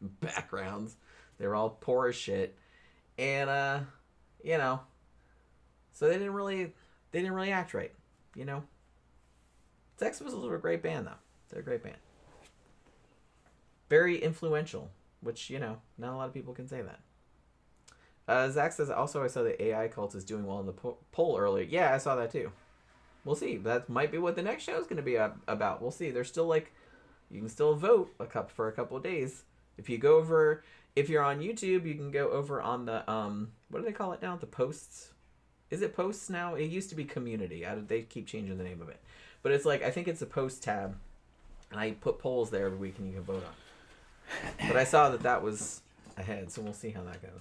backgrounds. They were all poor as shit. And you know, so they didn't really act right, you know? Sex Pistols were a great band though. They're a great band. Very influential, which, you know, not a lot of people can say that. Zach says, also I saw the AI cult is doing well in the poll earlier. Yeah, I saw that too. We'll see. That might be what the next show is going to be about. We'll see. There's still like, you can still vote for a couple of days. If you go over, if you're on YouTube, you can go over on the, what do they call it now? The posts? Is it posts now? It used to be community. They keep changing the name of it. But it's like, I think it's a post tab. And I put polls there every week and you can vote on. But I saw that was ahead, so we'll see how that goes.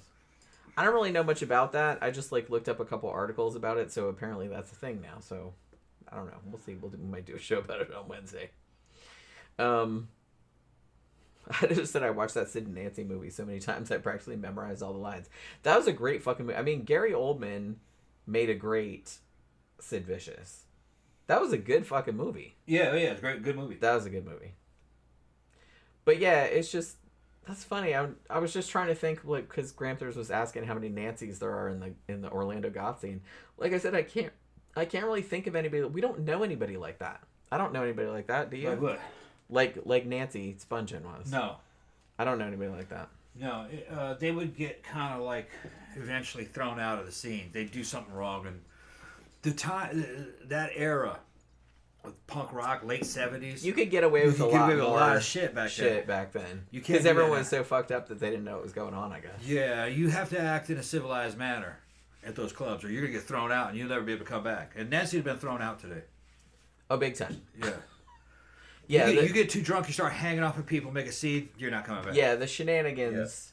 I don't really know much about that. I just like looked up a couple articles about it, so apparently that's a thing now. So I don't know. We'll see. We might do a show about it on Wednesday. I just said I watched that Sid and Nancy movie so many times I practically memorized all the lines. That was a great fucking movie. I mean, Gary Oldman made a great Sid Vicious. That was a good fucking movie. Yeah, it's a good movie. That was a good movie. But yeah, it's just, that's funny. I was just trying to think, like, because Gramthers was asking how many Nancys there are in the Orlando goth scene. Like I said, I can't really think of anybody. We don't know anybody like that. I don't know anybody like that. Do you? Like what? Like Nancy Spungen was. No. I don't know anybody like that. No, they would get kind of like eventually thrown out of the scene. They'd do something wrong, and that era of punk rock, late 70s. You could get away with a lot of shit back then. Because everyone was so fucked up that they didn't know what was going on, I guess. Yeah, you have to act in a civilized manner at those clubs, or you're gonna get thrown out, and you'll never be able to come back. And Nancy had been thrown out today. Oh, big time. Yeah. Yeah. You get too drunk, you start hanging off of people, make a scene, you're not coming back. Yeah, the shenanigans. Yeah.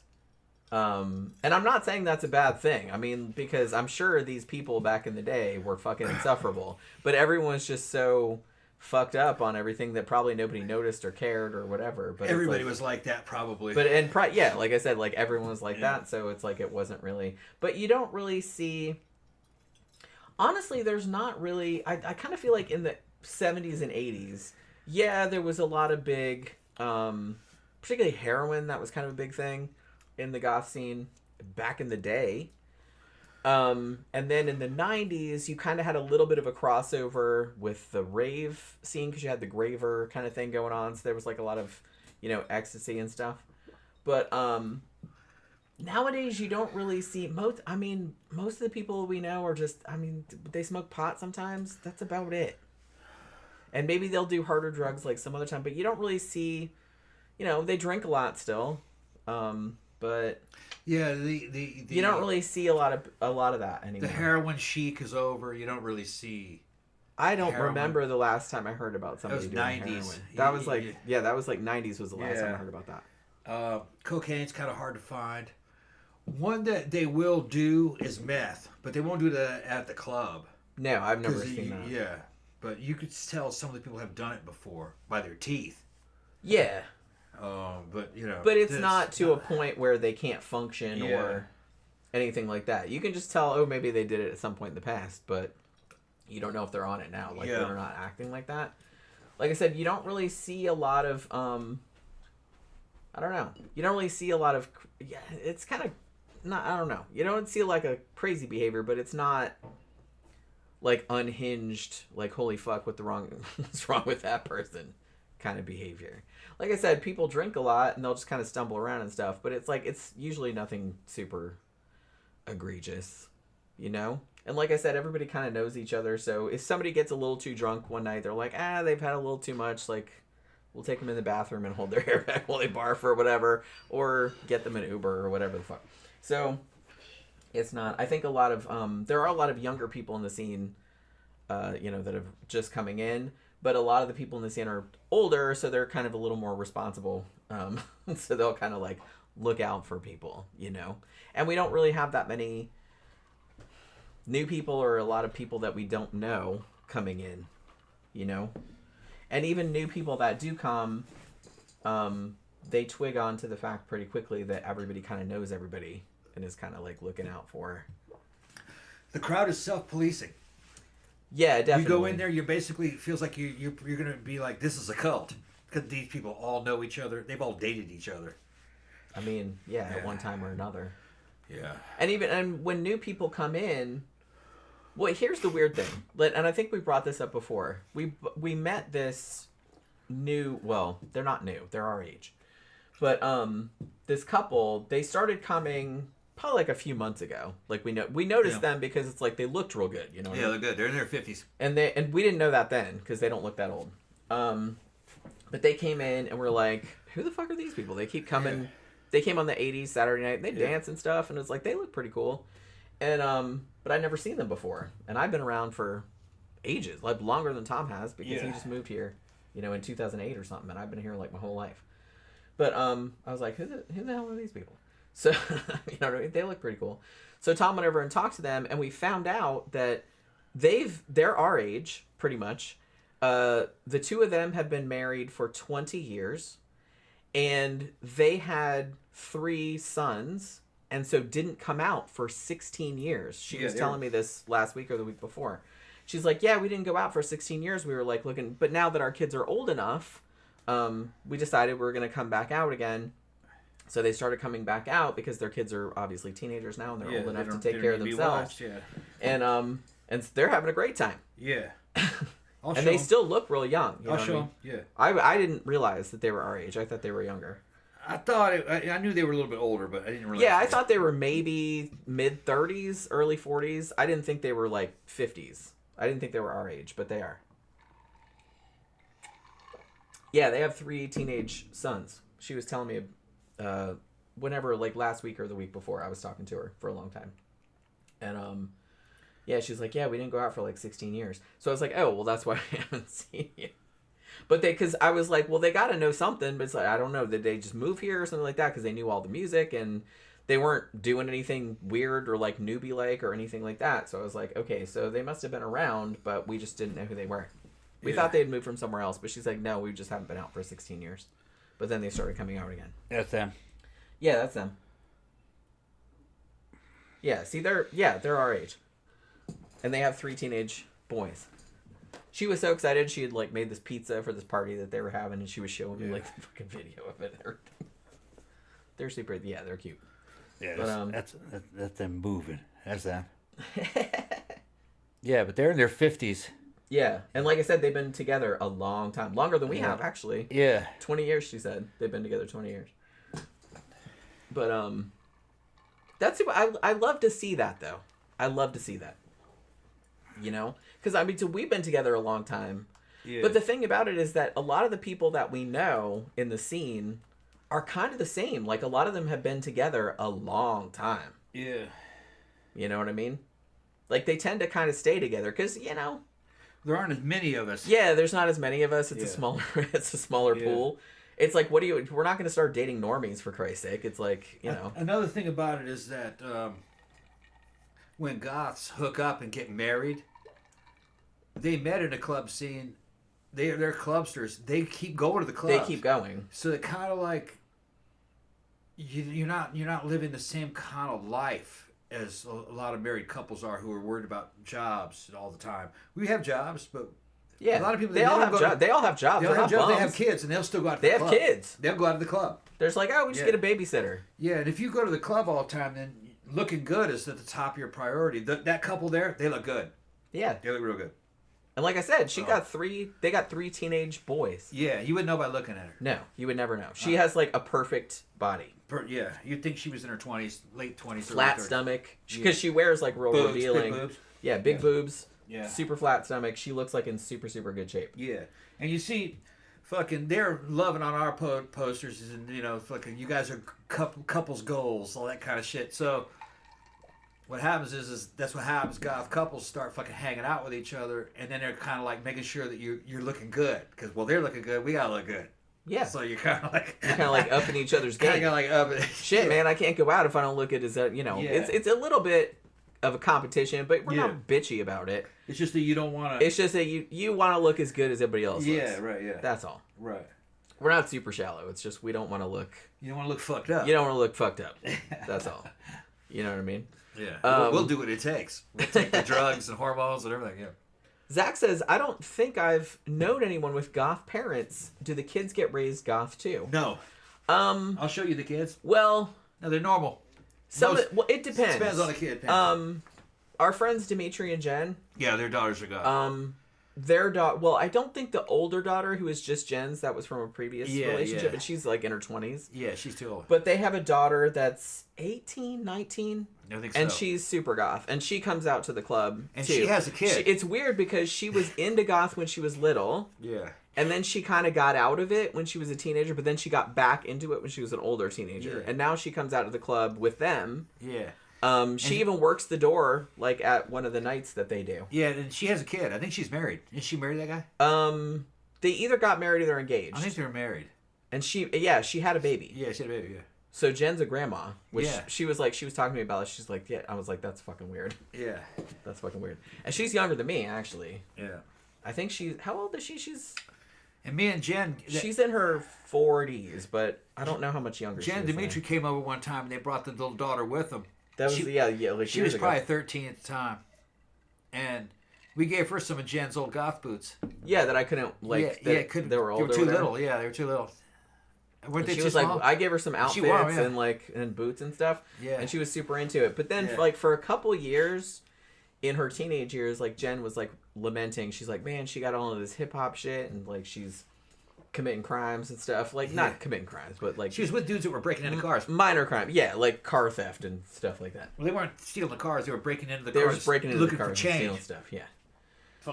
And I'm not saying that's a bad thing. I mean, because I'm sure these people back in the day were fucking insufferable. But everyone's just so fucked up on everything that probably nobody noticed or cared or whatever. But everybody was like that, probably. But yeah, like I said, like everyone was like that. So it's like it wasn't really. But you don't really see. Honestly, there's not really. I kind of feel like in the 70s and 80s, yeah, there was a lot of big, particularly heroin. That was kind of a big thing in the goth scene back in the day. And then in the 90s, you kind of had a little bit of a crossover with the rave scene because you had the graver kind of thing going on. So there was like a lot of, ecstasy and stuff. But nowadays, you don't really see most of the people we know are just, they smoke pot sometimes. That's about it. And maybe they'll do harder drugs like some other time, but you don't really see, they drink a lot still. But yeah, you don't really see a lot of that anymore. The heroin chic is over. You don't really see. I don't remember the last time I heard about somebody doing 90s. Heroin. That was like 90s was the last time I heard about that. Cocaine's kind of hard to find. One that they will do is meth, but they won't do that at the club. No, I've never seen that. Yeah, but you could tell some of the people have done it before by their teeth. Yeah. But it's not to a point where they can't function or anything like that. You can just tell, maybe they did it at some point in the past, but you don't know if they're on it now. Like they're not acting like that. Like I said, you don't really see a lot of I don't know. You don't really see a lot of. Yeah, it's kind of not. I don't know. You don't see like a crazy behavior, but it's not like unhinged. Like holy fuck, what's wrong with that person? Kind of behavior. Like I said, people drink a lot and they'll just kind of stumble around and stuff, but it's usually nothing super egregious, you know? And like I said, everybody kind of knows each other, so if somebody gets a little too drunk one night, they're like, they've had a little too much, like, we'll take them in the bathroom and hold their hair back while they barf or whatever, or get them an Uber or whatever the fuck. So, it's not, I think a lot of, there are a lot of younger people in the scene, you know, that are just coming in, but a lot of the people in the scene are older, so they're kind of a little more responsible. So they'll kind of like look out for people, you know. And we don't really have that many new people or a lot of people that we don't know coming in, you know. And even new people that do come, they twig on to the fact pretty quickly that everybody kind of knows everybody and is kind of like looking out for. The crowd is self-policing. Yeah, definitely. You go in there, you basically feels like you're going to be like, this is a cult. Because these people all know each other. They've all dated each other. I mean, yeah, at one time or another. Yeah. And when new people come in, well, here's the weird thing. And I think we brought this up before. We met this new, well, they're not new. They're our age. But this couple, they started coming probably like a few months ago. Like we noticed them because it's like they looked real good, you know. Yeah, they're good. They're in their 50s. And we didn't know that then because they don't look that old. But they came in and we're like, who the fuck are these people? They keep coming. Yeah. They came on the 80s Saturday night. And they dance and stuff, and it's like they look pretty cool. And but I'd never seen them before, and I've been around for ages, like longer than Tom has because he just moved here, you know, in 2008 or something, and I've been here like my whole life. But I was like, who the hell are these people? So, you know what I mean? They look pretty cool. So Tom went over and talked to them, and we found out that they're our age, pretty much. The two of them have been married for 20 years, and they had 3 sons, and so didn't come out for 16 years. She was telling me this last week or the week before. She's like, yeah, we didn't go out for 16 years. We were like looking, but now that our kids are old enough, we decided we were going to come back out again. So they started coming back out because their kids are obviously teenagers now and they're old enough to take care of themselves. And they're having a great time. Yeah. And they still look real young. I'll show them. Yeah. I didn't realize that they were our age. I thought they were younger. I thought I knew they were a little bit older, but I didn't realize. Yeah, I thought they were maybe mid 30s, early 40s. I didn't think they were like 50s. I didn't think they were our age, but they are. Yeah, they have 3 teenage sons. She was telling me whenever, like last week or the week before, I was talking to her for a long time. And yeah, she's like, yeah, we didn't go out for like 16 years. So I was like, oh, well, that's why I haven't seen you. But because I was like, well, they got to know something. But it's like, I don't know. Did they just move here or something like that? Because they knew all the music and they weren't doing anything weird or like newbie-like or anything like that. So I was like, okay, so they must have been around, but we just didn't know who they were. We thought they had moved from somewhere else. But she's like, no, we just haven't been out for 16 years. But then they started coming out again. That's them. Yeah, that's them. Yeah, see, they're our age. And they have 3 teenage boys. She was so excited. She had like made this pizza for this party that they were having, and she was showing me like the fucking video of it and everything. They're super. Yeah, they're cute. Yeah, but, that's them moving. That's them. Yeah, but they're in their 50s. Yeah, and like I said, they've been together a long time, longer than we have actually. Yeah, 20 years. She said they've been together 20 years. But that's I love to see that though. I love to see that. You know, because I mean, we've been together a long time. Yeah. But the thing about it is that a lot of the people that we know in the scene are kind of the same. Like a lot of them have been together a long time. Yeah. You know what I mean? Like they tend to kind of stay together because, you know, there aren't as many of us. Yeah, there's not as many of us. It's a smaller pool. It's like, we're not going to start dating normies for Christ's sake. It's like, you know. Another thing about it is that when goths hook up and get married, they met in a club scene. They're clubsters. They keep going to the club. They keep going. So it kind of like you're not living the same kind of life as a lot of married couples are who are worried about jobs all the time. We have jobs, but Yeah. A lot of people, they all have jobs. They all have jobs. They all have jobs. They have bums. kids, and they'll still go out to They the have club. kids. They'll go out to the club. There's like, oh, we just get a babysitter. Yeah, and if you go to the club all the time, then looking good is at the top of your priority. That couple there, they look good. Yeah. They look real good. And like I said, they got three teenage boys. Yeah, you wouldn't know by looking at her. No, you would never know. She has like a perfect body. Yeah, you'd think she was in her 20s, late 20s. Flat stomach. Because she wears like real boobs, revealing. Big boobs. Yeah, big boobs. Yeah. Super flat stomach. She looks like in super, super good shape. Yeah. And you see, fucking, they're loving on our posters, and, you know, fucking, you guys are couples goals, all that kind of shit. So, what happens is that's what happens. Couples start fucking hanging out with each other, and then they're kind of like making sure that you're looking good. Because, well, they're looking good, we gotta look good. Yeah. So you're kind of like... You're kind of like upping each other's game. Kind of like upping... Shit, man, I can't go out if I don't look at as you know. Yeah. It's a little bit of a competition, but we're not bitchy about it. It's just that you don't want to... It's just that you want to look as good as everybody else looks. Yeah, right, yeah. That's all. Right. We're not super shallow. It's just we don't want to look... You don't want to look fucked up. You don't want to look fucked up. That's all. You know what I mean? Yeah. We'll do what it takes. We'll take the drugs and hormones and everything, yeah. Zach says, I don't think I've known anyone with goth parents. Do the kids get raised goth too? No. I'll show you the kids. Well... No, they're normal. Well, it depends. It depends on the kid. Our friends Dimitri and Jen... Yeah, their daughters are goth. Their daughter... Well, I don't think the older daughter, who is just Jen's, that was from a previous relationship, and she's like in her 20s. Yeah, she's too old. But they have a daughter that's 18, 19... I think so. And she's super goth. And she comes out to the club, and too. she has a kid. It's weird because she was into goth when she was little. Yeah. And then she kind of got out of it when she was a teenager, but then she got back into it when she was an older teenager. Yeah. And now she comes out to the club with them. Yeah. She even works the door, like, at one of the nights that they do. Yeah, and she has a kid. I think she's married. Is she married, that guy? They either got married or they're engaged. I think they're married. And she had a baby. Yeah, she had a baby, yeah. So Jen's a grandma, which Yeah. she was talking to me about it. She's like, yeah. I was like, that's fucking weird. Yeah. That's fucking weird. And she's younger than me, actually. Yeah. I think how old is she? And me and Jen... She's in her 40s, but I don't know how much younger she is. Jen and Dimitri came over one time, and they brought the little daughter with them. That was, like she was probably 13 at the time. And we gave her some of Jen's old goth boots. Yeah, that I couldn't, like, couldn't. They were old. They were too little, yeah, they were too little. Weren't they too small? I gave her some outfits and boots and stuff. Yeah. And she was super into it. But then, like, for a couple years, in her teenage years, like, Jen was, like, lamenting. She's like, man, she got all of this hip-hop shit, and, like, she's committing crimes and stuff. Like, not committing crimes, but, like... She was with dudes that were breaking into cars. Minor crime. Yeah, like car theft and stuff like that. Well, they weren't stealing the cars. They were breaking into the cars. They were just breaking into the cars for change. and stealing stuff, yeah.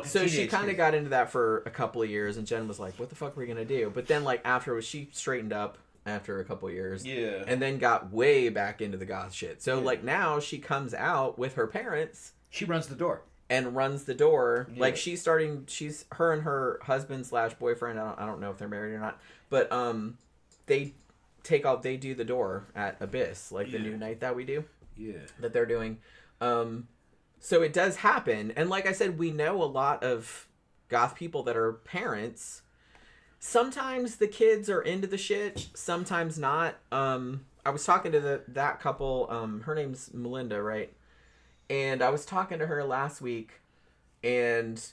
So she kind of got into that for a couple of years, and Jen was like, what the fuck are we going to do? But then, like, afterwards, she straightened up after a couple of years. Yeah. And then got way back into the goth shit. So, like, now she comes out with her parents. She runs the door. And runs the door. Yeah. Like, her and her husband / boyfriend, I don't know if they're married or not, but they do the door at Abyss, like the new night that we do. Yeah. That they're doing. So it does happen. And like I said, we know a lot of goth people that are parents. Sometimes the kids are into the shit, sometimes not. I was talking to that couple, her name's Melinda, right? And I was talking to her last week, and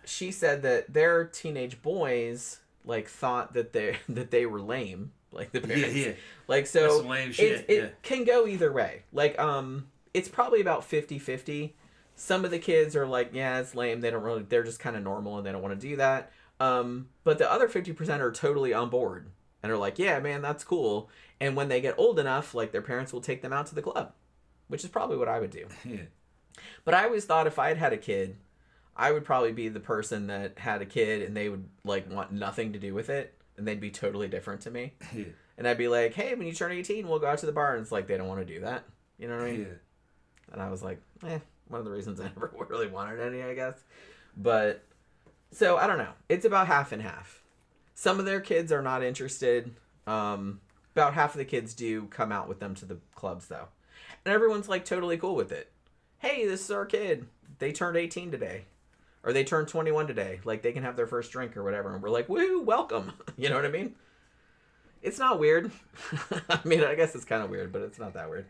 she said that their teenage boys, like, thought that they were lame, like the parents. Yeah. Like, so that's some lame shit. It can go either way. Like, it's probably about 50-50. Some of the kids are like, yeah, it's lame. They're just kind of normal and they don't want to do that. But the other 50% are totally on board and are like, yeah, man, that's cool. And when they get old enough, like, their parents will take them out to the club, which is probably what I would do. Yeah. But I always thought if I had a kid, I would probably be the person that had a kid and they would, like, want nothing to do with it. And they'd be totally different to me. Yeah. And I'd be like, hey, when you turn 18, we'll go out to the bar. And it's like, they don't want to do that. You know what I mean? Yeah. And I was like, one of the reasons I never really wanted any, I guess. But, so, I don't know. It's about half and half. Some of their kids are not interested. About half of the kids do come out with them to the clubs, though. And everyone's, like, totally cool with it. Hey, this is our kid. They turned 18 today. Or they turned 21 today. Like, they can have their first drink or whatever. And we're like, woo, welcome. You know what I mean? It's not weird. I mean, I guess it's kind of weird, but it's not that weird.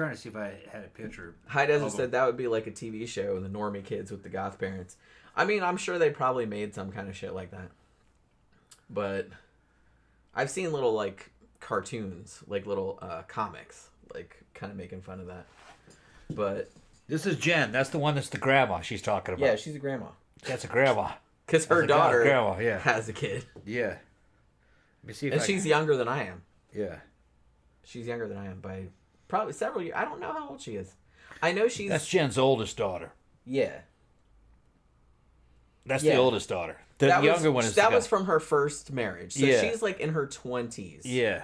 trying to see if I had a picture. High Desert said that would be like a TV show, the normie kids with the goth parents. I mean, I'm sure they probably made some kind of shit like that. But I've seen little, like, cartoons, like little comics, like, kind of making fun of that. But... This is Jen. That's the one that's the grandma she's talking about. Yeah, she's a grandma. That's a grandma. Because her daughter grandma, has a kid. Yeah. Let me see if and she's younger than I am. Yeah. She's younger than I am by probably several years. I don't know how old she is. I know she's... That's Jen's oldest daughter. Yeah. That's the oldest daughter. The younger one is... That was from her first marriage. So she's like in her 20s. Yeah.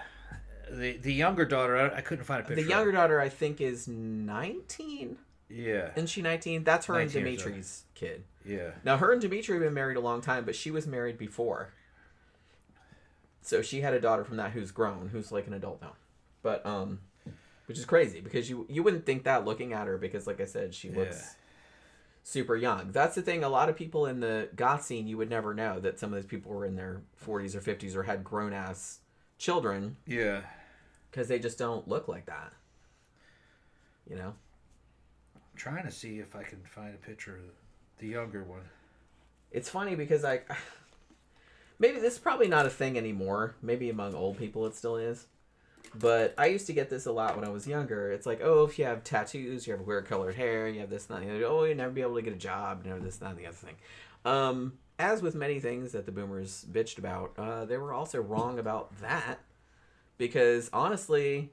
The younger daughter, I couldn't find a picture. The younger daughter, I think, is 19. Yeah. Isn't she 19? That's her and Dimitri's kid. Yeah. Now, her and Dimitri have been married a long time, but she was married before. So she had a daughter from that who's grown, who's like an adult now. But, which is crazy because you wouldn't think that looking at her because, like I said, she looks super young. That's the thing. A lot of people in the goth scene, you would never know that some of those people were in their 40s or 50s or had grown-ass children. Yeah. Because they just don't look like that. You know? I'm trying to see if I can find a picture of the younger one. It's funny because maybe this is probably not a thing anymore. Maybe among old people it still is. But I used to get this a lot when I was younger. It's like, oh, if you have tattoos, you have weird colored hair, you have this and that, and the other, oh, you'll never be able to get a job, you know, this, that, and the other thing. As with many things that the boomers bitched about, they were also wrong about that. Because, honestly,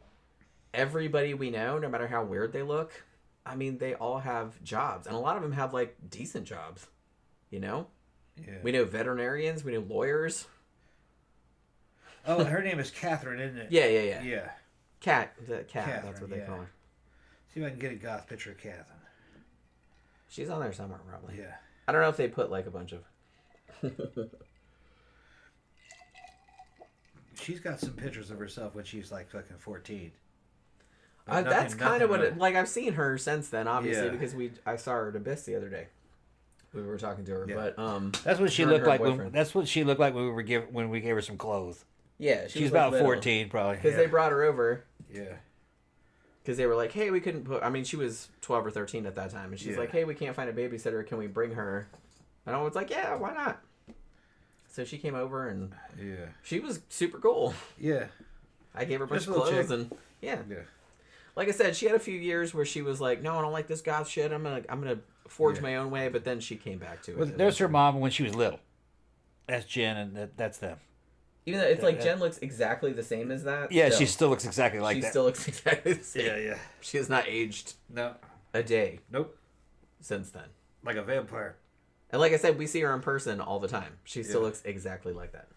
everybody we know, no matter how weird they look, I mean, they all have jobs. And a lot of them have, like, decent jobs. You know? Yeah. We know veterinarians. We know lawyers. Oh, her name is Catherine, isn't it? Yeah. Yeah. Cat. Catherine, That's what they call her. See if I can get a goth picture of Catherine. She's on there somewhere, probably. Yeah. I don't know if they put, like, a bunch of... She's got some pictures of herself when she's, like, fucking 14. That's kind of what it... Like, I've seen her since then, obviously, because I saw her at Abyss the other day. We were talking to her, but... That's what she looked like when we gave her some clothes. Yeah, she's about 14, probably. Because they brought her over. Yeah. Because they were like, hey, we couldn't put... I mean, she was 12 or 13 at that time. And she's like, hey, we can't find a babysitter. Can we bring her? And I was like, yeah, why not? So she came over and... Yeah. She was super cool. Yeah. I gave her a bunch of clothes and... Yeah. Like I said, she had a few years where she was like, no, I don't like this goth shit. I'm gonna forge my own way. But then she came back to it. Well, there's her mom when she was little. That's Jen, and that's them. Even though it's like Jen looks exactly the same as that. Yeah, she still looks exactly like that. She still looks exactly the same. Yeah. She has not aged a day. Nope. Since then. Like a vampire. And like I said, we see her in person all the time. She still looks exactly like that.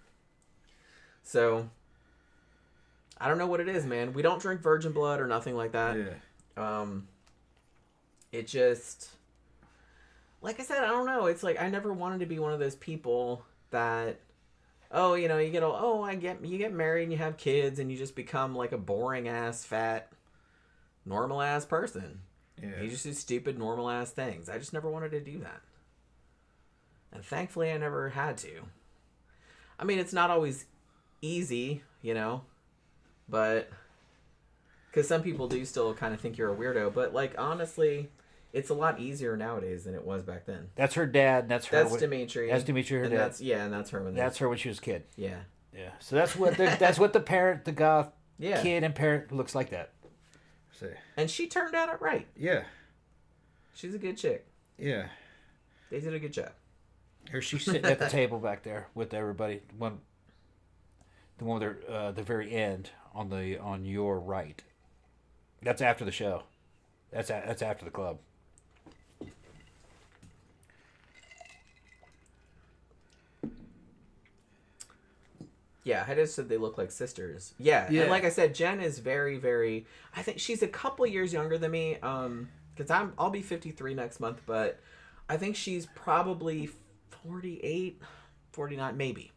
So, I don't know what it is, man. We don't drink virgin blood or nothing like that. Yeah. It just... Like I said, I don't know. It's like I never wanted to be one of those people that... Oh, you know, you get married and you have kids and you just become like a boring ass, fat, normal ass person. Yeah. You just do stupid, normal ass things. I just never wanted to do that. And thankfully I never had to. I mean, it's not always easy, you know, but because some people do still kind of think you're a weirdo, but like, honestly, it's a lot easier nowadays than it was back then. That's her dad. That's her. That's Dimitri. That's Dimitri. Her dad. And that's her when she was a kid. Yeah. Yeah. So that's what the parent, the goth kid and parent looks like that. So. And she turned out right. Yeah. She's a good chick. Yeah. They did a good job. Here she's sitting at the table back there with everybody. The one with the very end on your right. That's after the show. That's after the club. Yeah, I just said they look like sisters. Yeah, and like I said, Jen is very, very... I think she's a couple years younger than me, because I'll be 53 next month, but I think she's probably 48, 49, maybe.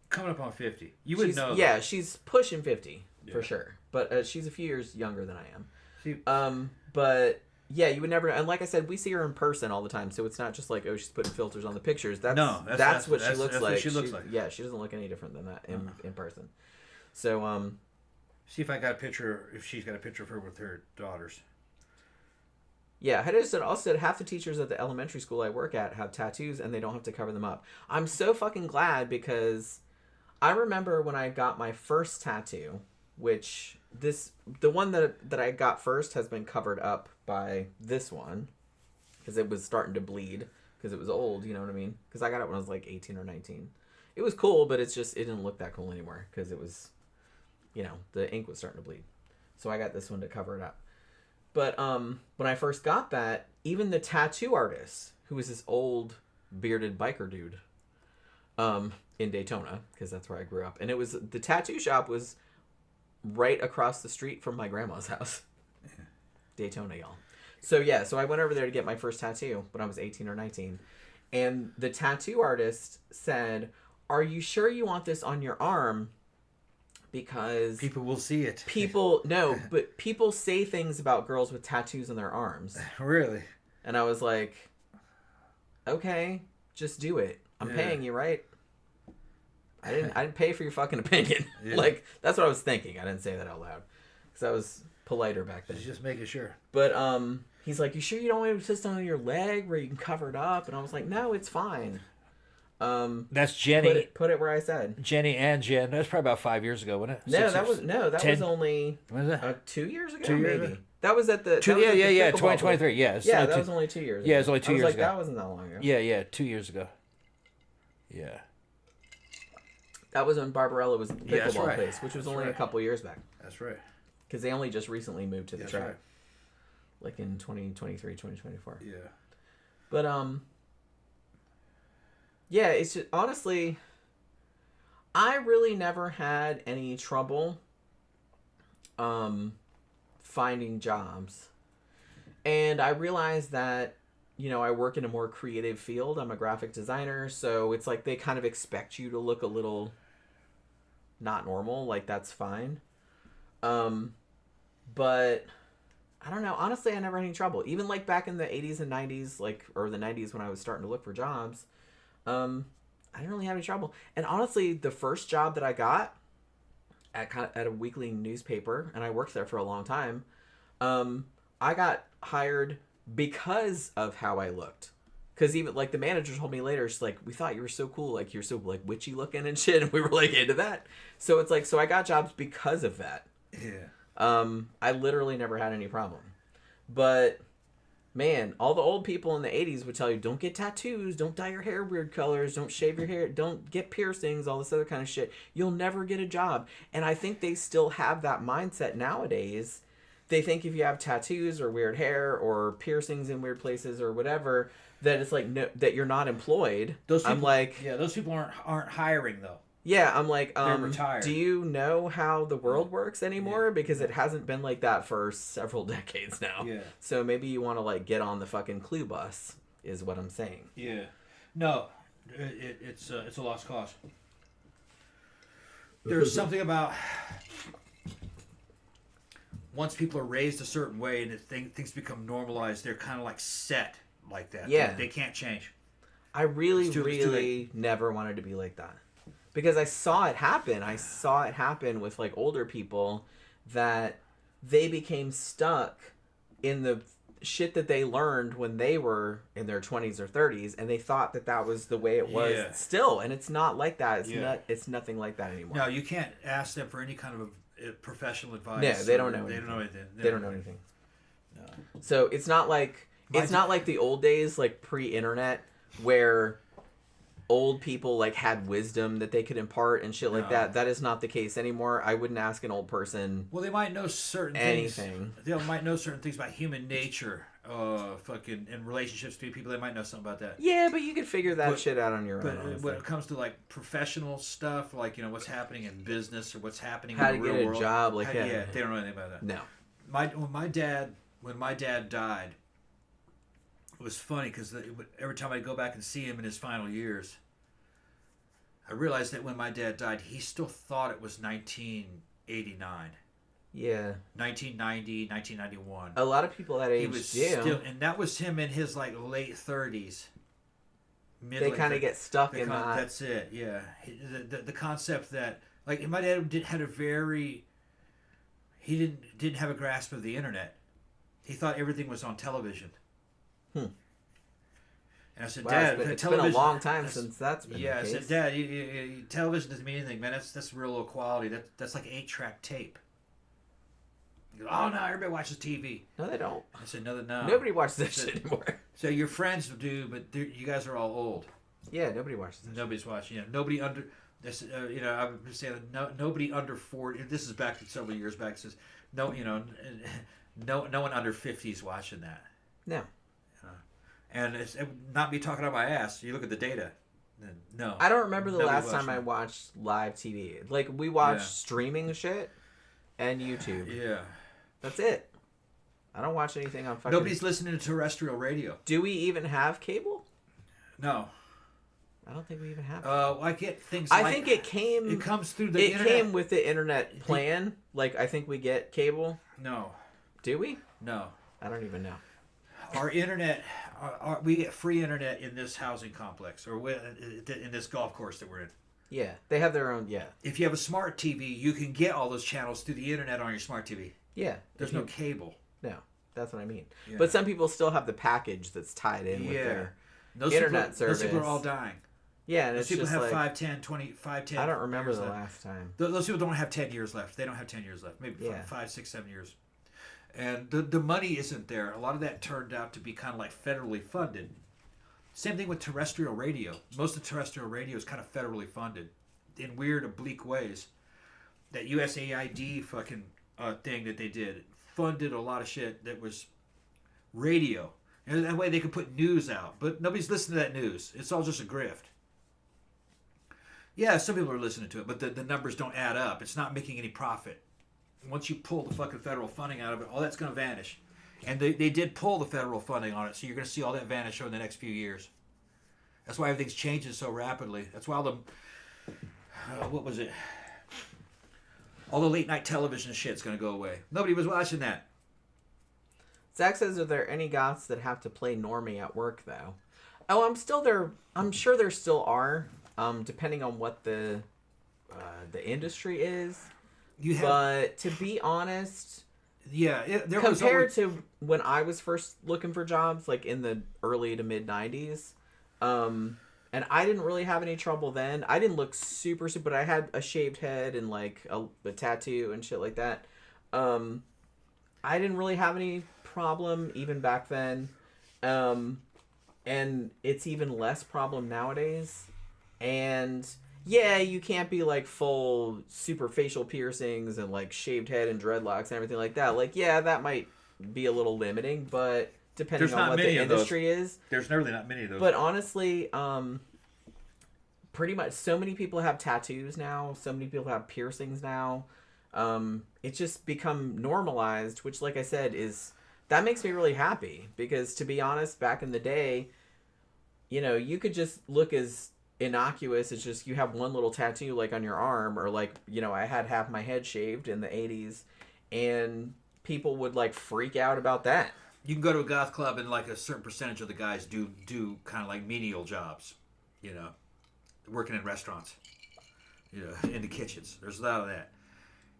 Coming up on 50. You would know. Yeah, she's pushing 50, for sure. But she's a few years younger than I am. But... Yeah, you would never know. And like I said, we see her in person all the time, so it's not just like, oh, she's putting filters on the pictures. That's what she looks like. What she looks like. Yeah, she doesn't look any different than that in person. So, See if I got a picture. If she's got a picture of her with her daughters. Yeah, Hedda also said half the teachers at the elementary school I work at have tattoos and they don't have to cover them up. I'm so fucking glad because I remember when I got my first tattoo, which the one that I got first has been covered up by this one because it was starting to bleed because it was old, you know what I mean? Because I got it when I was like 18 or 19. It was cool, but it didn't look that cool anymore because it was, you know, the ink was starting to bleed. So I got this one to cover it up. But when I first got that, even the tattoo artist, who was this old bearded biker dude, in Daytona, because that's where I grew up, and the tattoo shop was right across the street from my grandma's house. Daytona, y'all. So I went over there to get my first tattoo when I was 18 or 19, and the tattoo artist said, "Are you sure you want this on your arm? Because people will see it." But people say things about girls with tattoos on their arms. Really? And I was like, okay, just do it. I'm paying you, right? I didn't pay for your fucking opinion. Yeah. Like, that's what I was thinking. I didn't say that out loud because I was politer back then. Just making sure. But he's like, "You sure you don't want to put it on your leg where you can cover it up?" And I was like, "No, it's fine." That's Jenny. Put it where I said. Jenny and Jen. That was probably about 5 years ago, wasn't it? That was only 2 years ago. 2 years maybe. ago? That was at the 2023. Yeah, that was only 2 years ago. Yeah, it was only 2 years ago. That wasn't that long ago. Yeah, 2 years ago. Yeah. That was when Barbarella was the pickleball right. place, which was only a couple years back. That's right. Because they only just recently moved to the track. Right. Like in 2023, 2024. Yeah. But yeah, it's just, honestly, I really never had any trouble finding jobs. And I realized that, you know, I work in a more creative field. I'm a graphic designer, so it's like they kind of expect you to look a little not normal, like that's fine. But I don't know, honestly, I never had any trouble. Even like back in the 80s and 90s, like, or the 90s when I was starting to look for jobs, I didn't really have any trouble. And honestly, the first job that I got at a weekly newspaper, and I worked there for a long time, I got hired because of how I looked. Because even like the manager told me later, she's like, "We thought you were so cool, like you're so like witchy looking and shit," and we were like into that. So it's like, so I got jobs because of that. Yeah. I literally never had any problem. But man, all the old people in the 80s would tell you, don't get tattoos, don't dye your hair weird colors, don't shave your hair, don't get piercings, all this other kind of shit. You'll never get a job. And I think they still have that mindset nowadays. They think if you have tattoos or weird hair or piercings in weird places or whatever, that it's like no, that you're not employed. Those people, I'm like, yeah, those people aren't hiring though. Yeah, I'm like, they're retired. Do you know how the world works anymore? Yeah. Because it hasn't been like that for several decades now. Yeah. So maybe you want to like get on the fucking clue bus, is what I'm saying. Yeah. No, it's a lost cause. There's something about once people are raised a certain way and things become normalized, they're kind of like set like that. Yeah. They can't change. I really never wanted to be like that. Because I saw it happen. I saw it happen with like older people that they became stuck in the shit that they learned when they were in their 20s or 30s, and they thought that that was the way it was still, and it's not like that. It's nothing like that anymore. No, you can't ask them for any kind of professional advice. No, they don't know anything. They don't know anything. They don't know anything. No. So it's not like not like the old days, like pre-internet, where old people like had wisdom that they could impart and shit like that. That is not the case anymore. I wouldn't ask an old person. Well, they might know certain anything. They might know certain things about human nature, fucking and relationships between people. They might know something about that. Yeah, but you could figure that shit out on your own. But when it comes to like professional stuff, like what's happening in business or what's happening in the real world, how to get a job, like they don't know anything about that. No. When my dad died, it was funny because every time I go back and see him in his final years, I realized that when my dad died, he still thought it was 1989. Yeah. 1990, 1991. A lot of people that age still, and that was him in his like late 30s. They kind of get stuck in that. That's it. Yeah. The concept that like my dad had a very he didn't have a grasp of the internet. He thought everything was on television. And I said, Wow, Dad, it's been a long time since that's been the I case. said, Dad, television doesn't mean anything, man. That's real low quality. That's like 8-track tape. He goes, oh, no, everybody watches TV. No, they don't. I said, no. Nobody watches that shit anymore. So your friends do, but you guys are all old. Yeah, nobody watches that Nobody's watching. Nobody under this. I'm just saying nobody under 40. This is back to several years back. Says no. No one under 50 is watching that. No. And it's not me talking out my ass. You look at the data. No. I don't remember the Nobody's last time I watching. watched live TV. Like, we watch Yeah. streaming shit and YouTube. Yeah. That's it. I don't watch anything on fucking... Nobody's listening to terrestrial radio. Do we even have cable? No. I don't think we even have. I get things. Like, I think it came... It comes through the It internet. came with the internet plan. Like, I think we get cable. No. Do we? No. I don't even know. Our internet, we get free internet in this housing complex or in this golf course that we're in. Yeah. They have their own... Yeah. If you have a smart TV, you can get all those channels through the internet on your smart TV. Yeah. There's no cable. No. That's what I mean. Yeah. But some people still have the package that's tied in with their internet service. Those people are all dying. Yeah, and Those it's people just have like... 5, 10, 20, 5, 10 I don't remember years the left. last time. Those people don't have 10 years left. They don't have 10 years left. Maybe Yeah. 5, 6, 7 years. And the money isn't there. A lot of that turned out to be kind of like federally funded. Same thing with terrestrial radio. Most of terrestrial radio is kind of federally funded in weird, oblique ways. That USAID fucking thing that they did funded a lot of shit that was radio. And that way they could put news out. But nobody's listening to that news. It's all just a grift. Yeah, some people are listening to it, but the numbers don't add up. It's not making any profit. Once you pull the fucking federal funding out of it, all that's going to vanish. And they did pull the federal funding on it, so you're going to see all that vanish over the next few years. That's why everything's changing so rapidly. That's why all the... what was it? All the late night television shit's going to go away. Nobody was watching that. Zach says, are there any goths that have to play normie at work, though? Oh, I'm still there. I'm sure there still are, depending on what the industry is. But to be honest, compared to when I was first looking for jobs, like in the early to mid 90s, and I didn't really have any trouble then. I didn't look super, but I had a shaved head and like a tattoo and shit like that. I didn't really have any problem even back then. And it's even less problem nowadays. And... yeah, you can't be like full super facial piercings and like shaved head and dreadlocks and everything like that. Like, yeah, that might be a little limiting, but depending on what the industry is. There's really not many of those. But honestly, pretty much so many people have tattoos now. So many people have piercings now. It's just become normalized, which, like I said, that makes me really happy. Because to be honest, back in the day, you could just look as innocuous. It's just you have one little tattoo like on your arm, or like I had half my head shaved in the 80s, and people would like freak out about that. You can go to a goth club and like a certain percentage of the guys do kind of like menial jobs, working in restaurants, in the kitchens. There's a lot of that.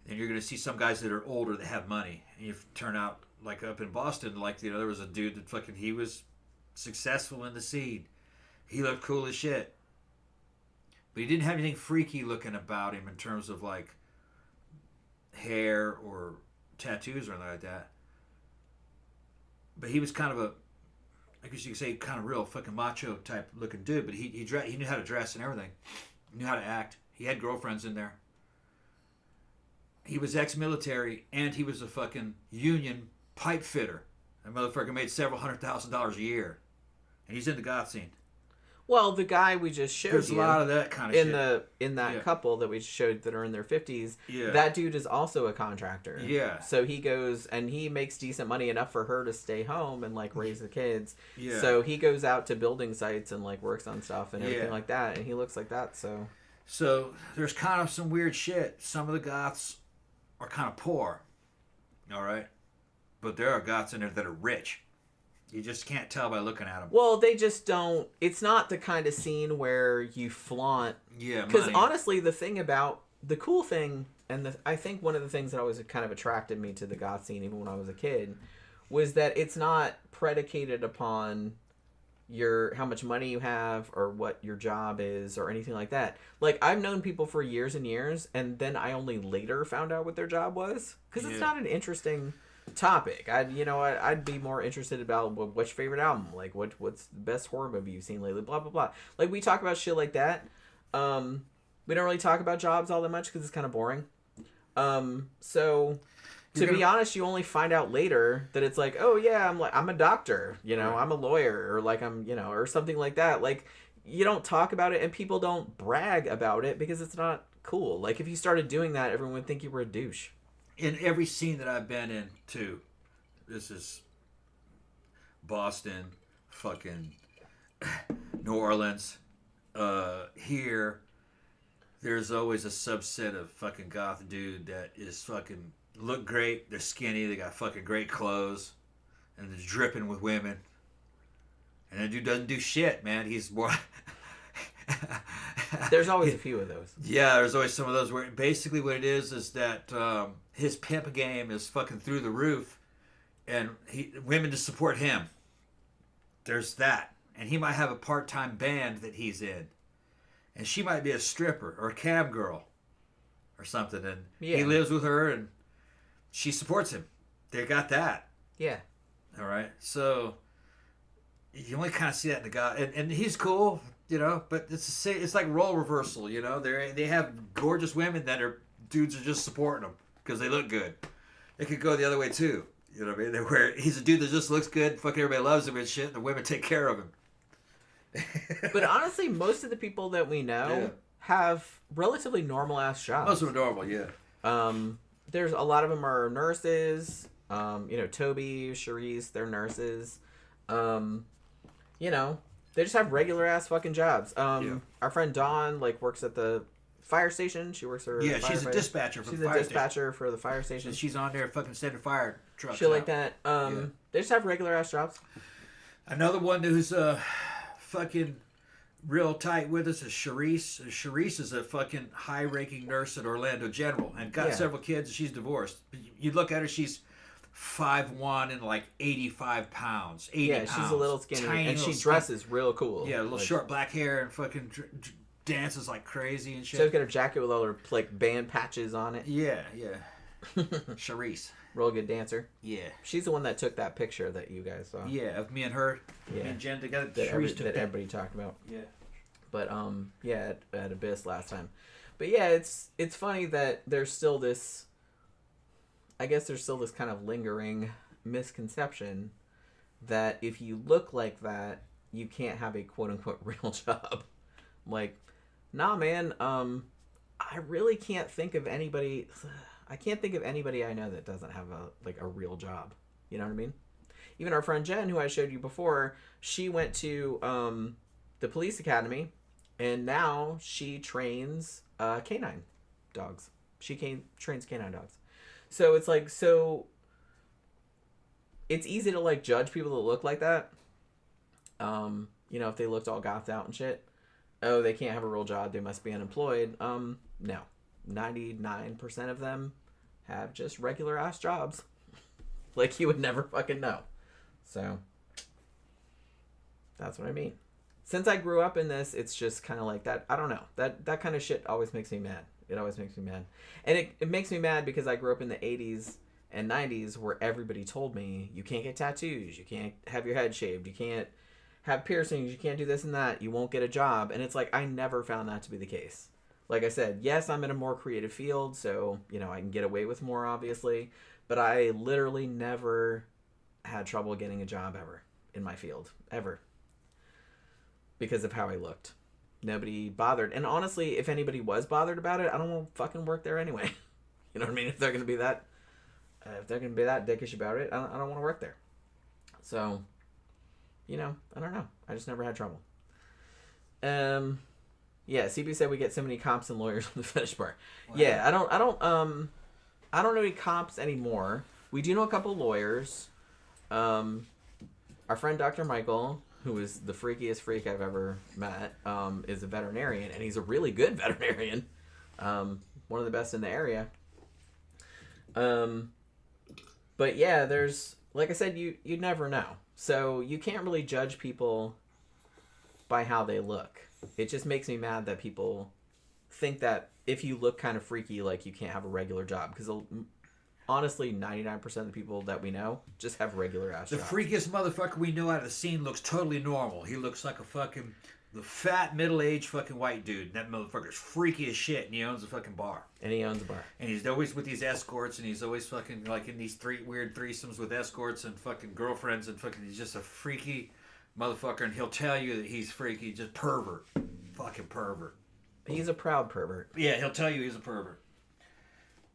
And you're gonna see some guys that are older that have money, and you turn out like up in Boston, like there was a dude that fucking he was successful in the scene. He looked cool as shit. But he didn't have anything freaky looking about him in terms of like hair or tattoos or anything like that. But he was kind of I guess you could say, kind of real fucking macho type looking dude. But he knew how to dress and everything. He knew how to act. He had girlfriends in there. He was ex-military and he was a fucking union pipe fitter. That motherfucker made several $100,000 a year. And he's in the goth scene. Well, the guy we just showed There's a lot of that kind of shit. In that couple that we showed that are in their 50s, that dude is also a contractor. Yeah. So he goes and he makes decent money enough for her to stay home and like raise the kids. Yeah. So he goes out to building sites and like works on stuff and everything like that, and he looks like that. So there's kind of some weird shit. Some of the goths are kind of poor, all right, but there are goths in there that are rich. You just can't tell by looking at them. Well, they just don't... It's not the kind of scene where you flaunt... Yeah, because honestly, the cool thing and I think one of the things that always kind of attracted me to the goth scene, even when I was a kid, was that it's not predicated upon how much money you have or what your job is or anything like that. Like, I've known people for years and years, and then I only later found out what their job was, because it's not an interesting topic. I'd be more interested about what's your favorite album, like what's the best horror movie you've seen lately, blah blah blah. Like, we talk about shit like that. We don't really talk about jobs all that much because it's kind of boring. So to be honest, you only find out later that it's like, oh yeah, I'm a doctor, I'm a lawyer, or like or something like that. Like, you don't talk about it, and people don't brag about it because it's not cool. Like, if you started doing that, everyone would think you were a douche. In every scene that I've been in, too, this is Boston, fucking New Orleans, here, there's always a subset of fucking goth dude that is fucking look great, they're skinny, they got fucking great clothes, and they're dripping with women. And that dude doesn't do shit, man. He's more... There's always a few of those. Yeah, there's always some of those where basically what it is that his pimp game is fucking through the roof, and women to support him. There's that. And he might have a part-time band that he's in. And she might be a stripper or a cam girl or something. And he lives with her and she supports him. They got that. Yeah. All right. So you only kind of see that in the guy. And he's cool, but it's like role reversal, They have gorgeous women that dudes are just supporting them because they look good. It could go the other way too. You know what I mean? Where he's a dude that just looks good, fucking everybody loves him and shit, and the women take care of him. But honestly, most of the people that we know have relatively normal ass jobs. Most of them are normal, yeah. There's a lot of them are nurses. Toby, Charisse, they're nurses. They just have regular ass fucking jobs. Our friend Dawn works at the fire station. She works for she's a dispatcher for the fire station. She's a dispatcher for the fire station. And she's on there fucking sending fire trucks. Shit like that. They just have regular ass jobs. Another one who's fucking real tight with us is Charisse. Charisse is a fucking high-ranking nurse at Orlando General and got several kids, and she's divorced. You look at her, she's 5'1" and 85 pounds. 80 pounds. She's a little skinny, and she dresses real cool. Yeah, a little short black hair and fucking dances like crazy and shit. She's got her jacket with all her band patches on it. Yeah. Charisse. Real good dancer. Yeah. She's the one that took that picture that you guys saw. Yeah, of me and her. Yeah. Me and Jen together. That everybody talked about. Yeah. But at Abyss last time. But yeah, it's funny that there's still this, I guess there's still this kind of lingering misconception that if you look like that, you can't have a quote unquote real job. Nah, man, I really can't think of anybody. I can't think of anybody I know that doesn't have a real job. You know what I mean? Even our friend Jen, who I showed you before, she went to the police academy, and now she trains canine dogs. She trains canine dogs. So it's it's easy to judge people that look like that. If they looked all gothed out and shit. Oh, they can't have a real job. They must be unemployed. No. 99% of them have just regular ass jobs. You would never fucking know. So that's what I mean. Since I grew up in this, it's just kind of like that. I don't know. That kind of shit always makes me mad. It always makes me mad. And it makes me mad because I grew up in the 80s and 90s where everybody told me, you can't get tattoos, you can't have your head shaved, you can't have piercings, you can't do this and that, you won't get a job. And it's I never found that to be the case. Like I said, yes, I'm in a more creative field, so, I can get away with more, obviously. But I literally never had trouble getting a job ever in my field. Ever. Because of how I looked. Nobody bothered. And honestly, if anybody was bothered about it, I don't want to fucking work there anyway. You know what I mean? If they're going to be that dickish about it, I don't want to work there. So, I don't know. I just never had trouble. Yeah, CB said we get so many cops and lawyers on the fetish bar. Wow. Yeah, I don't know any cops anymore. We do know a couple lawyers. Our friend Dr. Michael, who is the freakiest freak I've ever met, is a veterinarian, and he's a really good veterinarian. One of the best in the area. But yeah, there's, like I said, you never know. So you can't really judge people by how they look. It just makes me mad that people think that if you look kind of freaky, like, you can't have a regular job. Because honestly, 99% of the people that we know just have regular ass jobs. The freakiest motherfucker we know out of the scene looks totally normal. He looks like the fat, middle-aged fucking white dude. That motherfucker's freaky as shit, and he owns a fucking bar. And he owns a bar. And he's always with these escorts, and he's always fucking, like, in these weird threesomes with escorts and fucking girlfriends, and fucking, he's just a freaky motherfucker, and he'll tell you that he's freaky, just pervert. Fucking pervert. He's a proud pervert. Yeah, he'll tell you he's a pervert.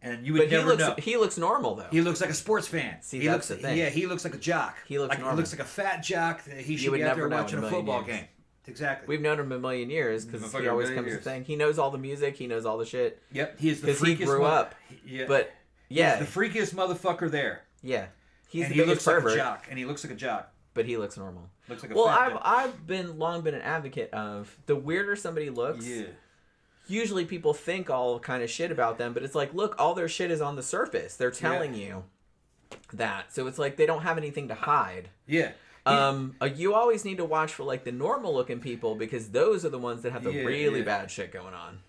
And you would never know. He looks normal, though. He looks like a sports fan. See, that's the thing. Yeah, he looks like a jock. He looks normal. He looks like a fat jock that he should be out there watching a football game. Exactly. We've known him a million years because he always comes to thing. He knows all the music. He knows all the shit. Yep, he is the freakiest. Because he grew up. Yeah. But yeah, he's the freakiest motherfucker there. Yeah, he's and the biggest pervert. Like a jock, and he looks like a jock. But he looks normal. Looks like a well, fat I've long been an advocate of the weirder somebody looks. Yeah. Usually people think all kind of shit about them, but it's like, look, all their shit is on the surface. They're telling you that, so it's like they don't have anything to hide. Yeah. You always need to watch for like the normal looking people because those are the ones that have the really bad shit going on.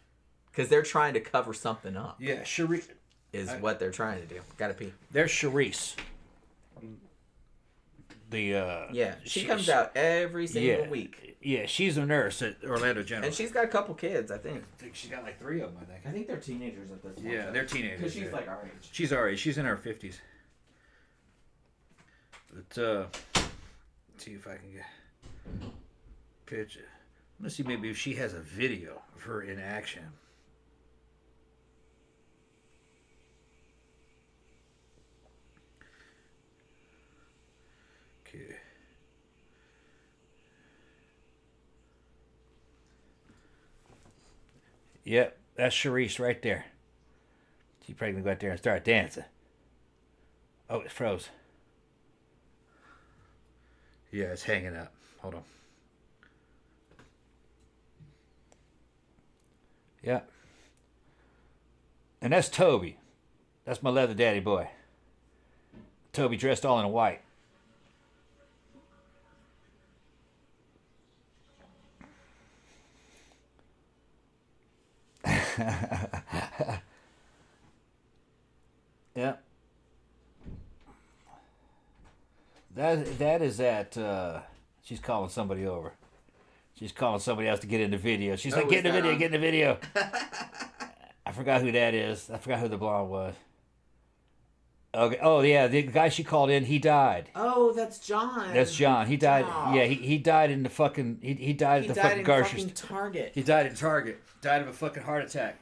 Because they're trying to cover something up. Yeah, Charisse is what they're trying to do. Gotta pee. There's Charisse. She comes out every single week. Yeah, she's a nurse at Orlando General. And she's got a couple kids, I think. I think she's got like 3 of them, I think. I think they're teenagers at this point. Yeah, they're teenagers. Because she's like our age. She's our age. She's in her 50s. But, let's see if I can get a picture. Let's see maybe if she has a video of her in action. Okay. Yep, that's Charisse right there. She's probably gonna go out there and start dancing. Oh, it froze. Yeah, it's hanging up. Hold on. Yeah. And that's Toby. That's my leather daddy boy. Toby dressed all in white. Yeah. That is that she's calling somebody over. She's calling somebody else to get in the video. She's like, get in the video. I forgot who that is. I forgot who the blonde was. Okay. Oh yeah, the guy she called in, he died. Oh, that's John. That's John. He died. Oh. Yeah, he died in the fucking. He died at the fucking grocery store. Target. He died in Target. Died of a fucking heart attack.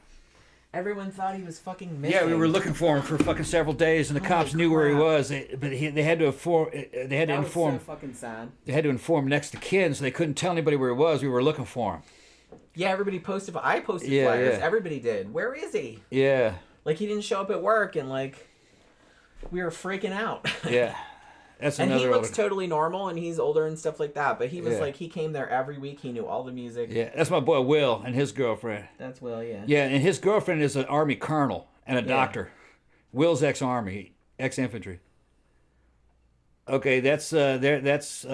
Everyone thought he was fucking missing. Yeah, we were looking for him for fucking several days, and the cops knew where he was. But they had to inform. They had to inform. That was so fucking sad. They had to inform next to kin, so they couldn't tell anybody where he was. We were looking for him. Yeah, everybody posted. I posted flyers. Yeah. Everybody did. Where is he? Yeah. Like he didn't show up at work, and like we were freaking out. Yeah. That's and another. And he looks totally normal, and he's older and stuff like that. But he was like, he came there every week. He knew all the music. Yeah, that's my boy Will and his girlfriend. That's Will, yeah. Yeah, and his girlfriend is an Army colonel and a doctor. Will's ex-Army, ex-infantry. Okay, that's That's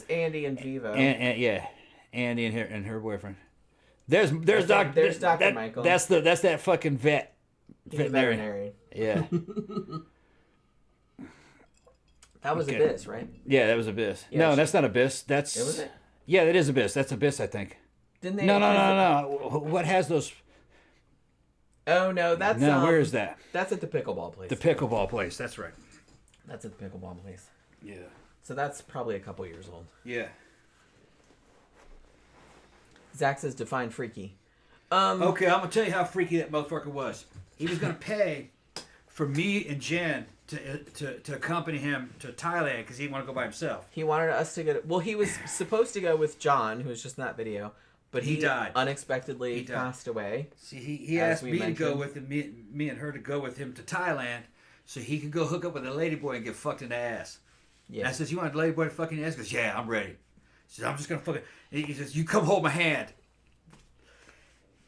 Andy and Vivo. And Andy and her boyfriend. There's Dr. Michael. That's that fucking veterinarian. Yeah. That was Abyss, right? Yeah, that was Abyss. Yeah, no, that's not Abyss. That's. Was it? Yeah, that is Abyss. That's Abyss, I think. Didn't they? No. What has those? Oh no, that's no. Where is that? That's at the pickleball place. The pickleball place. That's right. That's at the pickleball place. Yeah. So that's probably a couple years old. Yeah. Zach says define freaky. Okay, I'm gonna tell you how freaky that motherfucker was. He was gonna pay for me and Jen to accompany him to Thailand because he didn't want to go by himself. He wanted us to go. Well, he was supposed to go with John, who was just in that video, but he died unexpectedly. Passed away. See, he asked me to go with him, me and her to go with him to Thailand, so he could go hook up with a ladyboy and get fucked in the ass. Yeah. And I says, "You want a ladyboy to fuck in the ass?" He goes, "Yeah, I'm ready." He says, "I'm just gonna fuck it." He says, "You come hold my hand."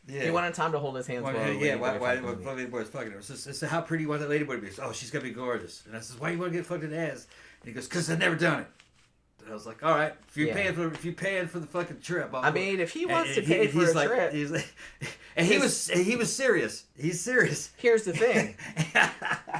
Yeah. He wanted Tom to hold his hands while why Lady Boy was fucking her? It's how pretty you want that Lady Boy to be? Oh, she's gonna be gorgeous. And I says, why you want to get fucked in the ass? And he goes, because I've never done it. And I was like, all right, if you're paying for the fucking trip, I mean, if he wants to pay for a trip, he's like, and he was serious. He's serious. Here's the thing: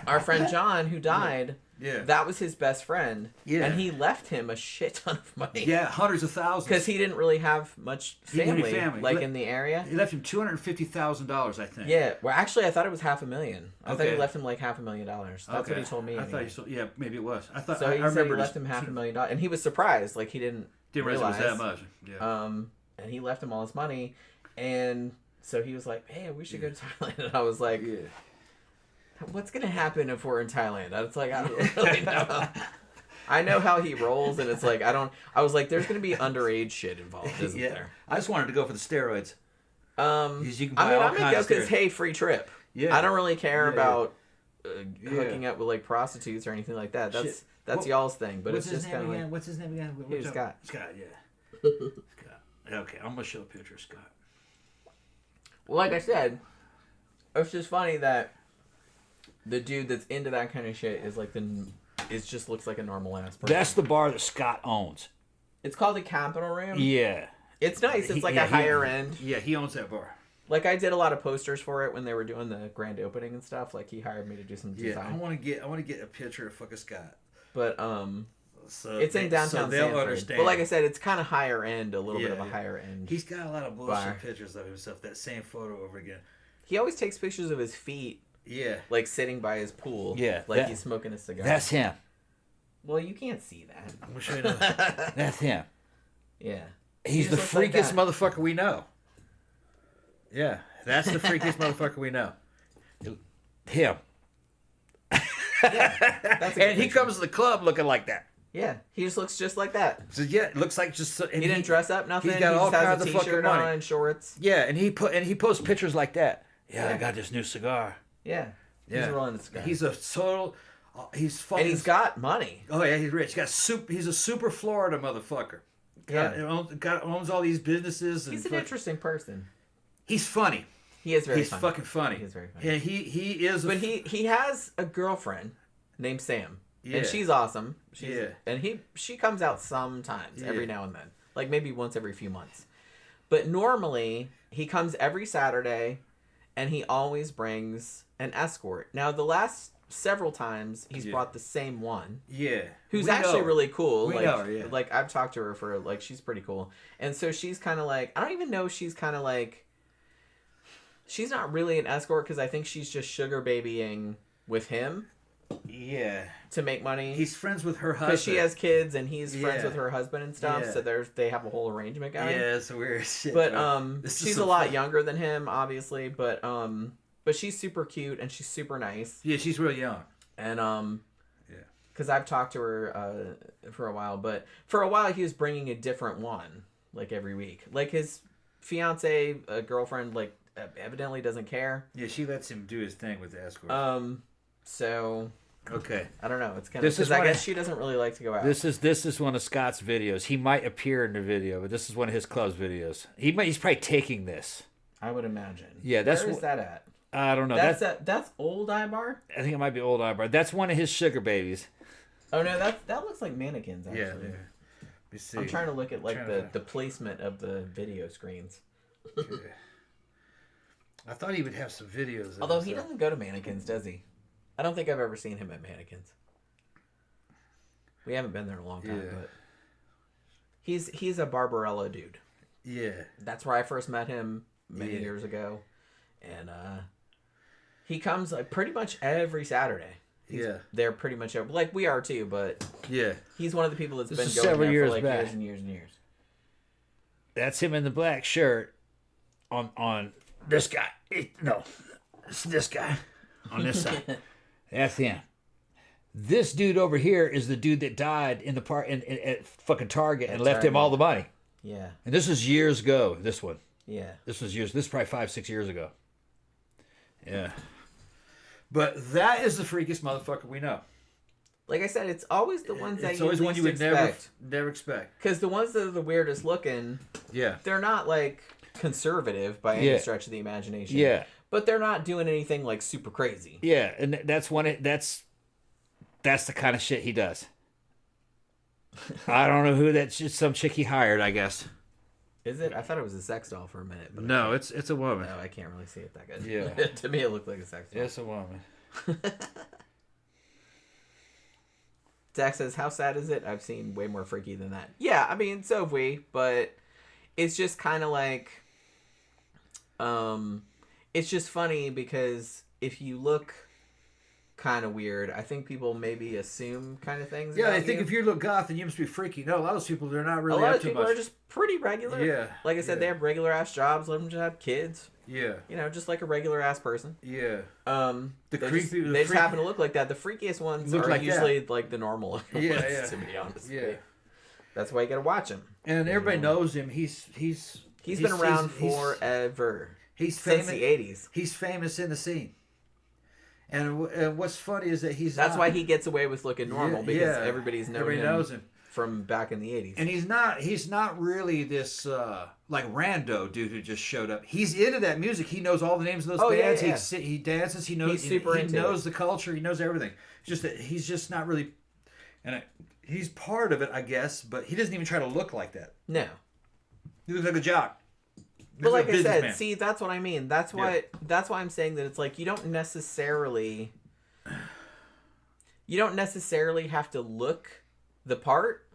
our friend John, who died. Yeah. That was his best friend. Yeah. And he left him a shit ton of money. Yeah, hundreds of thousands. Because he didn't really have much family, in the area. He left him $250,000, I think. Yeah. Well, actually, I thought it was $500,000. I thought he left him like $500,000. That's what he told me. I thought yeah, maybe it was. I thought so. I said he left him $500,000, and he was surprised. Like he didn't realize it was that much. Yeah. And he left him all his money, and so he was like, "Hey, we should go to Thailand." And I was like, yeah. What's gonna happen if we're in Thailand? It's like I don't really know. I know how he rolls, and it's like I was like, there's gonna be underage shit involved, isn't there? I just wanted to go for the steroids. You can buy I'm gonna go because hey, free trip. Yeah. I don't really care about hooking up with like prostitutes or anything like that. That's y'all's thing. But it's just kind of like, what's his name again? Scott. Scott, yeah. Scott. Okay, I'm gonna show a picture of Scott. Well, like I said, it's just funny that the dude that's into that kind of shit is like it just looks like a normal ass person. That's the bar that Scott owns. It's called the Capital Room. Yeah. It's nice. It's like a higher end. Yeah, he owns that bar. Like I did a lot of posters for it when they were doing the grand opening and stuff. Like he hired me to do some design. Yeah, I want to get a picture of fucking Scott. But it's in downtown Sanford. Understand. But like I said, it's kind of higher end, a little bit of a higher end. He's got a lot of bullshit pictures of himself. That same photo over again. He always takes pictures of his feet. Yeah. Like sitting by his pool. Yeah. Like he's smoking a cigar. That's him. Well, you can't see that. I'm going to show you another. That's him. Yeah. He's the freakiest motherfucker we know. Yeah. That's the freakiest motherfucker we know. Him. Yeah, and he comes to the club looking like that. Yeah, he just looks just like that. So yeah, it looks like just. He didn't dress up, nothing. He's got all kinds of fucking money and shorts. Yeah, and he posts pictures like that. Yeah, I got this new cigar. Yeah, he's rolling a cigar. He's a total. He's fucking. And he's got money. Oh yeah, he's rich. He's a super Florida motherfucker. Owns all these businesses. He's an interesting person. He's funny. He is very. He's fucking funny. He's very funny. Yeah, he is. But he has a girlfriend named Sam. Yeah. And she's awesome. And she comes out sometimes, every now and then. Like maybe once every few months. But normally, he comes every Saturday, and he always brings an escort. Now, the last several times, he's brought the same one. Yeah. Who's actually really cool. We know her, yeah. Like, I've talked to her for, like, she's pretty cool. And so she's kind of like, I don't even know if she's kind of like, she's not really an escort, because I think she's just sugar babying with him. Yeah. To make money. He's friends with her husband. Because she has kids and he's friends with her husband and stuff. So they have a whole arrangement going. Yeah, it's weird shit. But she's a lot younger than him, obviously. But she's super cute and she's super nice. Yeah, she's real young. And because I've talked to her for a while. But for a while he was bringing a different one, like every week. Like his fiance, girlfriend, like evidently doesn't care. Yeah, she lets him do his thing with the escort. So okay, I don't know. It's kind of because I guess she doesn't really like to go out. This is one of Scott's videos. He might appear in the video, but this is one of his club's videos. He's probably taking this. I would imagine. Yeah, where is that at? I don't know. That's Old Ibar. I think it might be Old Ibar. That's one of his sugar babies. Oh no, that looks like mannequins. Actually. Yeah. Let me see. I'm trying to look at like the placement of the video screens. Okay. I thought he would have some videos. Although he doesn't go to mannequins, does he? I don't think I've ever seen him at mannequins. We haven't been there in a long time, but he's a Barbarella dude. Yeah. That's where I first met him many years ago. And he comes like pretty much every Saturday. He's there pretty much like we are too, but he's one of the people that's been going there for like years and years and years. That's him in the black shirt on this guy. It's this guy on this side. That's him. This dude over here is the dude that died in the park at fucking Target and left him all the money. Yeah. And this was years ago. This one. Yeah. This is probably 5-6 years ago. Yeah. But that is the freakiest motherfucker we know. Like I said, it's always the ones that it's always one you would never expect. Because the ones that are the weirdest looking, they're not like conservative by any stretch of the imagination. Yeah. But they're not doing anything like super crazy. Yeah, and that's the kind of shit he does. I don't know who that's just some chick he hired, I guess. Is it? I thought it was a sex doll for a minute. But no, it's a woman. No, I can't really see it that good. Yeah. To me, it looked like a sex doll. It's a woman. Zach says, how sad is it? I've seen way more freaky than that. Yeah, I mean, so have we, but it's just kind of like, it's just funny because if you look kind of weird, I think people maybe assume kind of things. Yeah, about they think you. if you look goth, then you must be freaky. No, a lot of those people, they're not really a lot up of too people much. are just pretty regular. Yeah. Like I said, they have regular ass jobs, let them just have kids. Yeah. You know, just like a regular ass person. Yeah. They just happen to look like that. The freakiest ones are like usually like the normal ones, to be honest. Yeah. That's why you gotta watch him. And everybody knows him. He's been around forever. He's famous since the 80s. He's famous in the scene. And what's funny is that that's why he gets away with looking normal because everybody knows him from back in the 80s. And he's not really this like rando dude who just showed up. He's into that music. He knows all the names of those bands. Yeah. He dances. He knows. He knows the culture. He knows everything. It's just that he's just not really, he's part of it, I guess. But he doesn't even try to look like that. No. He looks like a jock. But like I said, see, that's what I mean. That's why I'm saying that it's like you don't necessarily have to look the part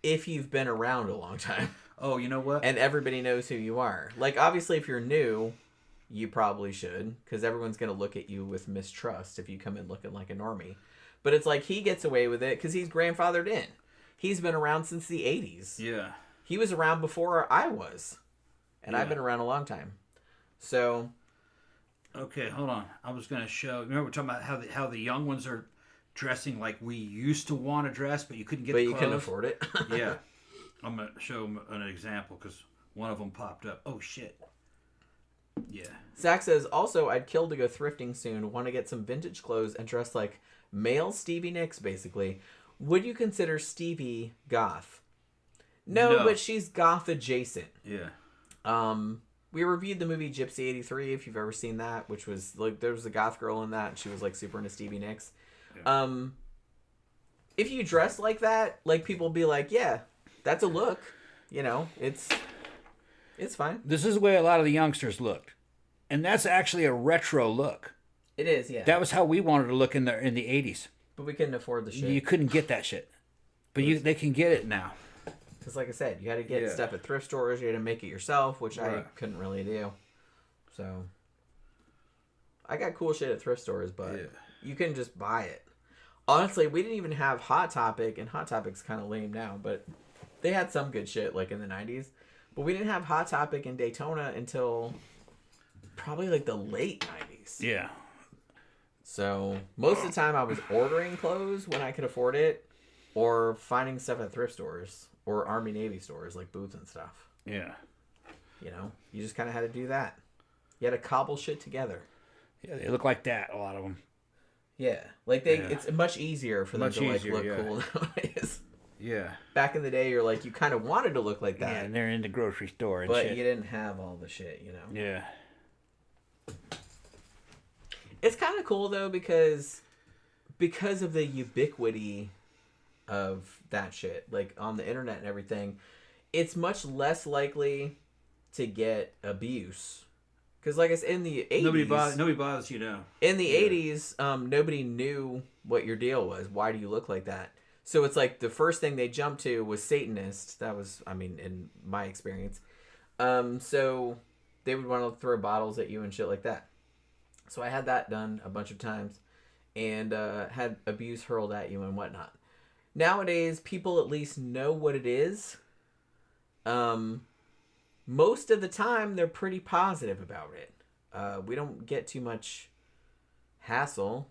if you've been around a long time. Oh, you know what? And everybody knows who you are. Like, obviously, if you're new, you probably should, because everyone's going to look at you with mistrust if you come in looking like a normie. But it's like he gets away with it because he's grandfathered in. He's been around since the 80s. Yeah. He was around before I was. And I've been around a long time. So. Okay, hold on. I was going to show. Remember we're talking about how the young ones are dressing like we used to want to dress, but you couldn't get the clothes. But you couldn't afford it. Yeah. I'm going to show them an example because one of them popped up. Oh, shit. Yeah. Zach says, also, I'd kill to go thrifting soon. Want to get some vintage clothes and dress like male Stevie Nicks, basically. Would you consider Stevie goth? No, but she's goth adjacent. Yeah. We reviewed the movie Gypsy 83, if you've ever seen that, which was like there was a goth girl in that and she was like super into Stevie Nicks. Yeah. If you dress like that, like people be like, yeah, that's a look. You know, it's fine. This is the way a lot of the youngsters looked. And that's actually a retro look. It is, yeah. That was how we wanted to look in the 80s. But we couldn't afford the shit. You couldn't get that shit. But they can get it now. Because like I said, you had to get stuff at thrift stores. You had to make it yourself, which I couldn't really do. So, I got cool shit at thrift stores, but you couldn't just buy it. Honestly, we didn't even have Hot Topic, and Hot Topic's kind of lame now, but they had some good shit like in the 90s. But we didn't have Hot Topic in Daytona until probably like the late 90s. Yeah. So, most of the time I was ordering clothes when I could afford it, or finding stuff at thrift stores. Or Army Navy stores, like boots and stuff. Yeah. You know? You just kind of had to do that. You had to cobble shit together. Yeah, they look like that, a lot of them. Yeah. Like, it's much easier for them to, like, look cool nowadays. Yeah. Back in the day, you're like, you kind of wanted to look like that. Yeah, and they're in the grocery store and shit. But you didn't have all the shit, you know? Yeah. It's kind of cool, though, because of the ubiquity of that shit, like on the internet and everything, it's much less likely to get abuse. Because like I said, in the 80s... Nobody bothers you now. In the 80s, nobody knew what your deal was. Why do you look like that? So it's like the first thing they jumped to was Satanist. That was, I mean, in my experience. So they would want to throw bottles at you and shit like that. So I had that done a bunch of times. And had abuse hurled at you and whatnot. Nowadays, people at least know what it is. Most of the time, they're pretty positive about it. We don't get too much hassle.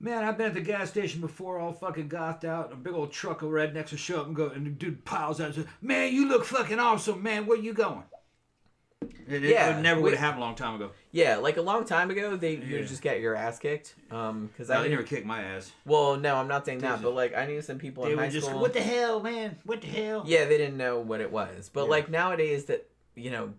Man, I've been at the gas station before, all fucking gothed out, and a big old truck of rednecks will show up and go, and the dude piles out and says, "Man, you look fucking awesome, man. Where you going?" It never would have happened a long time ago. Yeah, like a long time ago, you would just get your ass kicked. Because they never kicked my ass. Well, no, I'm not saying that, but like I knew some people in high school. What the hell, man? What the hell? Yeah, they didn't know what it was, but like nowadays that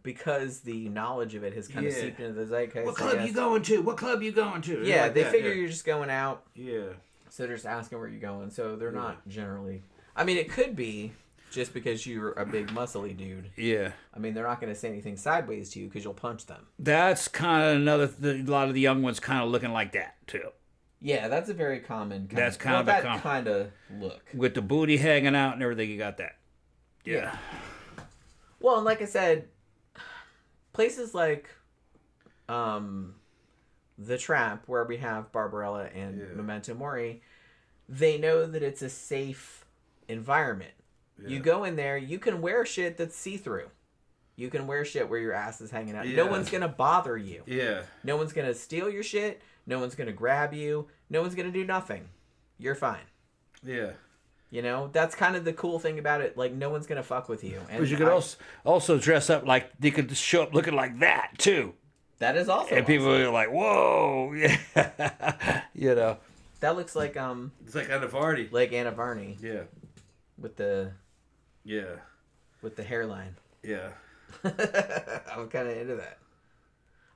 because the knowledge of it has kind of seeped into the zeitgeist. What club you going to? What club you going to? Yeah, like they figure you're just going out. Yeah. So they're just asking where you're going. So they're not generally. I mean, it could be just because you're a big muscly dude. Yeah. I mean, they're not going to say anything sideways to you because you'll punch them. That's kind of a lot of the young ones kind of looking like that too. Yeah, that's a very common. Kind of look with the booty hanging out and everything. You got that. Yeah. Well, and like I said, places like The Trap, where we have Barbarella and Memento Mori, they know that it's a safe environment. Yeah. You go in there, you can wear shit that's see-through. You can wear shit where your ass is hanging out. Yeah. No one's going to bother you. Yeah. No one's going to steal your shit. No one's going to grab you. No one's going to do nothing. You're fine. Yeah. You know, that's kind of the cool thing about it. Like, no one's going to fuck with you. And you could also dress up like, they could show up looking like that, too. That is also And people are like, whoa. Yeah. You know. That looks like, It's like Anna Varney. Like Anna Varney. Yeah. With the... Yeah. With the hairline. Yeah. I'm kind of into that.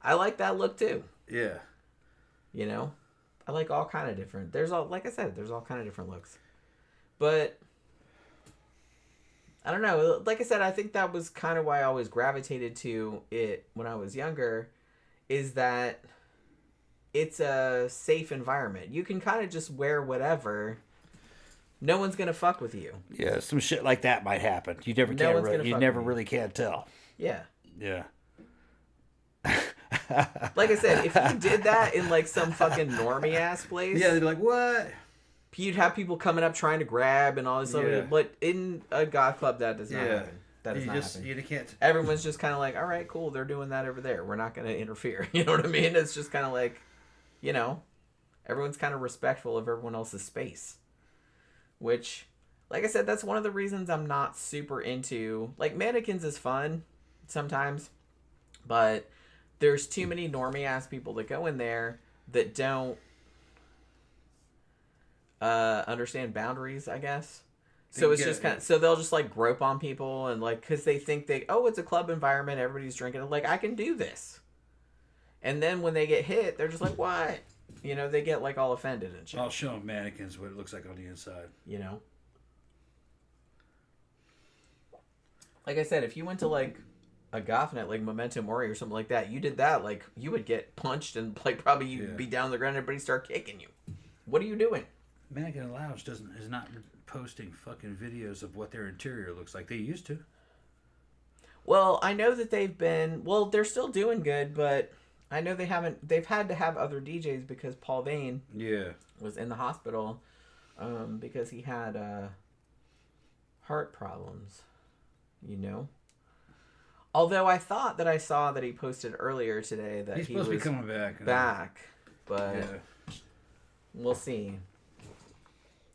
I like that look, too. Yeah. You know? I like all kind of different... like I said, there's all kind of different looks. But I don't know. Like I said, I think that was kind of why I always gravitated to it when I was younger, is that it's a safe environment. You can kind of just wear whatever. No one's gonna fuck with you. Yeah, some shit like that might happen. You never really can't tell. Yeah. Yeah. Like I said, if you did that in like some fucking normie ass place, yeah, they'd be like, what? You'd have people coming up trying to grab and all this stuff. But in a goth club, that does not happen. That does not happen. You can't. Everyone's just kind of like, all right, cool. They're doing that over there. We're not going to interfere. You know what I mean? It's just kind of like, everyone's kind of respectful of everyone else's space. Which, like I said, that's one of the reasons I'm not super into... Like, mannequins is fun sometimes. But there's too many normie-ass people that go in there that don't understand boundaries, I guess. So it's just kind of, so they'll just like grope on people and like, cause they think it's a club environment, everybody's drinking. Like, I can do this. And then when they get hit, they're just like, what? They get like all offended and shit. I'll show them mannequins what it looks like on the inside. Like I said, if you went to like a goth night, like Memento Mori or something like that, you did that, like you would get punched and like probably you'd be down on the ground and everybody start kicking you. What are you doing? Mannequin Lounge is not posting fucking videos of what their interior looks like. They used to. Well, I know that they're still doing good, but I know they've had to have other DJs because Paul Vane was in the hospital because he had heart problems, Although I thought that I saw that he posted earlier today that he's supposed to be coming back. But we'll see.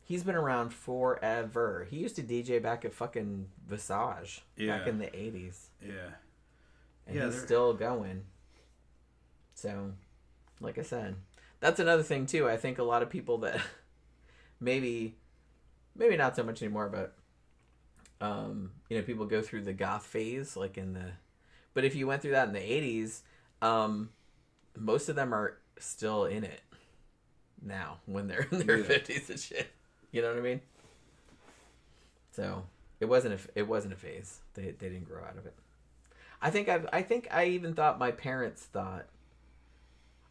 He's been around forever. He used to DJ back at fucking Visage back in the 80s. Yeah. And he's still going. So, like I said, that's another thing too. I think a lot of people that maybe not so much anymore, but people go through the goth phase but if you went through that in the 80s, most of them are still in it now when they're in their 50s and shit. You know what I mean? So it wasn't a phase. They didn't grow out of it. I think I even thought my parents thought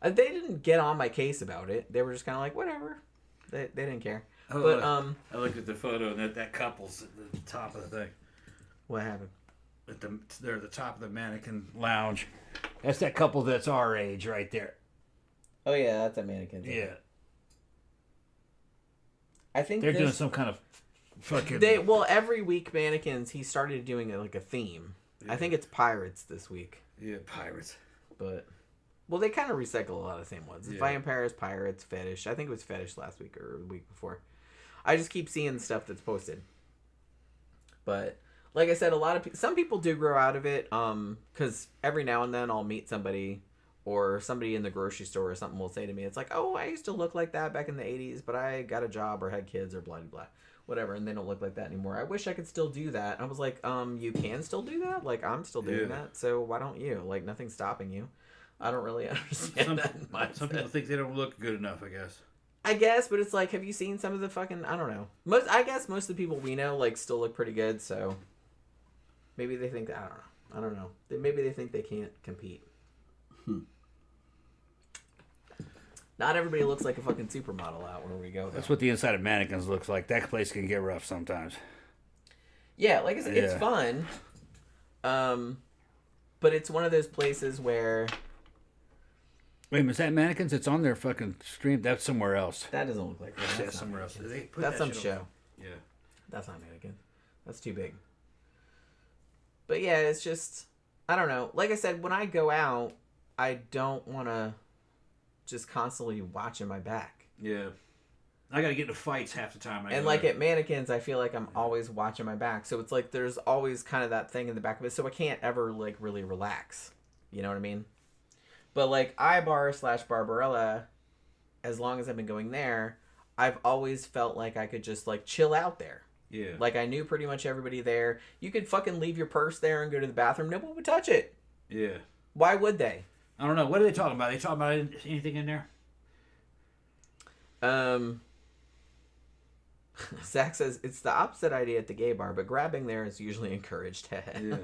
they didn't get on my case about it. They were just kind of like whatever. They didn't care. Oh, but I looked at the photo and that couple's at the top of the thing. What happened? They're at the top of the Mannequin Lounge. That's that couple that's our age right there. Oh yeah, that's a mannequin. Yeah. I think they're doing some kind of fucking... every week Mannequins, he started doing like a theme. Yeah. I think it's pirates this week. Yeah, pirates. But, they kind of recycle a lot of the same ones. It's vampires, pirates, fetish. I think it was fetish last week or the week before. I just keep seeing stuff that's posted. But, like I said, some people do grow out of it. Because every now and then I'll meet somebody, or somebody in the grocery store or something will say to me, it's like, oh, I used to look like that back in the 80s, but I got a job or had kids or blah, blah, blah. Whatever, and they don't look like that anymore. I wish I could still do that. I was like, you can still do that? Like, I'm still doing that, so why don't you? Like, nothing's stopping you. I don't really understand that mindset. Some people think they don't look good enough, I guess. I guess, but it's like, have you seen some of the fucking, I don't know. I guess most of the people we know, like, still look pretty good, so maybe they think that, I don't know. Maybe they think they can't compete. Not everybody looks like a fucking supermodel out where we go, though. That's what the inside of mannequins looks like. That place can get rough sometimes. Yeah, like I said, it's fun. But it's one of those places where... Wait a minute, is that mannequins? It's on their fucking stream. That's somewhere else. That doesn't look like that. That's somewhere else. That's some show. Yeah. That's not mannequin. That's too big. But yeah, it's just... I don't know. Like I said, when I go out, I don't want to... just constantly watching my back. Yeah. I gotta get into fights half the time. And like at mannequins, I feel like I'm always watching my back. So it's like there's always kind of that thing in the back of it. So I can't ever like really relax. You know what I mean? But like iBar/Barbarella, as long as I've been going there, I've always felt like I could just like chill out there. Yeah. Like I knew pretty much everybody there. You could fucking leave your purse there and go to the bathroom. Nobody would touch it. Yeah. Why would they? I don't know. What are they talking about? Are they talking about anything in there? Zach says it's the opposite idea at the gay bar, but grabbing there is usually encouraged. Yeah.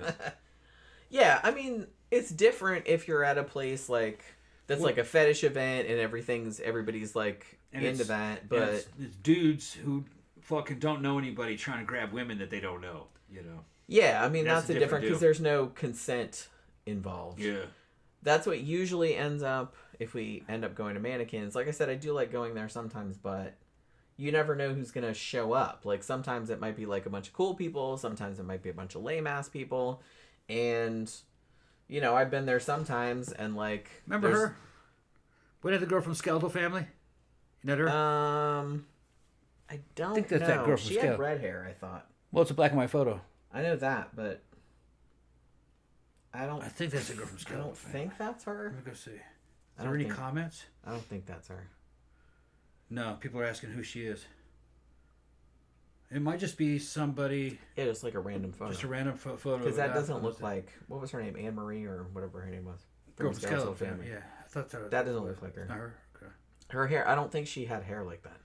Yeah, I mean, it's different if you're at a place like that's like a fetish event and everybody's like into that, but it's dudes who fucking don't know anybody trying to grab women that they don't know, you know. Yeah, I mean that's a different because deal. there's no consent involved. Yeah. That's what usually ends up if we end up going to mannequins. Like I said, I do like going there sometimes, but you never know who's going to show up. Like sometimes it might be like a bunch of cool people. Sometimes it might be a bunch of lame ass people. And, you know, I've been there sometimes and like... Remember her? What is the girl from Skeletal Family? You know her? I don't think that's know. that girl from She had red hair, I thought. Well, it's a black and white photo. I know that, but... I think that's a girl from I Skeletal don't Family. think that's her. Let me go see. Is there any comments? I don't think that's her. No, people are asking who she is. It might just be somebody... Yeah, just like a random photo. Just a random photo. Because that doesn't look like... What was her name? Anne Marie or whatever her name was. Girl from Skeletal Family. Yeah, I thought that doesn't look like her. Not her? Okay. Her hair... I don't think she had hair like that.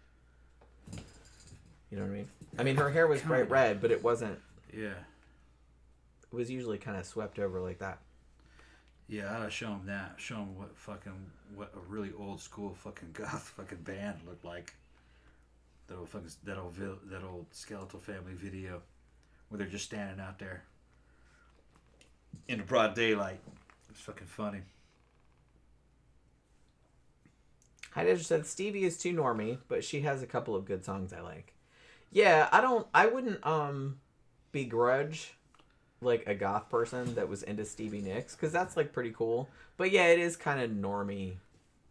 You know what I mean? I mean, her hair was bright red, but it wasn't... Yeah. It was usually kind of swept over like that. Yeah, I ought to show him that. Show him what a really old school fucking goth fucking band looked like. That old Skeletal Family video where they're just standing out there in the broad daylight. It's fucking funny. Heidegger said Stevie is too normy, but she has a couple of good songs I like. Yeah, I wouldn't begrudge like a goth person that was into Stevie Nicks because that's like pretty cool. But yeah, it is kind of normy.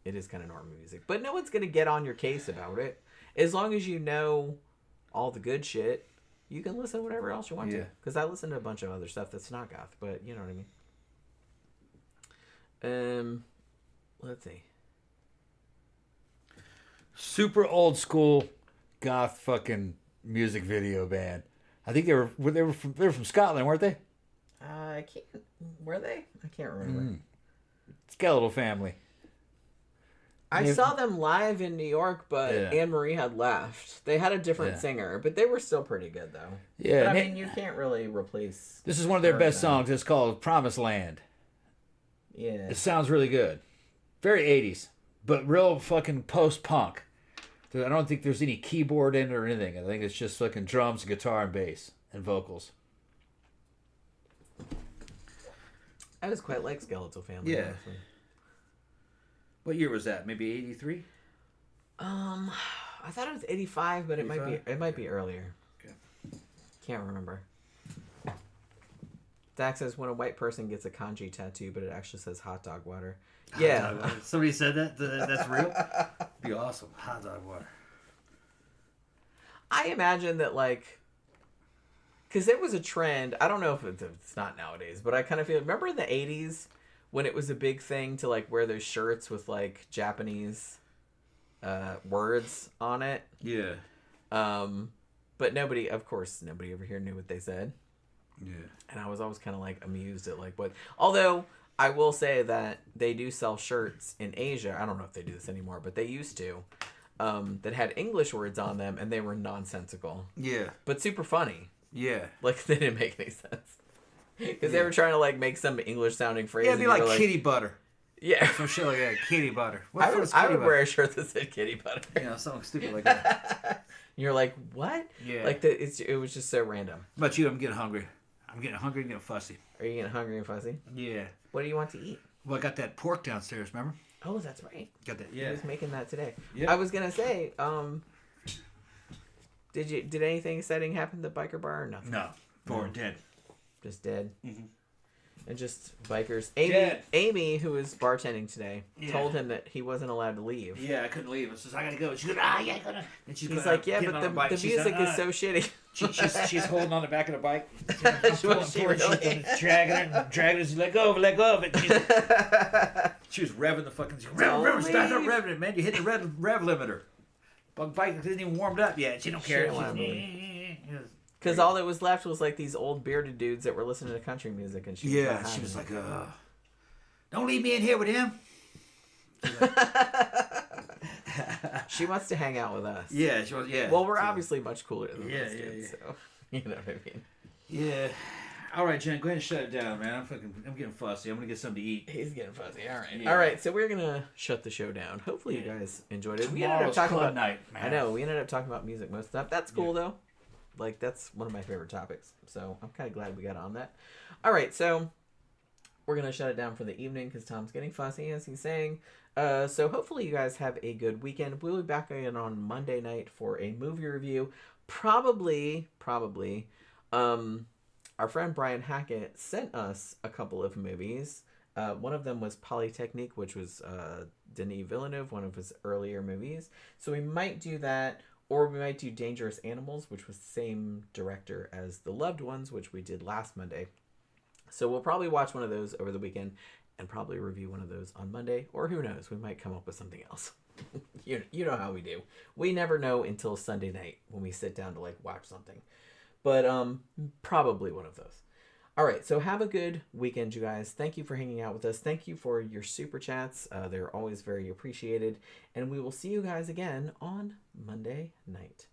It is kind of normy music, but no one's gonna get on your case about it as long as you know all the good shit. You can listen to whatever else you want to. Because I listen to a bunch of other stuff that's not goth, but you know what I mean. Let's see. Super old school goth fucking music video band. I think they were from Scotland, weren't they? I can't. Were they? I can't remember. Skeletal Family. I saw them live in New York, but Anne Marie had left. They had a different singer, but they were still pretty good though. Yeah, but, I mean, you can't really replace. This is one of their best songs. It's called "Promised Land." Yeah, it sounds really good. Very 80s, but real fucking post-punk. I don't think there's any keyboard in it or anything. I think it's just fucking drums, guitar, and bass, and vocals. I just quite like Skeletal Family. Yeah. Honestly. What year was that? Maybe 83? I thought it was 85, but 85? it might be earlier. Okay. Can't remember. Zach says when a white person gets a kanji tattoo, but it actually says hot dog water. Yeah. Somebody said that? That's real? Be awesome. Hot dog water. I imagine that, like, Because there was a trend. I don't know if it's not nowadays, but I kind of feel. Remember in the 80s when it was a big thing to like wear those shirts with like Japanese words on it? Yeah. But nobody over here knew what they said. Yeah. And I was always kind of like amused at like what. Although I will say that they do sell shirts in Asia. I don't know if they do this anymore, but they used to. That had English words on them, and they were nonsensical. Yeah. But super funny. Yeah. Like, they didn't make any sense. Because they were trying to, like, make some English-sounding phrase. Yeah, it'd be like kitty butter. Yeah. Some shit like that. Kitty butter. I would wear a shirt that said kitty butter. You know, something stupid like that. You're like, what? Yeah. Like, it was just so random. How about you? I'm getting hungry. I'm getting hungry and getting fussy. Are you getting hungry and fuzzy? Yeah. What do you want to eat? Well, I got that pork downstairs, remember? Oh, that's right. Got that, Yeah. I was making that today. Yeah. I was going to say, did anything exciting happen at the biker bar or nothing? No. Four dead. Just dead. Mm-hmm. And just bikers. Dead. Amy, who was bartending today, Yeah. told him that he wasn't allowed to leave. Yeah, I couldn't leave. I says, I gotta go. She goes, yeah, I gotta. And she's He's like, yeah, but the music is so shitty. She's holding on the back of the bike. Was she really? Dragging her. She's let go of it. She was revving the fucking. Rev, stop revving it, man. You hit the rev limiter. Bike isn't even warmed up yet. She don't care. Because all that was left was like these old bearded dudes that were listening to country music, and she was like, don't leave me in here with him. She wants to hang out with us. Yeah, she was. Yeah. Well, we're obviously much cooler than Yeah, those kids, so you know what I mean. Yeah. All right, Jen, go ahead and shut it down, man. I'm getting fussy. I'm gonna get something to eat. He's getting fuzzy. All right. Yeah. All right. So we're gonna shut the show down. Hopefully, you guys enjoyed it. We ended up talking about night, man. I know we ended up talking about music most of the time. That's cool though. Like that's one of my favorite topics. So I'm kind of glad we got on that. All right. So we're gonna shut it down for the evening because Tom's getting fussy as he's saying. So hopefully you guys have a good weekend. We'll be back again on Monday night for a movie review. Probably. Our friend Brian Hackett sent us a couple of movies. One of them was Polytechnique, which was Denis Villeneuve, one of his earlier movies. So we might do that, or we might do Dangerous Animals, which was the same director as The Loved Ones, which we did last Monday. So we'll probably watch one of those over the weekend and probably review one of those on Monday, or who knows, we might come up with something else. You know how we do. We never know until Sunday night when we sit down to like watch something. But probably one of those. All right, so have a good weekend, you guys. Thank you for hanging out with us. Thank you for your super chats. They're always very appreciated. And we will see you guys again on Monday night.